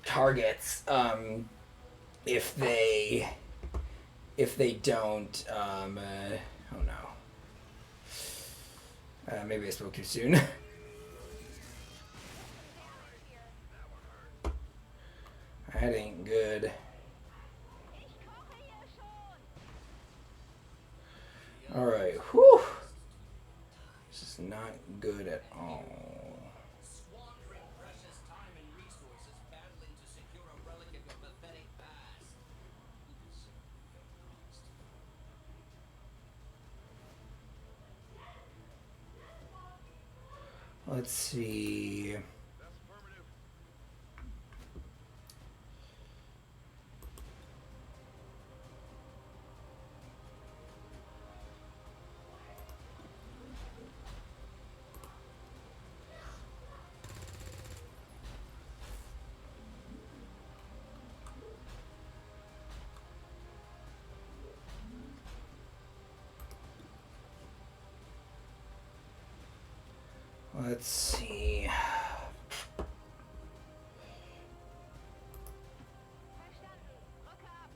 targets. If they don't. Oh no. Maybe I spoke too soon. That ain't good. Alright, whew. This is not good at all. Squandering precious time and resources battling to secure a relic of your pathetic past. Let's see. That's affirmative. Let's see. Verstanden. Rücke ab.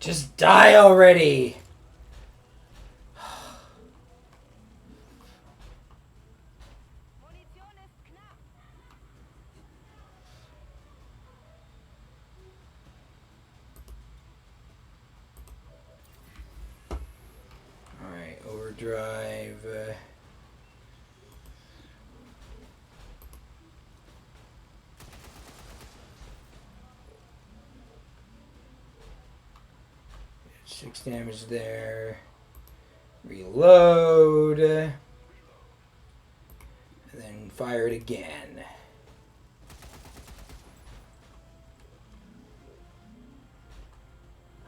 Just die already! Munition ist knapp. Alright, overdrive. 6 damage there. Reload. And then fire it again.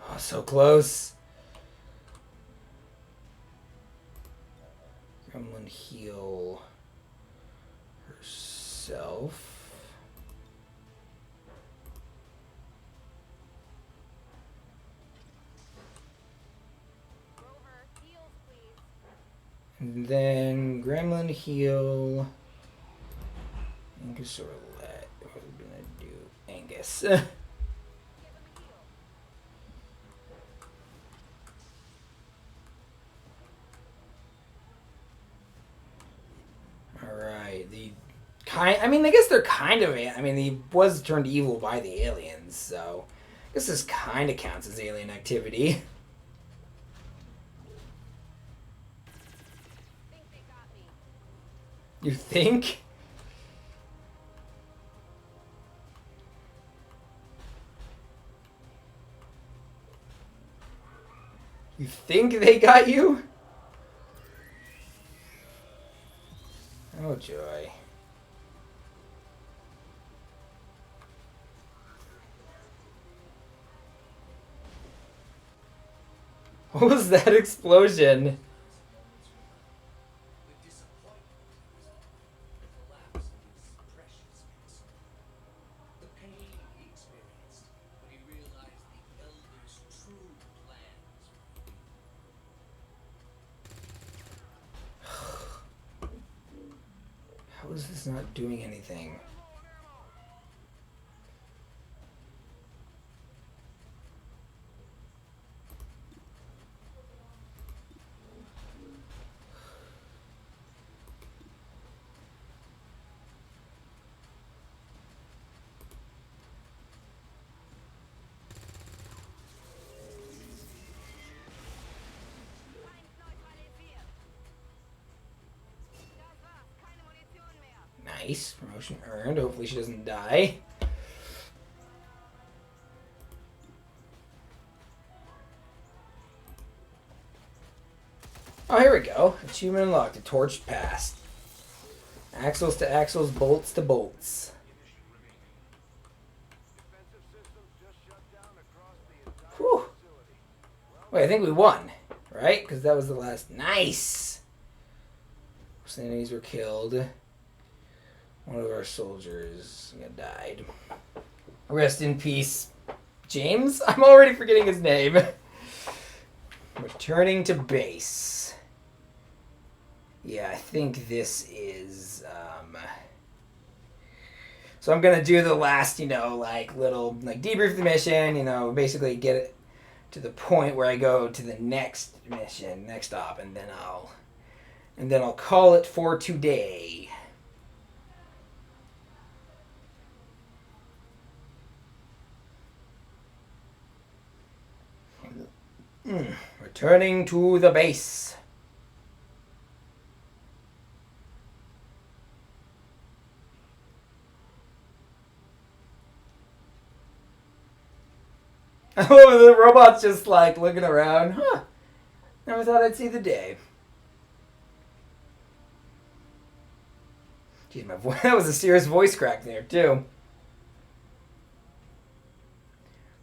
Oh, so close. Gremlin heal herself. Rover, heals, please. And then Gremlin heal. Angus or Let. What are we gonna do? Angus. Give him a heal. Alright, I mean, I guess they're kind of. I mean, he was turned evil by the aliens, so I guess this kind of counts as alien activity. Think they got me. You think? You think they got you? Oh, joy. What was that explosion? The disappointment, the collapse of his precious castle. The pain he experienced when he realized the Elder's true plans were revealed. How is this not doing anything? Feind neutralisiert. Das war's. Keine Munition mehr. Nice. Promotion earned. Hopefully she doesn't die. Oh, here we go. Achievement unlocked. The torch passed. Axles to axles, bolts to bolts. Defensive systems just shut down across the entire Whew. facility. Wait, I think we won, right? Because that was the last. Nice! Most enemies were killed. One of our soldiers died. Rest in peace, James? I'm already forgetting his name. Returning to base. Yeah, I think this is, So I'm gonna do the last, little, debrief the mission, basically get it to the point where I go to the next mission, next stop, and then I'll call it for today. Returning to the base. Oh, the robot's just like looking around. Huh. Never thought I'd see the day. Geez, my voice, that was a serious voice crack there, too.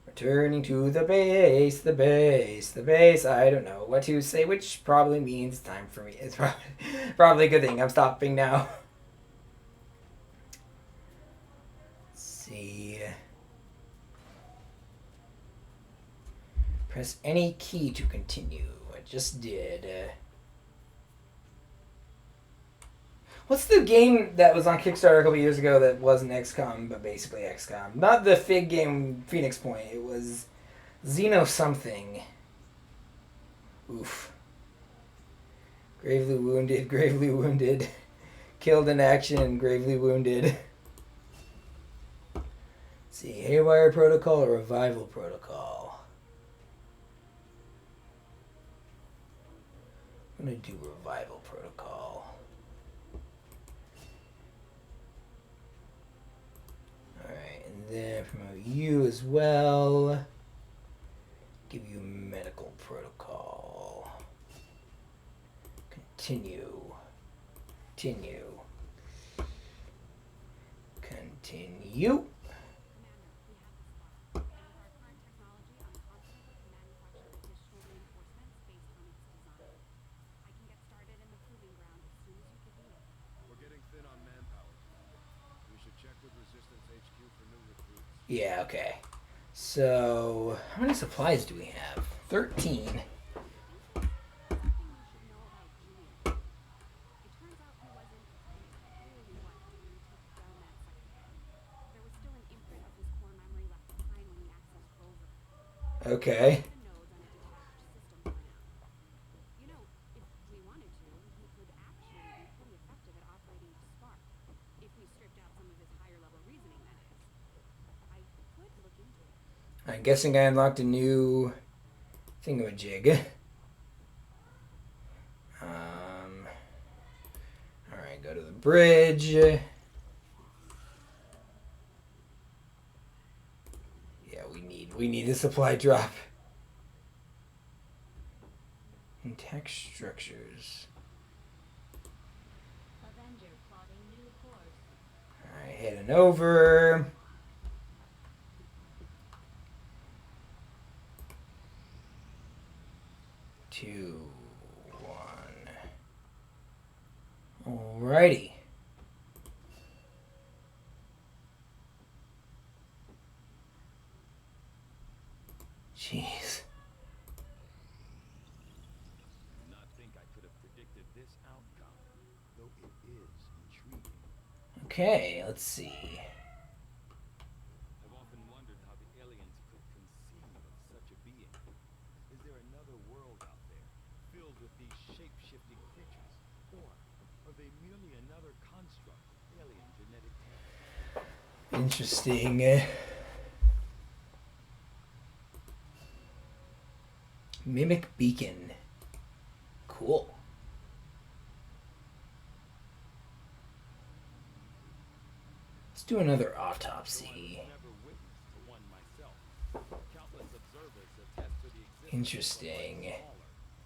Returning to the base, the base, the base. I don't know what to say, which probably means time for me. It's probably a good thing. I'm stopping now. Let's see. Press any key to continue. I just did. What's the game that was on Kickstarter a couple years ago that wasn't XCOM, but basically XCOM? Not the Fig game Phoenix Point. It was Xeno something. Oof. Gravely wounded, gravely wounded. Killed in action, gravely wounded. Let's see, Haywire Protocol or Revival Protocol? I'm going to do Revival Protocol. Alright, and then promote you as well. Give you Medical Protocol. Continue. Continue. Continue. Commander, we have the spark. And with our current technology, I'm confident we can manufacture additional reinforcements based on its design. I can get started in the proving ground as soon as you give me it. We're getting thin on manpower. We should check with Resistance HQ for new recruits. Yeah, okay. So, how many supplies do we have? 13. Something you should know about Julian. It turns out he wasn't entirely what when you took down that second bomb. There was still an imprint of his core memory left behind when we accessed Rover. Okay. The nodes on a detached system for now. You know, if we wanted to, he could actually be pretty effective at operating the spark. If we stripped out some of his higher level reasoning, that is. I could look into it. I'm guessing I unlocked a new thingamajig. Alright, go to the bridge. Yeah, we need a supply drop. Intact structures. Avenger plotting new course. Alright, heading over. Two, one. Alrighty. Jeez. Do not think I could have predicted this outcome, though it is intriguing. Okay, let's see. I've often wondered how the aliens could conceive of such a being. Is there another world out there, filled with these shape-shifting creatures? Or are they merely another construct of alien genetic tech? Interesting. Mimic beacon. Cool. Let's do another autopsy. Never witnessed to one myself. Countless observers attest to the existence Interesting. of a smaller,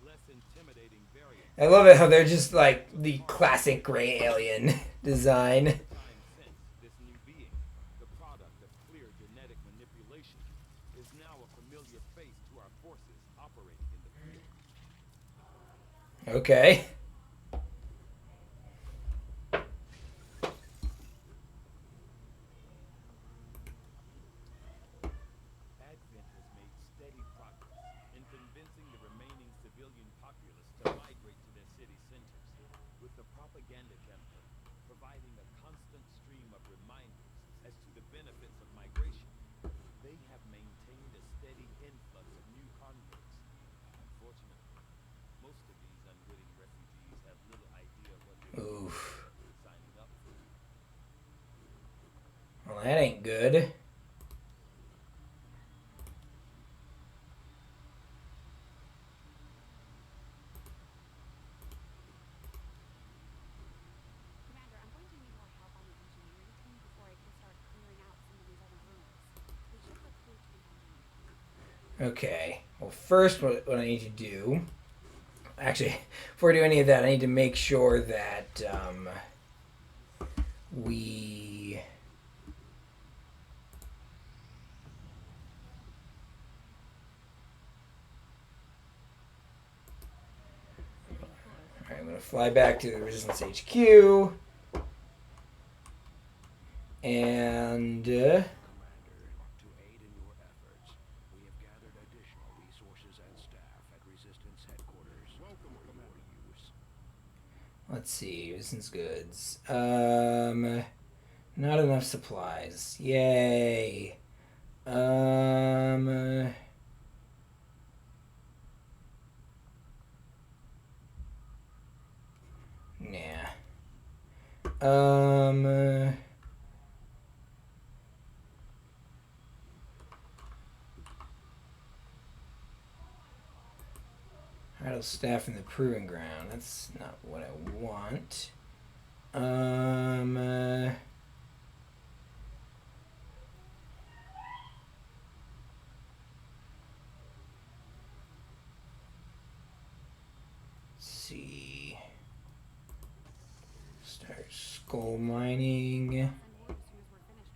less intimidating variant. I love it how they're just like the classic gray alien design. Time since this new being, the product of clear genetic manipulation, is now a familiar face to our forces operating in the field. Okay. Advent has made steady progress in convincing the remaining civilian populace to migrate to their city centers, with the propaganda campaign providing a constant stream of reminders as to the benefits of migration. They have maintained a steady influx of new converts. Unfortunately, most of these unwitting refugees have little idea what they're Oof. signing up for. Well, that ain't good. Commander, I'm going to need more help on the engineering team before I can start clearing out some of these other rooms. We should recruit in our Okay. Well, first, what I need to do... Actually, before I do any of that, I need to make sure that we... Alright, I'm going to fly back to the Resistance HQ. And... Commander, to aid in your efforts, we have gathered additional resources and staff at Resistance headquarters. Welcome, Commander. Use. let's see. Resistance goods. Not enough supplies. Yay. Nah. Idle staff in the proving ground. That's not what I want. Let's see. Start skull mining. Send word as soon as we're finished,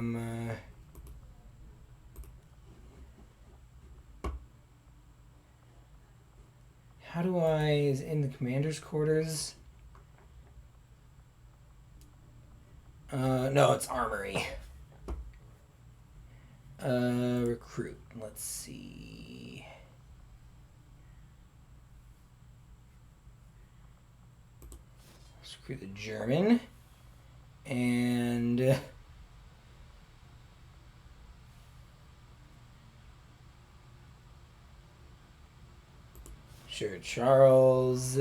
Commander. How do I... Is it in the commander's quarters? No, it's armory. Recruit. Let's see. Let's recruit the German. And... Sure, Charles.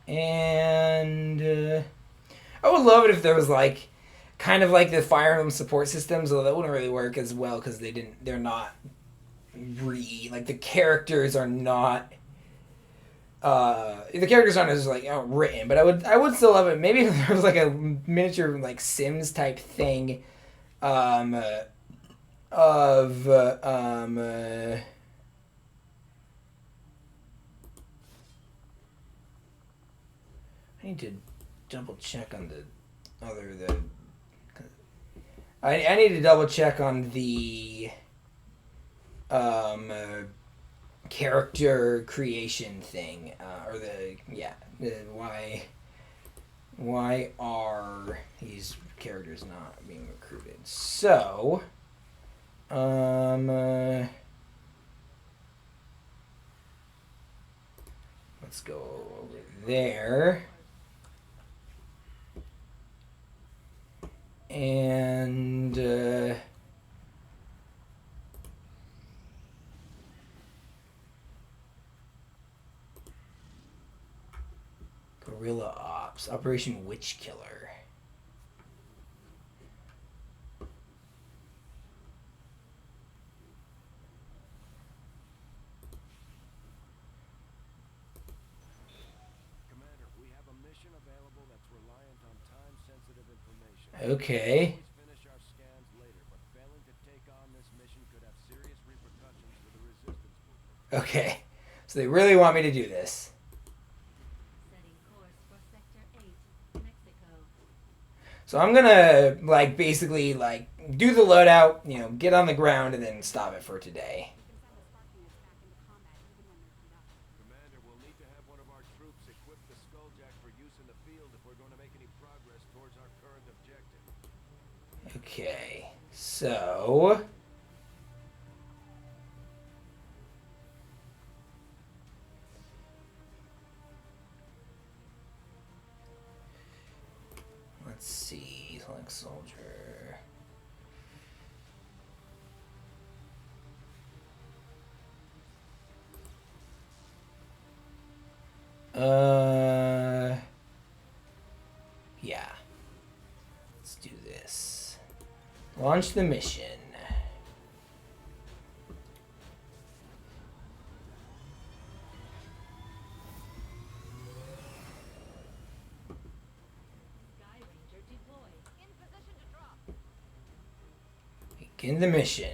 And I would love it if there was like kind of like the Fire Emblem support systems, although that wouldn't really work as well because they're not like the characters are not the characters aren't as like written, but I would still love it. Maybe if there was like a miniature like Sims type thing I need to double check on I need to double check on the character creation thing or why are these characters not being recruited? So let's go over there. And Guerrilla Ops, Operation Witch Killer. Commander, we have a mission available that's reliant on time-sensitive information. Okay. Always finish our scans later, but failing to take on this mission could have serious repercussions for the resistance movement. Okay. So they really want me to do this. Setting course for Sector 8, Mexico. So I'm gonna like basically like do the loadout, get on the ground and then stop it for today. You can send the Spark units back into combat even when they're beat up. Commander, we'll need to have one of our troops equip the Skulljack for use in the field if we're going to make any progress towards our current objective. Okay. So let's see, select soldier. Yeah. Let's do this. Launch the mission. Sky Ranger deployed. In position to drop. Begin the mission.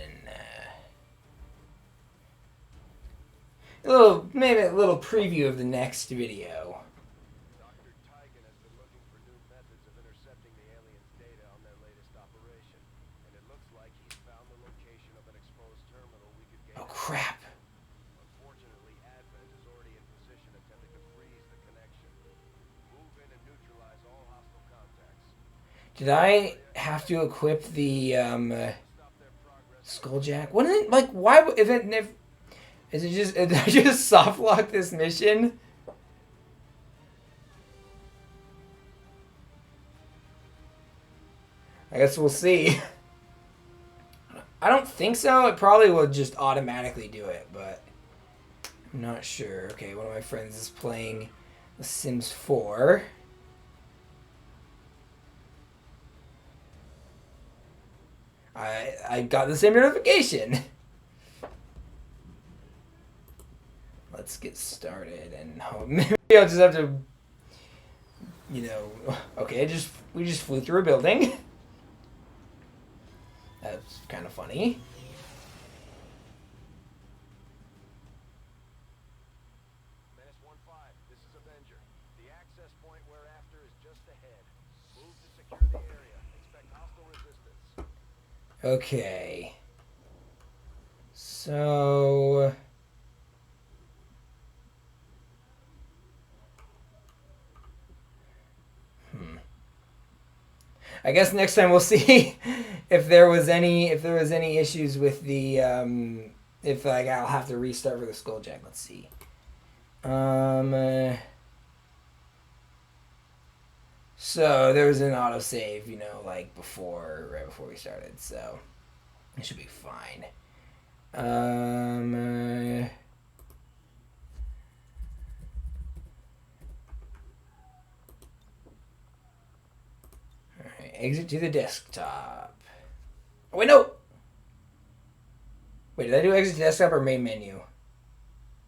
Maybe a little preview of the next video. Dr. Tigan has been looking for new methods of intercepting the aliens' data on their latest operation, and it looks like he's found the location of an exposed terminal we could gain. Oh crap. Unfortunately, Advent is already in position attempting to freeze the connection. Move in and neutralize all hostile contacts. Did I have to equip the Stop their progress. Skulljack? Wouldn't it, like, why would, if is it just, did I just soft lock this mission? I guess we'll see. I don't think so. It probably will just automatically do it, but I'm not sure. Okay, one of my friends is playing The Sims 4. I got the same notification. Let's get started, and maybe I'll just have to, you know, okay, we just flew through a building. That's kind of funny. Menace 1-5, this is Avenger. The access point we're after is just ahead. Move to secure the area. Expect hostile resistance. Okay. So I guess next time we'll see if there was any issues with the if like I'll have to restart for the Skulljack. Let's see. So there was an autosave, you know, like right before we started, so it should be fine. Alright, exit to the desktop. Oh, wait, no! Wait, did I do exit to desktop or main menu?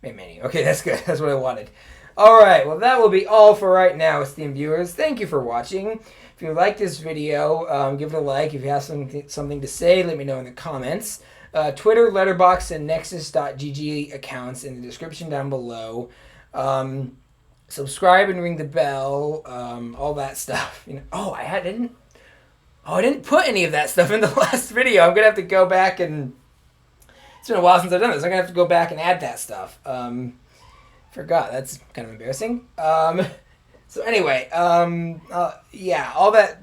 Main menu. Okay, that's good. That's what I wanted. Alright, well that will be all for right now, esteemed viewers. Thank you for watching. If you like this video, give it a like. If you have something to say, let me know in the comments. Twitter, Letterboxd, and Nexus.gg accounts in the description down below. Subscribe and ring the bell, all that stuff. You know, I didn't put any of that stuff in the last video. I'm gonna have to go back and it's been a while since I've done this. I'm gonna have to go back and add that stuff. Forgot. That's kind of embarrassing. So anyway, yeah, all that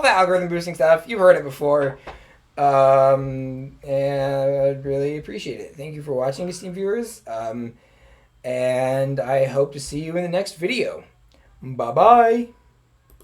algorithm boosting stuff. You've heard it before. And I'd really appreciate it. Thank you for watching, esteemed viewers. And I hope to see you in the next video. Bye-bye.